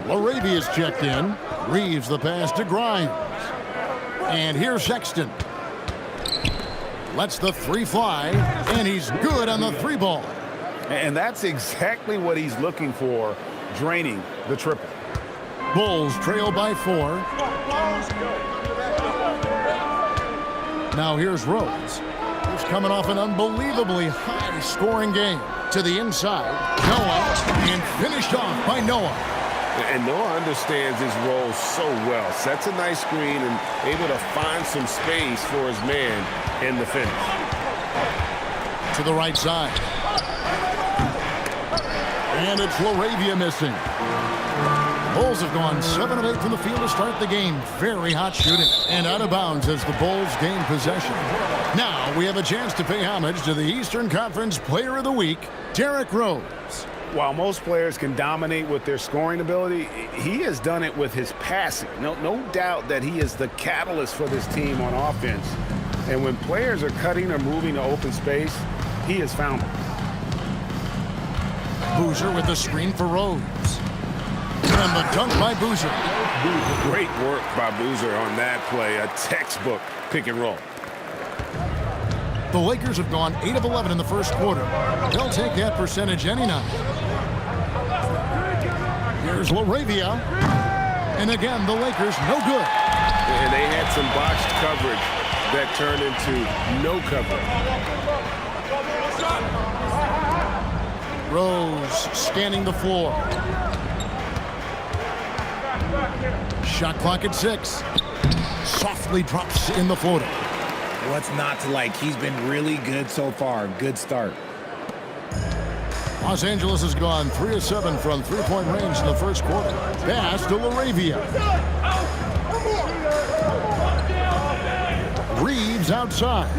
Laravia's checked in. Reeves the pass to Grimes. And here's Sexton. Lets the 3 fly, and he's good on the 3 ball. And that's exactly what he's looking for, draining the triple. Bulls trail by 4. Now here's Rose, who's coming off an unbelievably high-scoring game. To the inside, Noah, and finished off by Noah. And Noah understands his role so well. Sets a nice screen and able to find some space for his man in the finish. To the right side. And it's Laravia missing. Bulls have gone 7 of 8 from the field to start the game. Very hot shooting. And out of bounds as the Bulls gain possession. Now we have a chance to pay homage to the Eastern Conference Player of the Week, Derrick Rose. While most players can dominate with their scoring ability, he has done it with his passing. No doubt that he is the catalyst for this team on offense. And when players are cutting or moving to open space, he has found them. Boozer with the screen for Rose. And the dunk by Boozer. Great work by Boozer on that play. A textbook pick and roll. The Lakers have gone 8 of 11 in the first quarter. They'll take that percentage any night. Here's Laravia. And again, the Lakers no good. And they had some botched coverage that turned into no coverage. Rose scanning the floor. Shot clock at 6. Softly drops in the floater. What's not to like? He's been really good so far. Good start. Los Angeles has gone 3 of 7 from 3-point range in the first quarter. Pass to Laravia. Reeves outside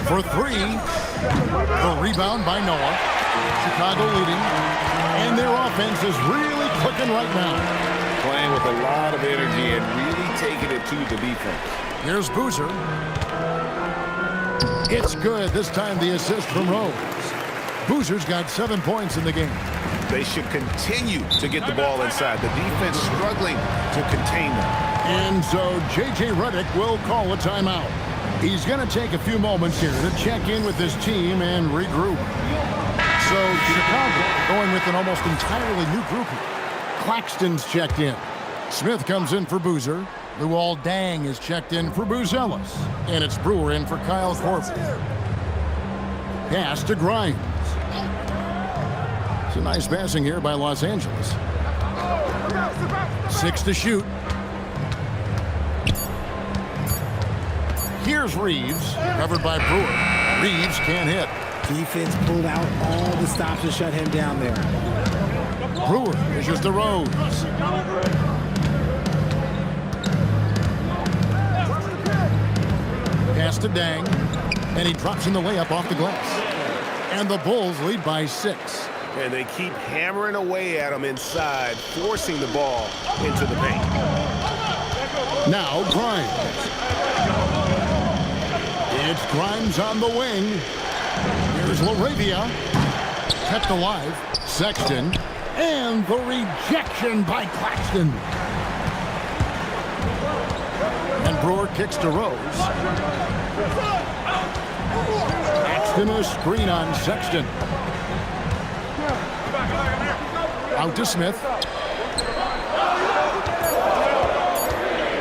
for 3. The rebound by Noah. Chicago leading. And their offense is really clicking right now. Playing with a lot of energy and really taking it to the defense. Here's Boozer. It's good. This time the assist from Rose. Boozer's got 7 points in the game. They should continue to get the ball inside. The defense struggling to contain them. And so J.J. Redick will call a timeout. He's going to take a few moments here to check in with his team and regroup. So Chicago going with an almost entirely new group here. Claxton's checked in. Smith comes in for Boozer. Luol Deng is checked in for Buzelis. And it's Brewer in for Kyle Korver. Pass to Grimes. It's a nice passing here by Los Angeles. 6 to shoot. Here's Reeves, covered by Brewer. Reeves can't hit. Defense pulled out all the stops to shut him down there. Brewer measures the Rose. Pass to Deng, and he drops in the layup off the glass. And the Bulls lead by 6. And they keep hammering away at him inside, forcing the ball into the paint. Now Grimes. It's Grimes on the wing. Here's LaRavia. Kept alive. Sexton. And the rejection by Claxton. And Brewer kicks to Rose. Claxton a screen on Sexton. Out to Smith.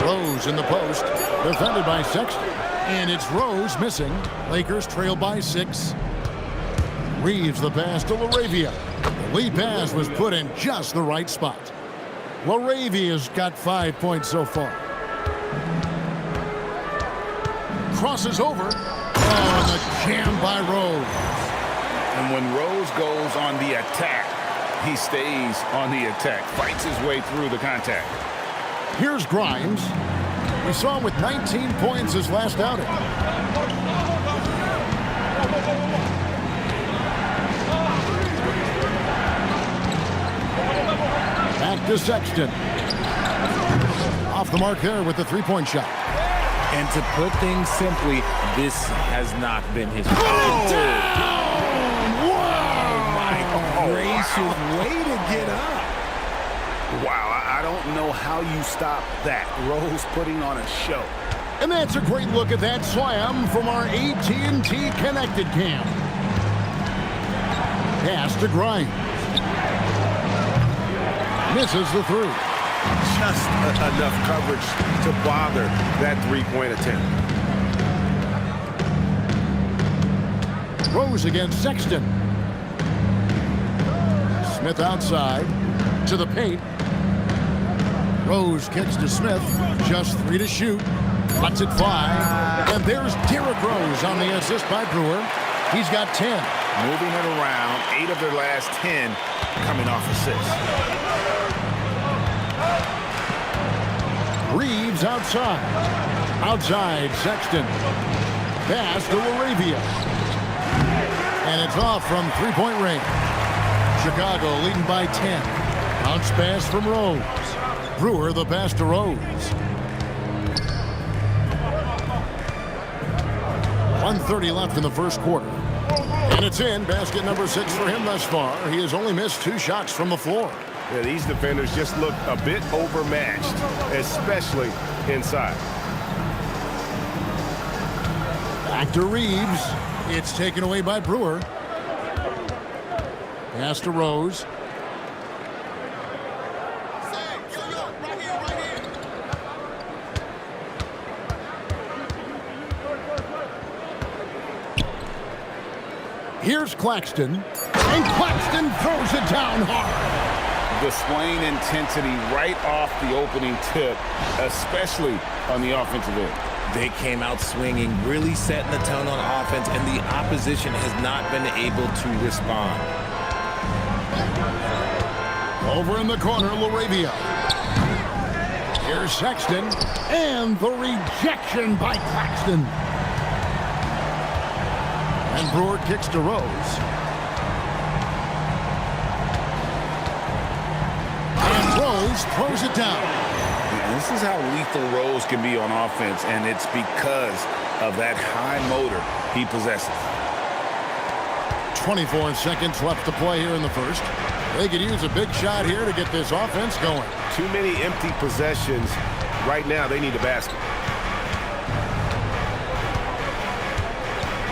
Rose in the post. Defended by Sexton. And it's Rose missing. Lakers trail by 6. Reeves the pass to LaRavia. The lead pass was put in just the right spot. LaRavia's got 5 points so far. Crosses over. Oh, and the jam by Rose. And when Rose goes on the attack, he stays on the attack, fights his way through the contact. Here's Grimes. We saw him with 19 points his last outing. Back to Sexton. Off the mark there with the three-point shot. And to put things simply, this has not been his. Put it down! Wow! Oh my gracious, way to get up. Wow, I don't know how you stop that. Rose putting on a show. And that's a great look at that slam from our AT&T Connected Cam. Pass to Grimes. Misses the three. Just enough coverage to bother that three-point attempt. Rose against Sexton. Smith outside to the paint. Rose kicks to Smith. Just 3 to shoot. Lets it fly. And there's D.Rose on the assist by Brewer. He's got 10. Moving it around. 8 of their last 10 coming off assists. Reeves outside. Outside, Sexton. Pass to LaRavia. And it's off from three-point range. Chicago leading by 10. Bounce pass from Rose. Brewer the pass to Rose. 1:30 left in the first quarter. And it's in. Basket number 6 for him thus far. He has only missed 2 shots from the floor. Yeah, these defenders just look a bit overmatched, especially inside. Back to Reeves. It's taken away by Brewer. Pass to Rose. Here's Claxton. And Claxton throws it down hard. Displaying intensity right off the opening tip, especially on the offensive end. They came out swinging, really setting the tone on offense, and the opposition has not been able to respond. Over in the corner, LaRavia. Here's Sexton, and the rejection by Claxton. And Brewer kicks to Rose. And Rose throws it down. This is how lethal Rose can be on offense, and it's because of that high motor he possesses. 24 seconds left to play here in the first. They could use a big shot here to get this offense going. Too many empty possessions. Right now, they need a basket.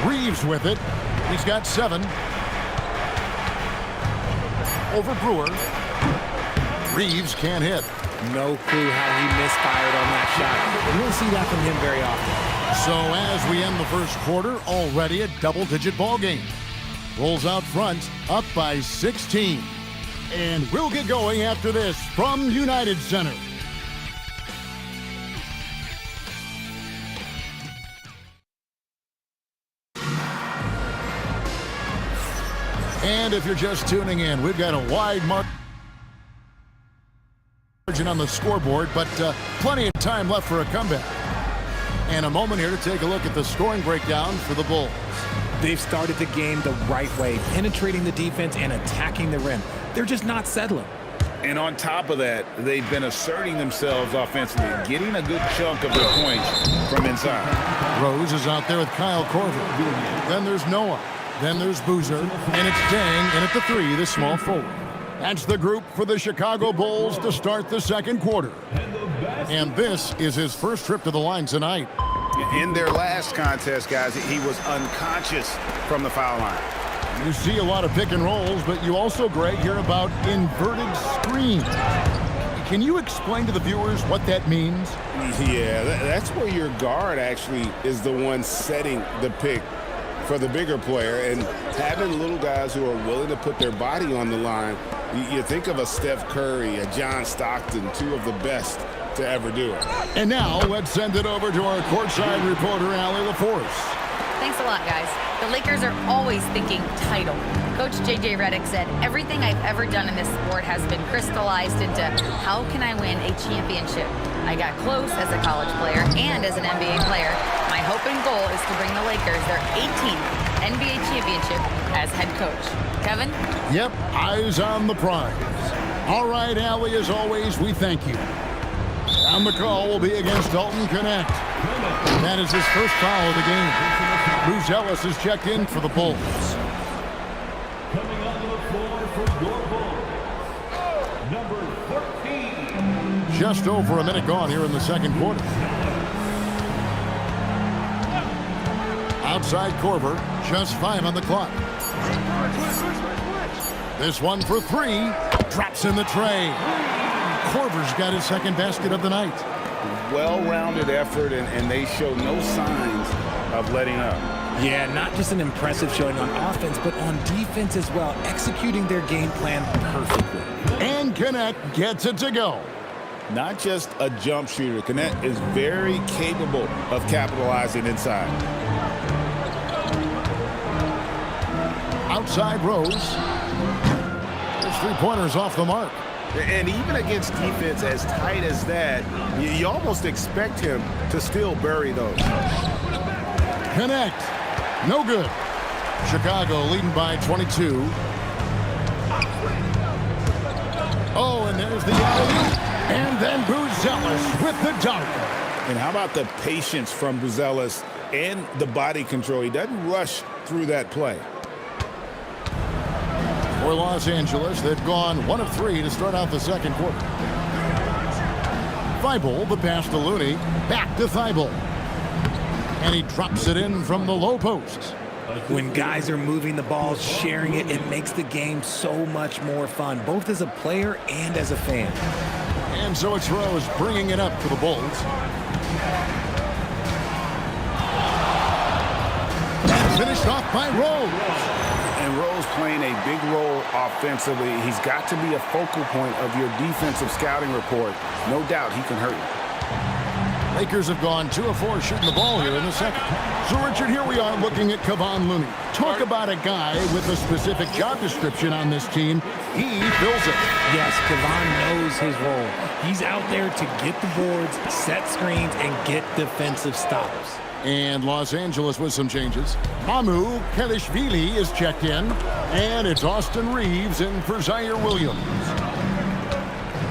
Reeves with it. He's got 7. Over Brewer. Reeves can't hit. No clue how he misfired on that shot. You don't see that from him very often. So as we end the first quarter, already a double-digit ball game. Bulls out front, up by 16. And we'll get going after this from United Center. And if you're just tuning in, we've got a wide margin on the scoreboard, but plenty of time left for a comeback. And a moment here to take a look at the scoring breakdown for the Bulls. They've started the game the right way, penetrating the defense and attacking the rim. They're just not settling. And on top of that, they've been asserting themselves offensively, getting a good chunk of their points from inside. Rose is out there with Kyle Korver. Then there's Noah. Then there's Boozer. And it's Dang in at the 3, the small forward. That's the group for the Chicago Bulls to start the second quarter. And this is his first trip to the line tonight. In their last contest, guys, he was unconscious from the foul line. You see a lot of pick and rolls, but you also, Greg, hear about inverted screens. Can you explain to the viewers what that means? Yeah, that's where your guard actually is the one setting the pick for the bigger player, and having little guys who are willing to put their body on the line. You think of a Steph Curry, a John Stockton, two of the best to ever do it. And now let's send it over to our courtside reporter, Allie LaForce. Thanks a lot, guys. The Lakers are always thinking title. Coach J.J. Redick said, everything I've ever done in this sport has been crystallized into how can I win a championship? I got close as a college player and as an NBA player. My hope and goal is to bring the Lakers their 18th NBA championship as head coach. Kevin? Yep, eyes on the prize. All right, Allie, as always, we thank you. On the call will be against Dalton Connect. That is his first foul of the game. Bruce Ellis is checked in for the Bulls. Coming onto the floor for your Bulls, number 13. Just over a minute gone here in the second quarter. Outside Korver, just 5 on the clock. This one for 3, drops in the tray. Korver's got his second basket of the night. Well-rounded effort, and they show no signs of letting up. Yeah, not just an impressive showing on offense, but on defense as well, executing their game plan perfectly. And Connect gets it to go. Not just a jump shooter. Connect is very capable of capitalizing inside. Outside Rose. His three-pointers off the mark. And even against defense as tight as that, you almost expect him to still bury those. Connect. No good. Chicago leading by 22. Oh, and there's the alley. And then Buzelis with the dunk. And how about the patience from Buzelis and the body control? He doesn't rush through that play. For Los Angeles, they've gone 1 of 3 to start out the second quarter. Thibault, the pass to Looney. Back to Thibault. And he drops it in from the low post. When guys are moving the ball, sharing it, it makes the game so much more fun, both as a player and as a fan. And so it's Rose bringing it up for the Bulls. Finished off by Rose. And Rose playing a big role offensively. He's got to be a focal point of your defensive scouting report. No doubt he can hurt you. Lakers have gone 2 of 4 shooting the ball here in the second. So, Richard, here we are looking at Kevon Looney. Talk about a guy with a specific job description on this team. He fills it. Yes, Kevon knows his role. He's out there to get the boards, set screens, and get defensive stops. And Los Angeles with some changes. Mamu Kelishvili is checked in. And it's Austin Reeves in for Zaire Williams.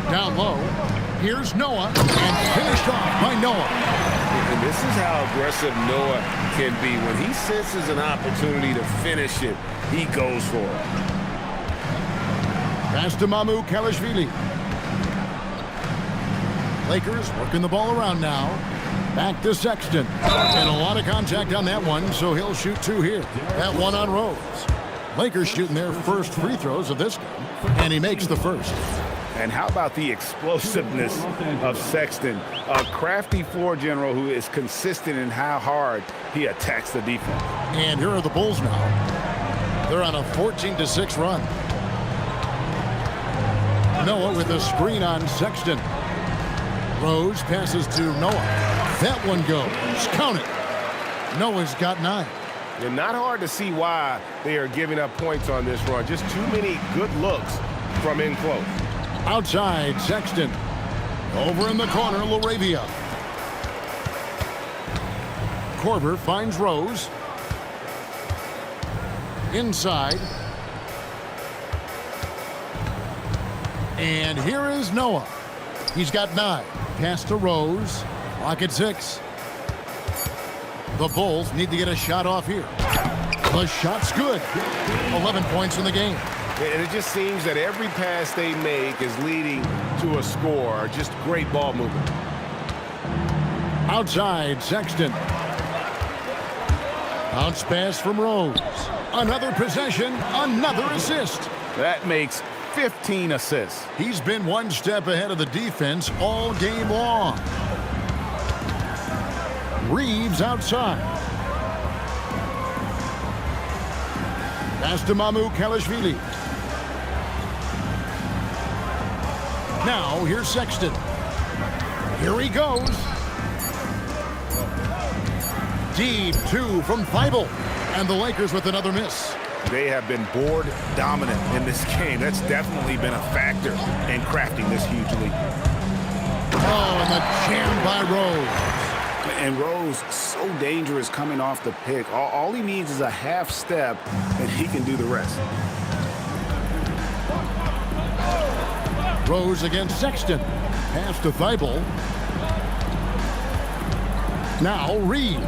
Down low, here's Noah. And finished off by Noah. And this is how aggressive Noah can be. When he senses an opportunity to finish it, he goes for it. Pass to Mamu Kelishvili. Lakers working the ball around now. Back to Sexton. And a lot of contact on that one, so he'll shoot 2 here. That one on Rose. Lakers shooting their first free throws of this game. And he makes the first. And how about the explosiveness of Sexton? A crafty floor general who is consistent in how hard he attacks the defense. And here are the Bulls now. They're on a 14-6 run. Noah with a screen on Sexton. Rose passes to Noah. That one goes. Count it. Noah's got 9. And not hard to see why they are giving up points on this run. Just too many good looks from in close. Outside, Sexton. Over in the corner, Laravia. Korver finds Rose. Inside. And here is Noah. He's got 9. Pass to Rose. Clock at 6. The Bulls need to get a shot off here. The shot's good. 11 points in the game. And it just seems that every pass they make is leading to a score. Just great ball movement. Outside, Sexton. Bounce pass from Rose. Another possession, another assist. That makes 15 assists. He's been one step ahead of the defense all game long. Reeves outside. Pass to Mamu Kalashvili. Now, here's Sexton. Here he goes. Deep 2 from Thibault. And the Lakers with another miss. They have been board dominant in this game. That's definitely been a factor in crafting this huge lead. Oh, and the jam by Rose. And Rose, so dangerous coming off the pick. All he needs is a half step, and he can do the rest. Rose against Sexton. Pass to Thibault. Now Reeves.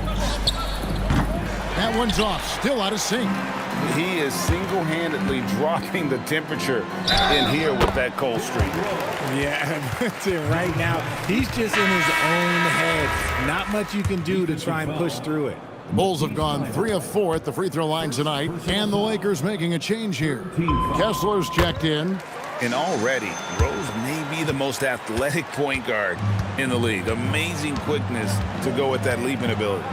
That one's off. Still out of sync. He is single-handedly dropping the temperature in here with that cold streak. Yeah, right now, he's just in his own head. Not much you can do to try and push through it. Bulls have gone 3 of 4 at the free throw line tonight, and the Lakers making a change here. Kessler's checked in. And already, Rose may be the most athletic point guard in the league. Amazing quickness to go with that leaping ability.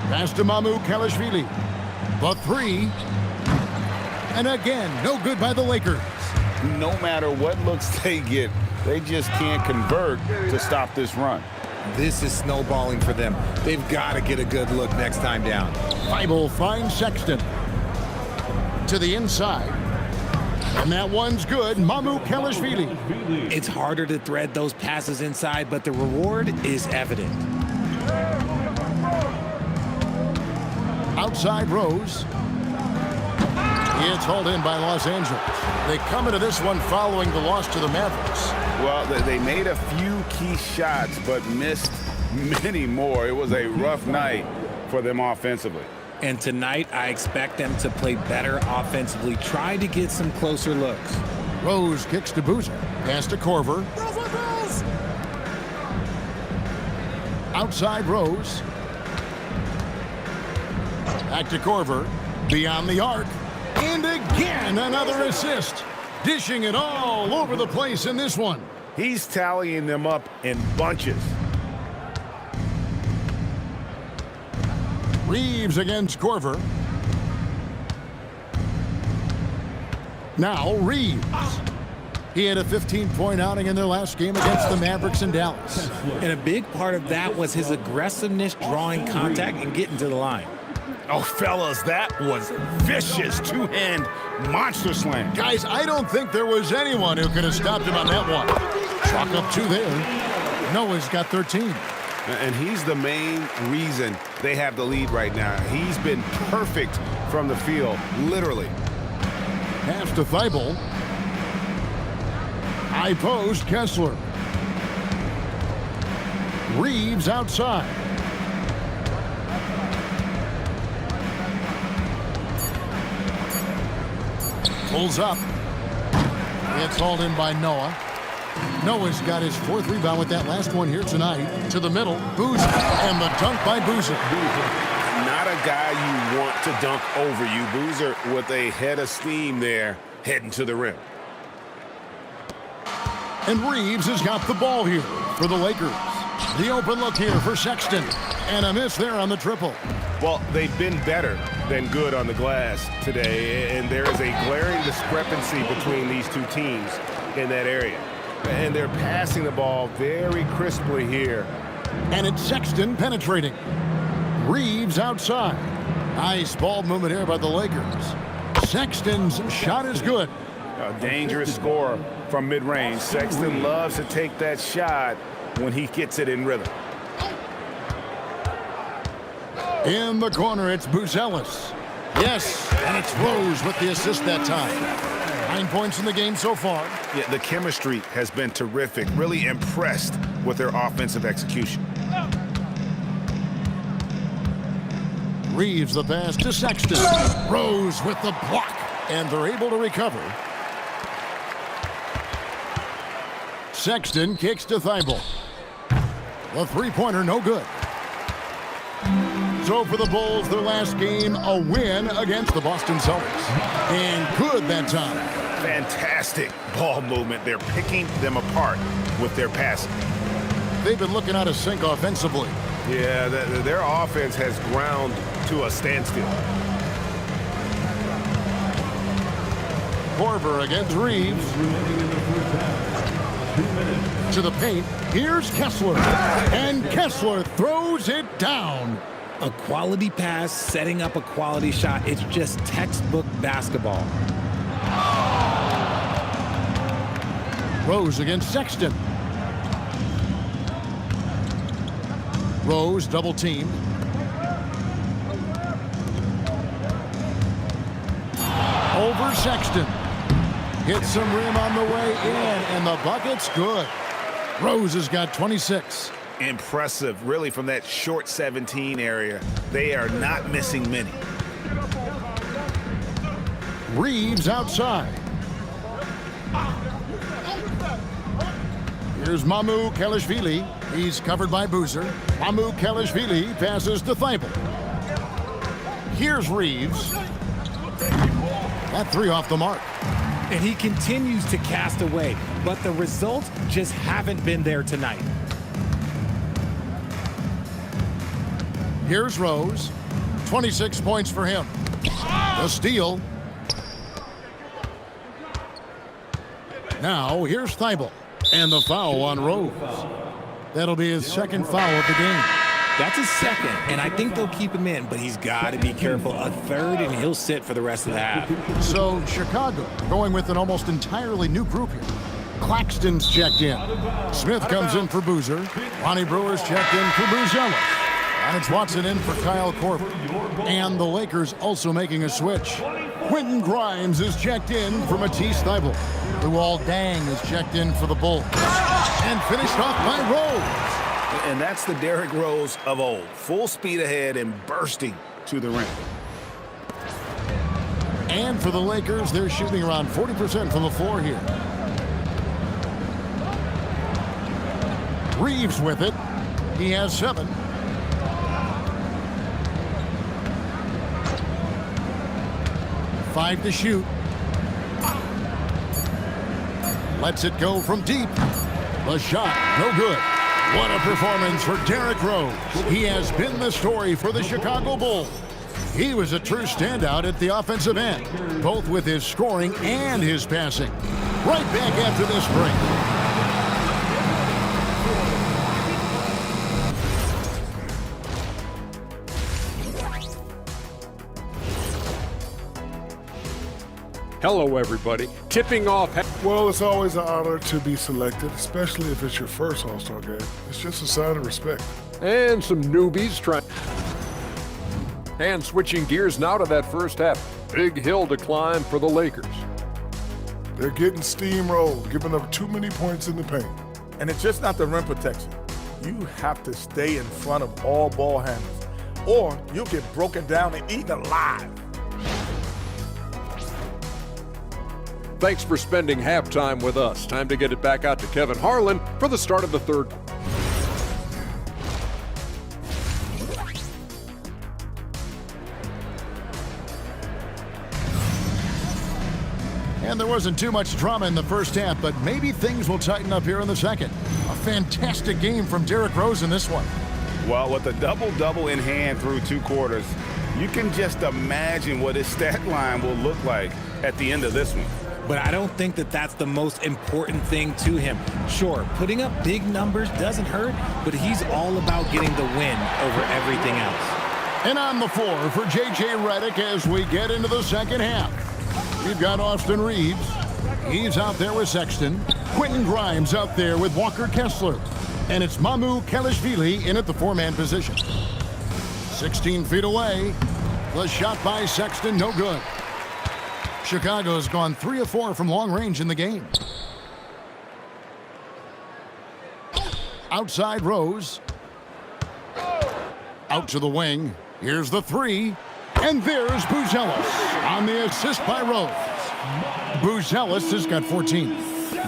Pass to Mamu Kalashvili. The 3. And again, no good by the Lakers. No matter what looks they get, they just can't convert to stop this run. This is snowballing for them. They've got to get a good look next time down. Thibault finds Sexton. To the inside. And that one's good. Mamu Kalashvili. It's harder to thread those passes inside, but the reward is evident. Outside Rose. It's hauled in by Los Angeles. They come into this one following the loss to the Mavericks. Well, they made a few key shots, but missed many more. It was a rough night for them offensively. And tonight, I expect them to play better offensively. Try to get some closer looks. Rose kicks to Boozer. Pass to Korver. Outside Rose. Back to Korver. Beyond the arc. And again, another assist. Dishing it all over the place in this one. He's tallying them up in bunches. Reeves against Korver. Now Reeves. He had a 15-point outing in their last game against the Mavericks in Dallas. And a big part of that was his aggressiveness, drawing contact and getting to the line. Oh, fellas, that was vicious two-hand monster slam. Guys, I don't think there was anyone who could have stopped him on that one. Chalk up 2 there. Noah's got 13. And he's the main reason they have the lead right now. He's been perfect from the field, literally. Pass to Thibault. High post, Kessler. Reeves outside. Pulls up. It's hauled in by Noah. Noah's got his 4th rebound with that last one here tonight. To the middle, Boozer, and the dunk by Boozer. Not a guy you want to dunk over you. Boozer with a head of steam there, heading to the rim. And Reeves has got the ball here for the Lakers. The open look here for Sexton. And a miss there on the triple. Well, they've been better than good on the glass today, and there is a glaring discrepancy between these two teams in that area. And they're passing the ball very crisply here. And it's Sexton penetrating. Reeves outside. Nice ball movement here by the Lakers. Sexton's shot is good. A dangerous scorer from mid-range. Sexton loves to take that shot when he gets it in rhythm. In the corner, it's Buzelis. Yes, and it's Rose with the assist that time. 9 points in the game so far. Yeah, the chemistry has been terrific. Really impressed with their offensive execution. Reeves the pass to Sexton. Rose with the block, and they're able to recover. Sexton kicks to Thibault. The three-pointer, no good. So for the Bulls, their last game, a win against the Boston Celtics. And good that time. Fantastic ball movement. They're picking them apart with their passing. They've been looking out of sync offensively. Yeah, their offense has ground to a standstill. Korver against Reeves. To the paint. Here's Kessler. And Kessler throws it down. A quality pass, setting up a quality shot. It's just textbook basketball. Rose against Sexton. Rose double teamed. Over Sexton. Hits some rim on the way in, and the bucket's good. Rose has got 26. Impressive, really, from that short 17 area. They are not missing many. Reeves outside. Here's Mamu Kelishvili. He's covered by Boozer. Mamu Kelishvili passes to Thibault. Here's Reeves. That three off the mark. And he continues to cast away, but the results just haven't been there tonight. Here's Rose. 26 points for him. The steal. Now here's Thibault. And the foul on Rose. That'll be his second foul of the game. That's his second, and I think they'll keep him in, but he's got to be careful. A third, and he'll sit for the rest of the half. So Chicago going with an almost entirely new group here. Claxton's checked in. Smith comes in for Boozer. Lonnie Brewer's checked in for Buzelis. And it's Watson in for Kyle Korver. And the Lakers also making a switch. Quentin Grimes is checked in for Matisse Thybulle. Luol Deng is checked in for the Bulls. And finished off by Rose. And that's the Derrick Rose of old. Full speed ahead and bursting to the rim. And for the Lakers, they're shooting around 40% from the floor here. Reeves with it. He has 7. Five to shoot. Lets it go from deep. The shot, no good. What a performance for Derrick Rose. He has been the story for the Chicago Bulls. He was a true standout at the offensive end, both with his scoring and his passing. Right back after this break. Hello, everybody. Tipping off. Well, it's always an honor to be selected, especially if it's your first All-Star game. It's just a sign of respect. And some newbies trying. And switching gears now to that first half. Big hill to climb for the Lakers. They're getting steamrolled, giving up too many points in the paint. And it's just not the rim protection. You have to stay in front of all ball handlers, or you'll get broken down and eaten alive. Thanks for spending halftime with us. Time to get it back out to Kevin Harlan for the start of the third. And there wasn't too much drama in the first half, but maybe things will tighten up here in the second. A fantastic game from Derrick Rose in this one. Well, with a double-double in hand through 2 quarters, you can just imagine what his stat line will look like at the end of this one. But I don't think that that's the most important thing to him. Sure, putting up big numbers doesn't hurt, but he's all about getting the win over everything else. And on the floor for J.J. Redick as we get into the second half. We've got Austin Reeves. He's out there with Sexton. Quentin Grimes out there with Walker Kessler. And it's Mamu Kelishvili in at the 4-man position. 16 feet away. The shot by Sexton, no good. Chicago's gone 3 of 4 from long range in the game. Outside Rose. Out to the wing. Here's the 3. And there's Buzelis on the assist by Rose. Buzelis has got 14.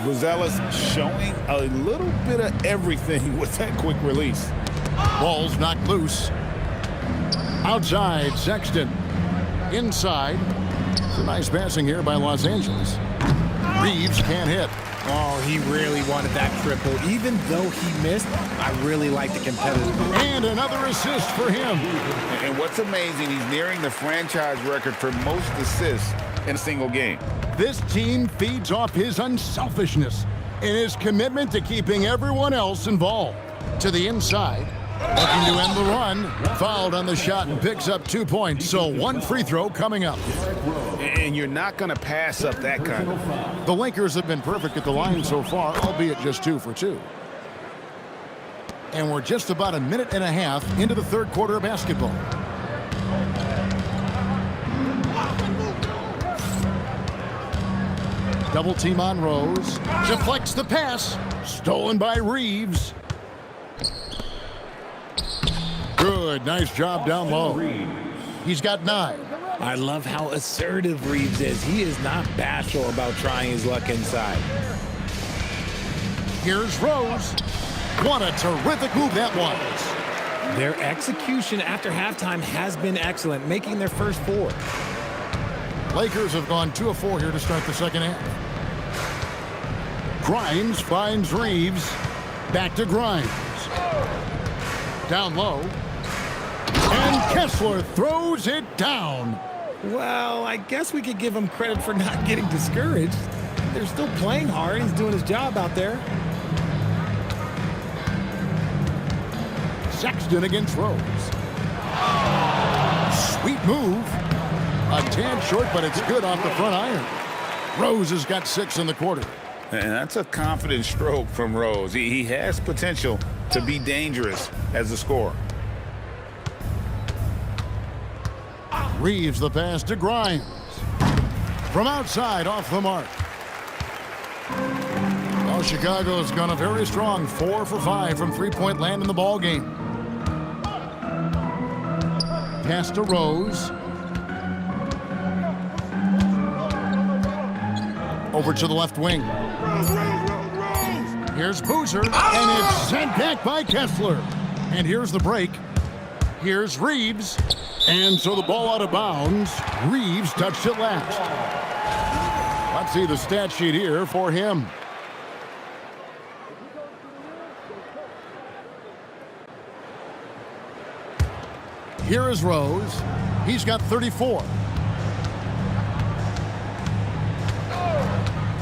Buzelis showing a little bit of everything with that quick release. Ball's knocked loose. Outside, Sexton. Inside. It's a nice passing here by Los Angeles. Reeves can't hit. Oh, he really wanted that triple. Even though he missed, I really like the competitive. And another assist for him. And what's amazing, he's nearing the franchise record for most assists in a single game. This team feeds off his unselfishness and his commitment to keeping everyone else involved. To the inside, looking to end the run. Fouled on the shot and picks up 2 points. So 1 free throw coming up. And you're not going to pass up that kind of. The Lakers have been perfect at the line so far, albeit just 2 for 2. And we're just about a minute and a half into the third quarter of basketball. Double team on Rose. Deflects the pass. Stolen by Reeves. Good, nice job down low. He's got 9. I love how assertive Reeves is. He is not bashful about trying his luck inside. Here's Rose. What a terrific move that was. Their execution after halftime has been excellent, making their first 4. Lakers have gone 2 of 4 here to start the second half. Grimes finds Reeves. Back to Grimes. Down low. And Kessler throws it down. Well, I guess we could give him credit for not getting discouraged. They're still playing hard. He's doing his job out there. Sexton against Rose. Sweet move. A tad short, but it's good off the front iron. Rose has got 6 in the quarter. And that's a confident stroke from Rose. He has potential to be dangerous as a scorer. Reeves the pass to Grimes. From outside, off the mark. Well, Chicago's gone a very strong 4 for 5 from three-point land in the ball game. Pass to Rose. Over to the left wing. Here's Boozer, and it's sent back by Kessler. And here's the break. Here's Reeves. And so the ball out of bounds. Reeves touched it last. Let's see the stat sheet here for him. Here is Rose. He's got 34.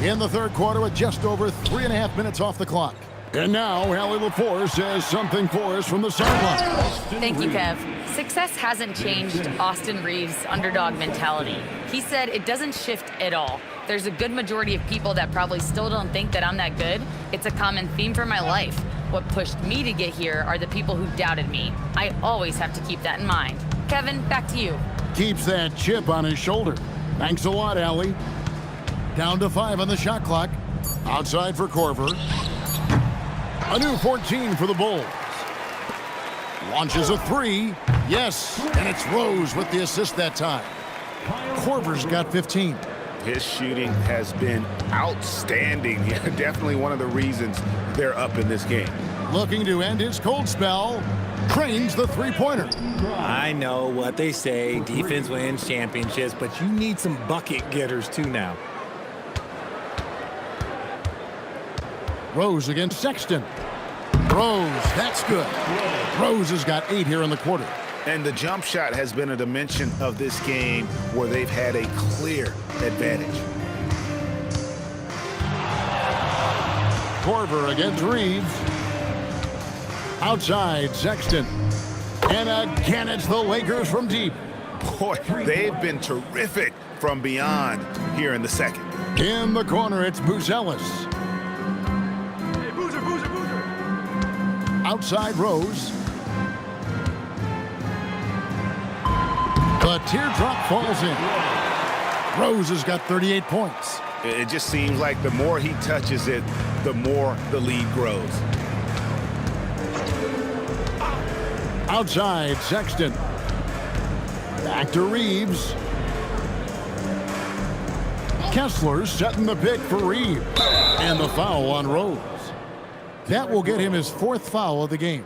In the third quarter with just over 3.5 minutes off the clock. And now, Allie LaForce says something for us from the sideline. Thank you, Kev. Success hasn't changed Austin Reeves' underdog mentality. He said it doesn't shift at all. There's a good majority of people that probably still don't think that I'm that good. It's a common theme for my life. What pushed me to get here are the people who doubted me. I always have to keep that in mind. Kevin, back to you. Keeps that chip on his shoulder. Thanks a lot, Allie. Down to 5 on the shot clock. Outside for Korver. A new 14 for the Bulls. Launches a 3. Yes, and it's Rose with the assist that time. Korver's got 15. His shooting has been outstanding. Definitely one of the reasons they're up in this game. Looking to end his cold spell. Cranes the three-pointer. I know what they say. Defense wins championships, but you need some bucket getters too now. Rose against Sexton. Rose, that's good. Rose has got 8 here in the quarter. And the jump shot has been a dimension of this game where they've had a clear advantage. Korver against Reeves. Outside, Sexton. And again, it's the Lakers from deep. Boy, they've been terrific from beyond here in the second. In the corner, it's Buzelis. Hey, Boozer, Boozer, Boozer. Outside, Rose. The teardrop falls in. Rose has got 38 points. It just seems like the more he touches it, the more the lead grows. Outside, Sexton. Back to Reeves. Kessler's setting the pick for Reeves. And the foul on Rose. That will get him his 4th foul of the game.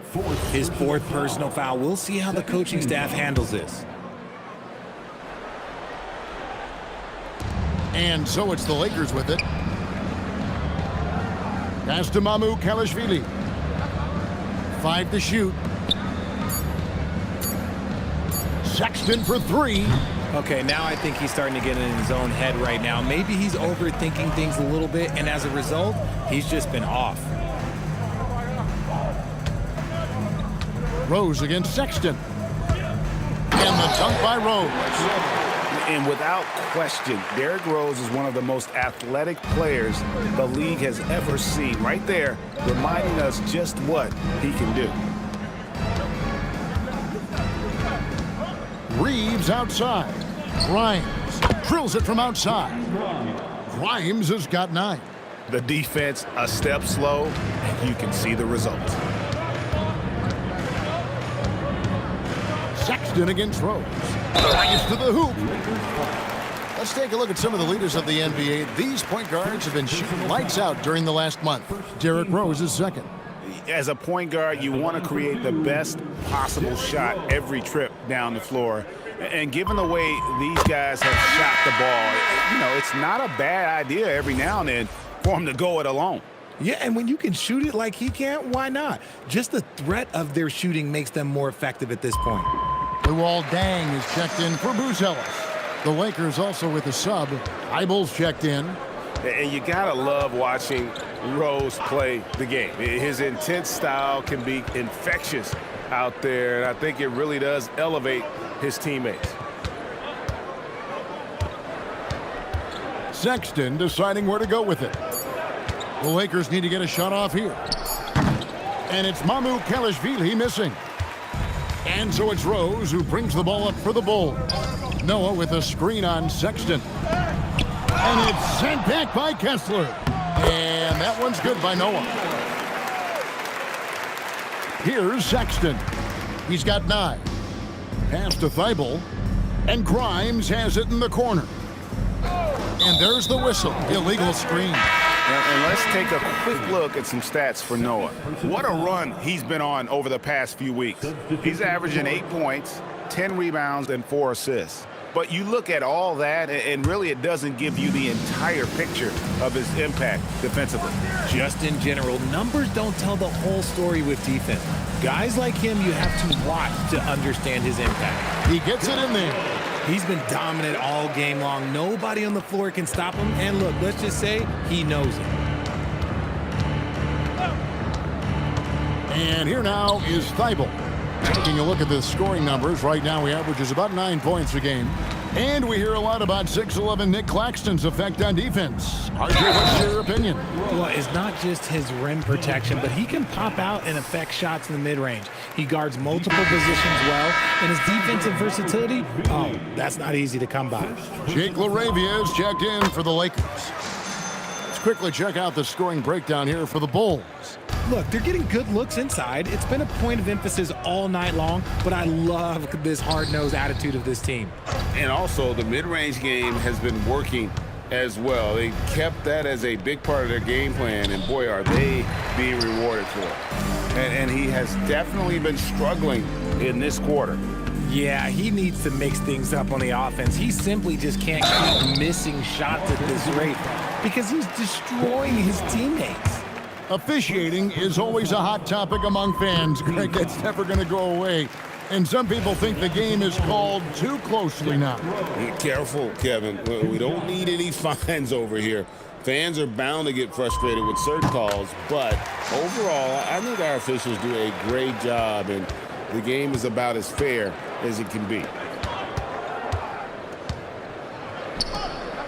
His 4th personal foul. We'll see how the coaching staff handles this. And so it's the Lakers with it. Pass to Mamu Kalashvili. 5 to shoot. Sexton for 3. Okay, now I think he's starting to get in his own head right now. Maybe he's overthinking things a little bit, and as a result, he's just been off. Rose against Sexton. And the dunk by Rose. And without question, Derrick Rose is one of the most athletic players the league has ever seen. Right there, reminding us just what he can do. Reeves outside. Grimes drills it from outside. Grimes has got 9. The defense a step slow, and you can see the result. Sexton against Rose. Drives to the hoop. Let's take a look at some of the leaders of the NBA. These point guards have been shooting lights out during the last month. Derrick Rose is second. As a point guard, you want to create the best possible shot every trip down the floor. And given the way these guys have shot the ball, it's not a bad idea every now and then for him to go it alone. Yeah, and when you can shoot it like he can, why not? Just the threat of their shooting makes them more effective at this point. Luol Deng is checked in for Buzelis. The Lakers also with a sub. Eibel's checked in. And you gotta love watching Rose play the game. His intense style can be infectious out there, and I think it really does elevate his teammates. Sexton deciding where to go with it. The Lakers need to get a shot off here. And it's Mamu Kalashvili missing. And so it's Rose who brings the ball up for the Bulls. Noah with a screen on Sexton. And it's sent back by Kessler. And that one's good by Noah. Here's Sexton. He's got 9. Pass to Thibault. And Grimes has it in the corner. And there's the whistle. Illegal screen. And let's take a quick look at some stats for Noah. What a run he's been on over the past few weeks. He's averaging 8 points, 10 rebounds, and 4 assists. But you look at all that, and really it doesn't give you the entire picture of his impact defensively. Just in general, numbers don't tell the whole story with defense. Guys like him, you have to watch to understand his impact. He gets it in there. He's been dominant all game long. Nobody on the floor can stop him. And look, let's just say he knows it. And here now is Thibault. Taking a look at the scoring numbers, right now he averages about 9 points a game. And we hear a lot about 6'11" Nick Claxton's effect on defense. RJ, what's your opinion? Well, it's not just his rim protection, but he can pop out and affect shots in the mid-range. He guards multiple positions well, and his defensive versatility, that's not easy to come by. Jake LaRavia is checked in for the Lakers. Let's quickly check out the scoring breakdown here for the Bulls. Look, they're getting good looks inside. It's been a point of emphasis all night long, but I love this hard-nosed attitude of this team. And also, the mid-range game has been working as well. They kept that as a big part of their game plan, and boy, are they being rewarded for it. And he has definitely been struggling in this quarter. Yeah, he needs to mix things up on the offense. He simply just can't keep missing shots at this rate because he's destroying his teammates. Officiating is always a hot topic among fans, Greg. That's never going to go away. And some people think the game is called too closely now. Be careful, Kevin. We don't need any fines over here. Fans are bound to get frustrated with certain calls, but overall, I think our officials do a great job, and the game is about as fair as it can be.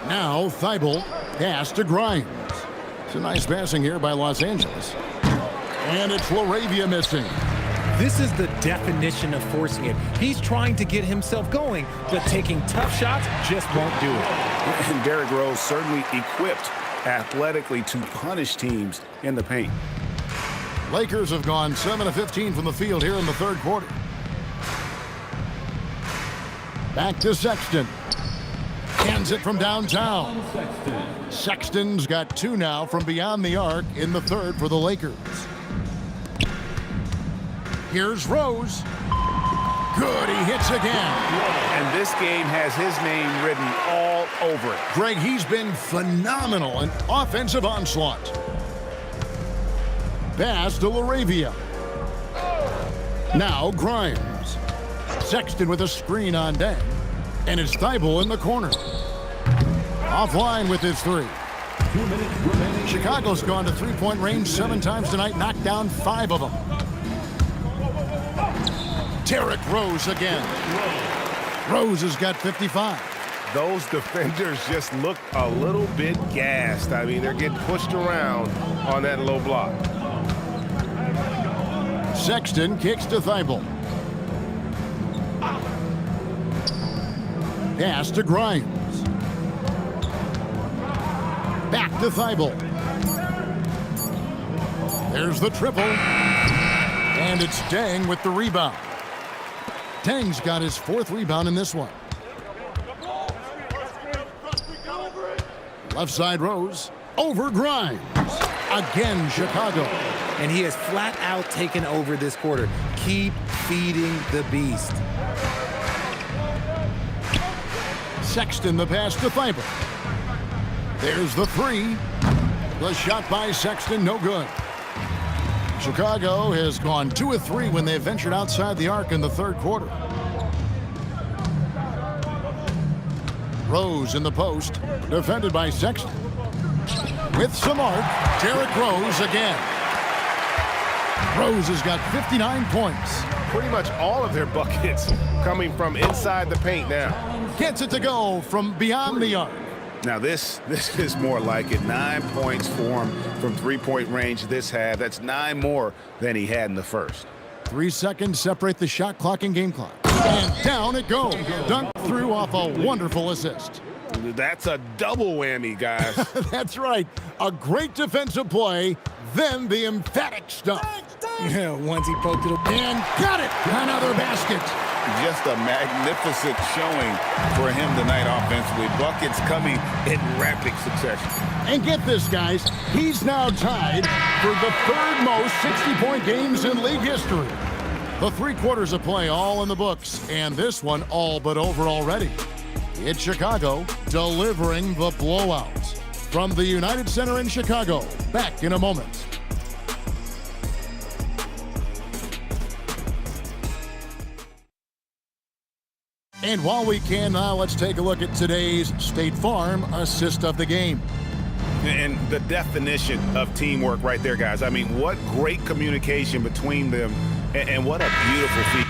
Now Thibault pass to Grimes. It's a nice passing here by Los Angeles. And it's LaRavia missing. This is the definition of forcing it. He's trying to get himself going, but taking tough shots just won't do it. And Derrick Rose certainly equipped athletically to punish teams in the paint. Lakers have gone 7 of 15 from the field here in the third quarter. Back to Sexton. Hands it from downtown. Sexton's got 2 now from beyond the arc in the third for the Lakers. Here's Rose. Good, he hits again. And this game has his name written all over it. Greg, he's been phenomenal in offensive onslaught. Pass to LaRavia. Now Grimes. Sexton with a screen on Deng. And it's Thibault in the corner. Offline with his 3. Chicago's gone to three-point range 7 times tonight, knocked down 5 of them. Derrick Rose again. Rose has got 55. Those defenders just look a little bit gassed. I mean, they're getting pushed around on that low block. Sexton kicks to Thibault. Pass to Grimes. Back to Thibault. There's the triple. And it's Deng with the rebound. Deng's got his 4th rebound in this one. Left side Rose. Over Grimes. Again, Chicago. And he has flat out taken over this quarter. Keep feeding the beast. Sexton the pass to Thibault. There's the 3. The shot by Sexton, no good. Chicago has gone 2 of 3 when they ventured outside the arc in the third quarter. Rose in the post, defended by Sexton. With some arc, Derrick Rose again. Rose has got 59 points. Pretty much all of their buckets coming from inside the paint now. Gets it to go from beyond the arc. Now this is more like it. 9 points for him from three-point range this half. That's 9 more than he had in the first. 3 seconds separate the shot clock and game clock. And down it goes. Dunked through off a wonderful assist. That's a double whammy, guys. That's right. A great defensive play, then the emphatic stuff. Once he poked it up. And got it. Another basket. Just a magnificent showing for him tonight offensively. Buckets coming in rapid succession. And get this, guys. He's now tied for the 3rd most 60-point games in league history. The 3 quarters of play all in the books, and this one all but over already. It's Chicago delivering the blowouts. From the United Center in Chicago, back in a moment. And while we can now, let's take a look at today's State Farm assist of the game. And the definition of teamwork right there, guys. I mean, what great communication between them, and what a beautiful feat.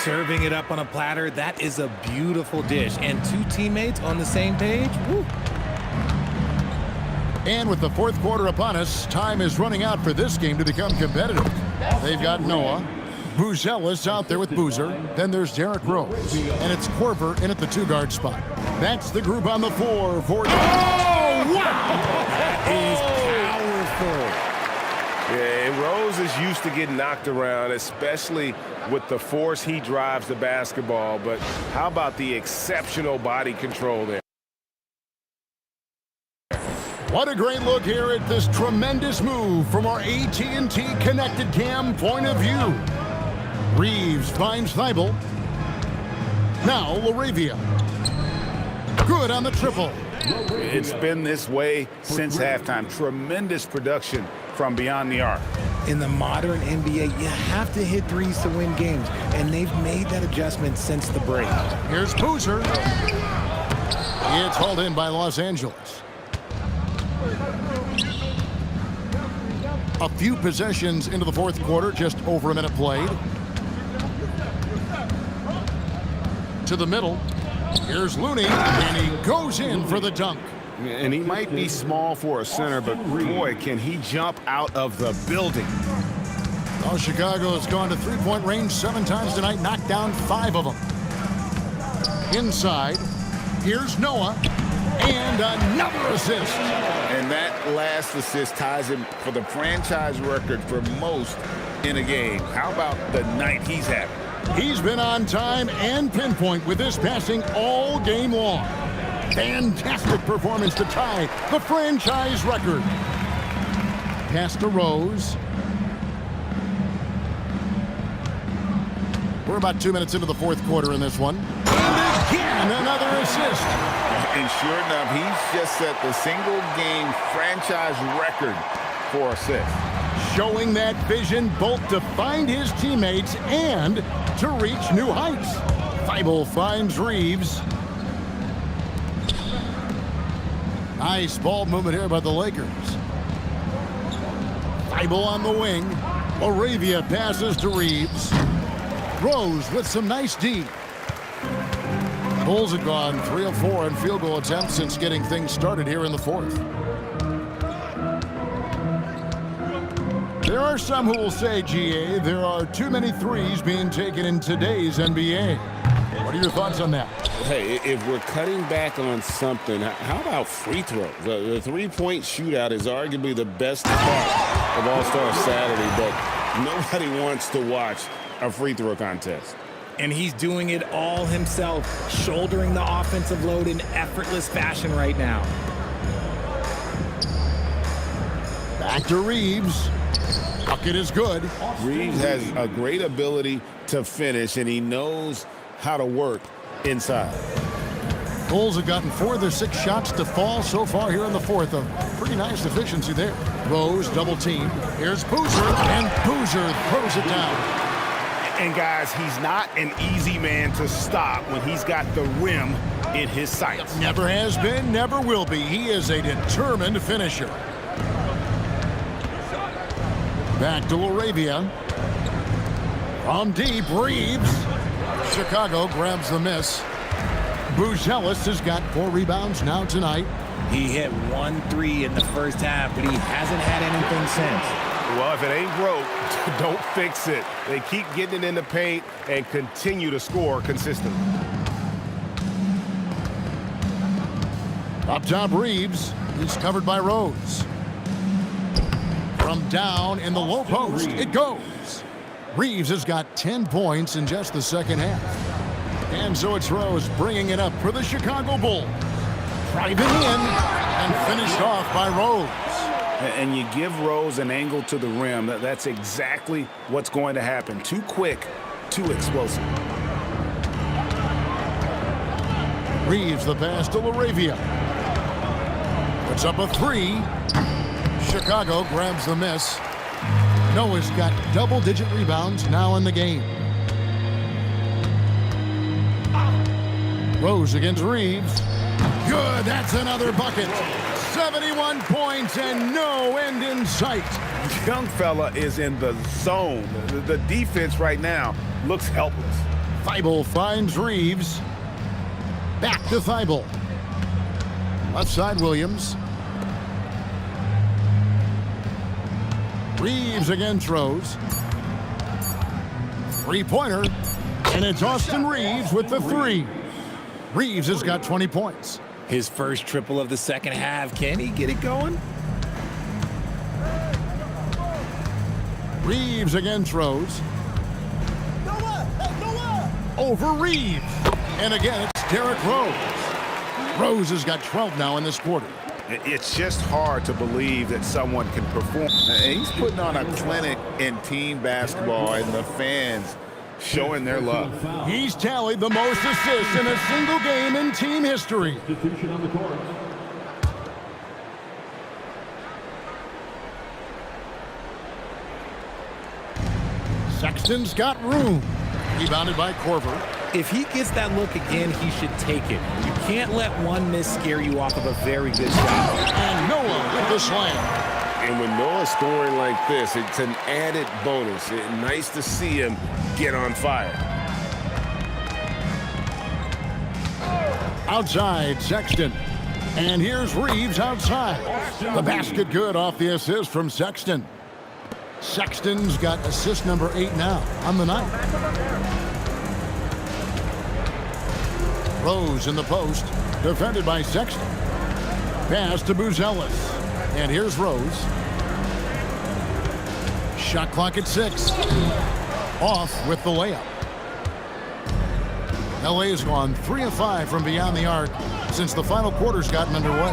Serving it up on a platter, that is a beautiful dish. And two teammates on the same page, woo. And with the fourth quarter upon us, time is running out for this game to become competitive. They've got Noah. Buzelis out there with Boozer. Then there's Derrick Rose. And it's Korver in at the two-guard spot. That's the group on the floor for... Oh, wow! That is powerful. Yeah, Rose is used to getting knocked around, especially with the force he drives the basketball. But how about the exceptional body control there? What a great look here at this tremendous move from our AT&T Connected Cam point of view. Reeves finds Thibault. Now LaRavia. Good on the triple. It's been this way since halftime. Tremendous production from beyond the arc. In the modern NBA, you have to hit threes to win games, and they've made that adjustment since the break. Here's Boozer. It's hauled in by Los Angeles. A few possessions into the fourth quarter, just over a minute played. To the middle. Here's Looney, and he goes in for the dunk. And he might be small for a center, but boy, can he jump out of the building. Well, Chicago has gone to three-point range 7 times tonight, knocked down 5 of them. Inside, here's Noah, and another assist. And that last assist ties him for the franchise record for most in a game. How about the night he's having? He's been on time and pinpoint with this passing all game long. Fantastic performance to tie the franchise record. Pass to Rose. We're about 2 minutes into the fourth quarter in this one. And again, another assist. And sure enough, he's just set the single-game franchise record for assists. Showing that vision both to find his teammates and to reach new heights. Thibault finds Reeves. Nice ball movement here by the Lakers. Thibault on the wing. LaRavia passes to Reeves. Rose with some nice D. Bulls have gone 3 of 4 on field goal attempts since getting things started here in the fourth. There are some who will say, GA, there are too many threes being taken in today's NBA. What are your thoughts on that? Hey, if we're cutting back on something, how about free throws? The three-point shootout is arguably the best part of All-Star Saturday, but nobody wants to watch a free throw contest. And he's doing it all himself, shouldering the offensive load in effortless fashion right now. Back to Reeves. Bucket is good. Reeves has a great ability to finish, and he knows how to work inside. Bulls have gotten 4 of their 6 shots to fall so far here in the fourth. A pretty nice efficiency there. Rose double team. Here's Boozer, and Boozer throws it down. And guys, he's not an easy man to stop when he's got the rim in his sights. Never has been, never will be. He is a determined finisher. Back to LaRavia. From deep, Reeves. Chicago grabs the miss. Buzelis has got 4 rebounds now tonight. He hit 1 3 in the first half, but he hasn't had anything since. Well, if it ain't broke, don't fix it. They keep getting it in the paint and continue to score consistently. Up top, Reeves. He's covered by Rose. From down in the low post, it goes. Reeves has got 10 points in just the second half. And so it's Rose bringing it up for the Chicago Bulls. Driving in and finished off by Rose. And you give Rose an angle to the rim. That's exactly what's going to happen. Too quick, too explosive. Reeves the pass to LaRavia. Puts up a 3. Chicago grabs the miss. Noah's got double-digit rebounds now in the game. Rose against Reeves. Good, that's another bucket. 71 points and no end in sight. Young fella is in the zone. The defense right now looks helpless. Thibault finds Reeves. Back to Thibault. Left side, Williams. Reeves again throws. Three-pointer. And it's Austin Reeves with the three. Reeves has got 20 points. His first triple of the second half. Can he get it going? Reeves again throws. Over Reeves. And again, it's Derrick Rose. Rose has got 12 now in this quarter. It's just hard to believe that someone can perform. He's putting on a clinic in team basketball, and the fans showing their love. He's tallied the most assists in a single game in team history. Sexton's got room. Rebounded by Korver. If he gets that look again, he should take it. You can't let one miss scare you off of a very good shot. And Noah with the slam. And when Noah's scoring like this, it's an added bonus. It's nice to see him get on fire. Outside, Sexton. And here's Reeves outside. The basket good off the assist from Sexton. Sexton's got assist number 8 now on the night. Rose in the post, defended by Sexton. Pass to Buzelis. And here's Rose. Shot clock at 6. Off with the layup. LA has gone 3 of 5 from beyond the arc since the final quarter's gotten underway.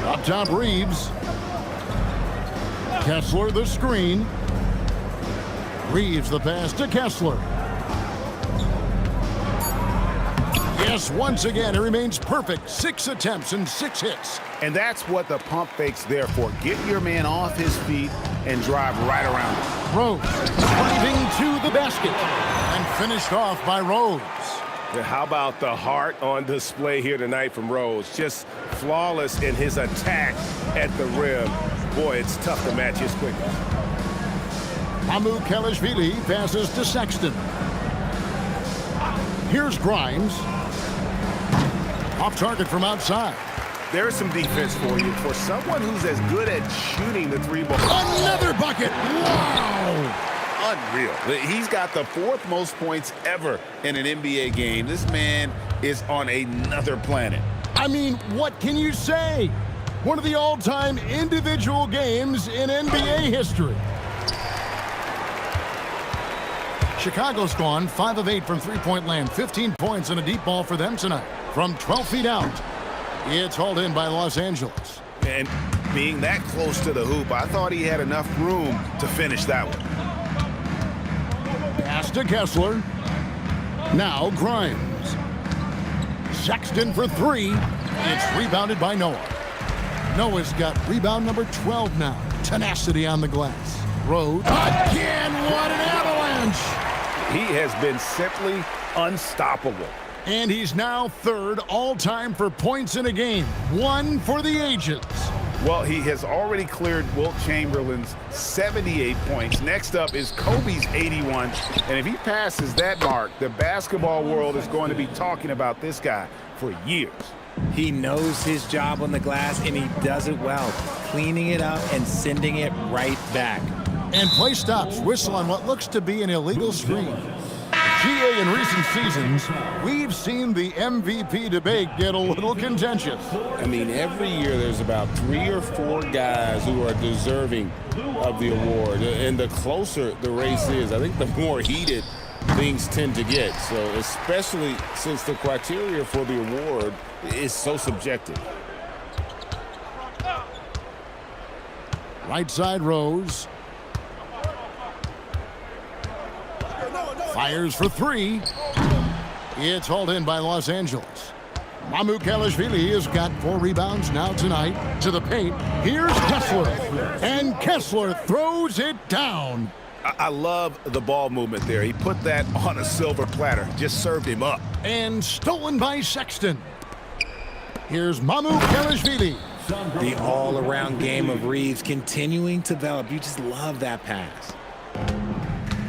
Up top, Reeves. Kessler the screen. Reeves the pass to Kessler. Yes, once again, it remains perfect. 6 attempts and 6 hits. And that's what the pump fake's there for. Get your man off his feet and drive right around him. Rose driving to the basket and finished off by Rose. How about the heart on display here tonight from Rose? Just flawless in his attack at the rim. Boy, it's tough to match his quickness. Kelishvili passes to Sexton. Here's Grimes. Off target from outside. There's some defense for you. For someone who's as good at shooting the three ball. Another bucket. Wow. Unreal. He's got the 4th most points ever in an NBA game. This man is on another planet. I mean, what can you say? One of the all-time individual games in NBA history. Chicago's gone 5 of 8 from three-point land. 15 points and a deep ball for them tonight. From 12 feet out, it's hauled in by Los Angeles. And being that close to the hoop, I thought he had enough room to finish that one. Pass to Kessler. Now Grimes. Sexton for 3. It's rebounded by Noah. Noah's got rebound number 12 now. Tenacity on the glass. Rose. Again, what an avalanche! He has been simply unstoppable. And he's now 3rd all-time for points in a game. 1 for the ages. Well, he has already cleared Wilt Chamberlain's 78 points. Next up is Kobe's 81. And if he passes that mark, the basketball world is going to be talking about this guy for years. He knows his job on the glass, and he does it well, cleaning it up and sending it right back. And play stops. Whistle on what looks to be an illegal screen. GA, in recent seasons, we've seen the MVP debate get a little contentious. I mean, every year there's about 3 or 4 guys who are deserving of the award. And the closer the race is, I think the more heated things tend to get. So especially since the criteria for the award is so subjective. Right side, Rose. Fires for 3. It's hauled in by Los Angeles. Kelishvili has got 4 rebounds now tonight. To the paint. Here's Kessler. And Kessler throws it down. I love the ball movement there. He put that on a silver platter. Just served him up. And stolen by Sexton. Here's Kelishvili. The all-around game of Reeves continuing to develop. You just love that pass.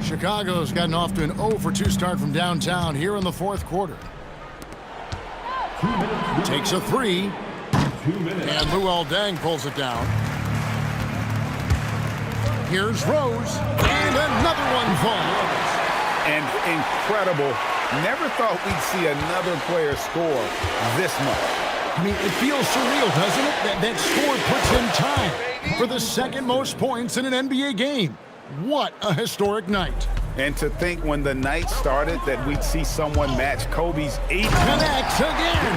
Chicago's gotten off to an 0 for 2 start from downtown here in the fourth quarter. Takes a 3. And Luol Deng pulls it down. Here's Rose. And another one falls. And incredible. Never thought we'd see another player score this much. I mean, it feels surreal, doesn't it? That score puts him tied for the second most points in an NBA game. What a historic night. And to think when the night started that we'd see someone match Kobe's 8. Connects again.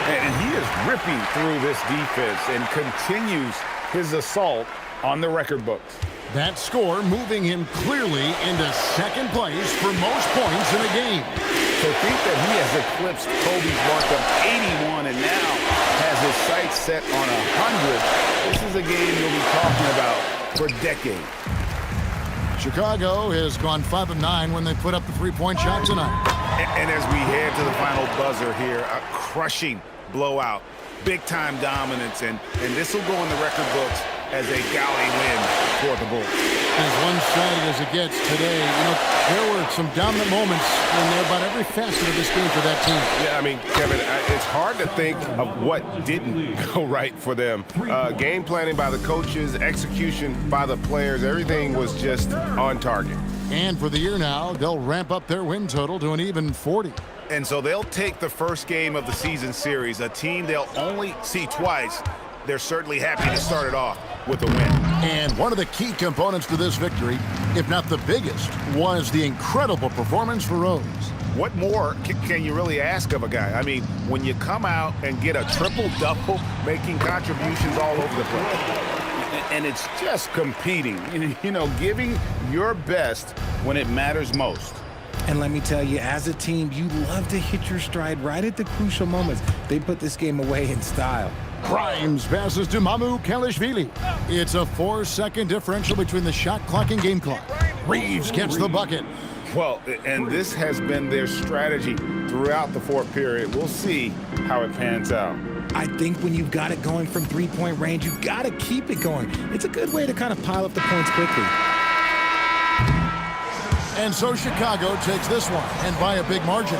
And he is ripping through this defense and continues his assault on the record books. That score moving him clearly into second place for most points in a game. To think that he has eclipsed Kobe's mark of 81 and now has his sights set on 100, this is a game you'll be talking about for decades. Chicago has gone 5 of 9 when they put up the three-point shot tonight. And as we head to the final buzzer here, a crushing blowout, big-time dominance, and this will go in the record books as a gaudy win for the Bulls. As one-sided as it gets today, there were some dominant moments in there about every facet of this game for that team. Yeah, I mean, Kevin, it's hard to think of what didn't go right for them. Game planning by the coaches, execution by the players, everything was just on target. And for the year now, they'll ramp up their win total to an even 40. And so they'll take the first game of the season series, a team they'll only see twice. They're certainly happy to start it off with a win. And one of the key components to this victory, if not the biggest, was the incredible performance for Rose. What more can you really ask of a guy? I mean, when you come out and get a triple-double, making contributions all over the place. And it's just competing, giving your best when it matters most. And let me tell you, as a team, you love to hit your stride right at the crucial moments. They put this game away in style. Grimes passes to Mamu Kelishvili. It's a 4-second differential between the shot clock and game clock. Reeves gets the bucket. Well, and this has been their strategy throughout the fourth period. We'll see how it pans out. I think when you've got it going from three-point range, you've got to keep it going. It's a good way to kind of pile up the points quickly. And so Chicago takes this one, and by a big margin.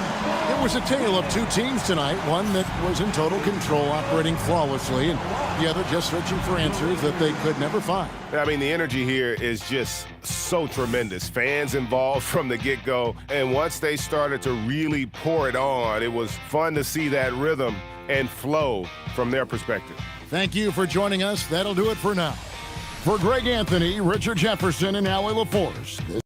It was a tale of two teams tonight, one that was in total control, operating flawlessly, and the other just searching for answers that they could never find. I mean, the energy here is just so tremendous. Fans involved from the get-go, and once they started to really pour it on, it was fun to see that rhythm and flow from their perspective. Thank you for joining us. That'll do it for now. For Greg Anthony, Richard Jefferson, and Allie LaForce, this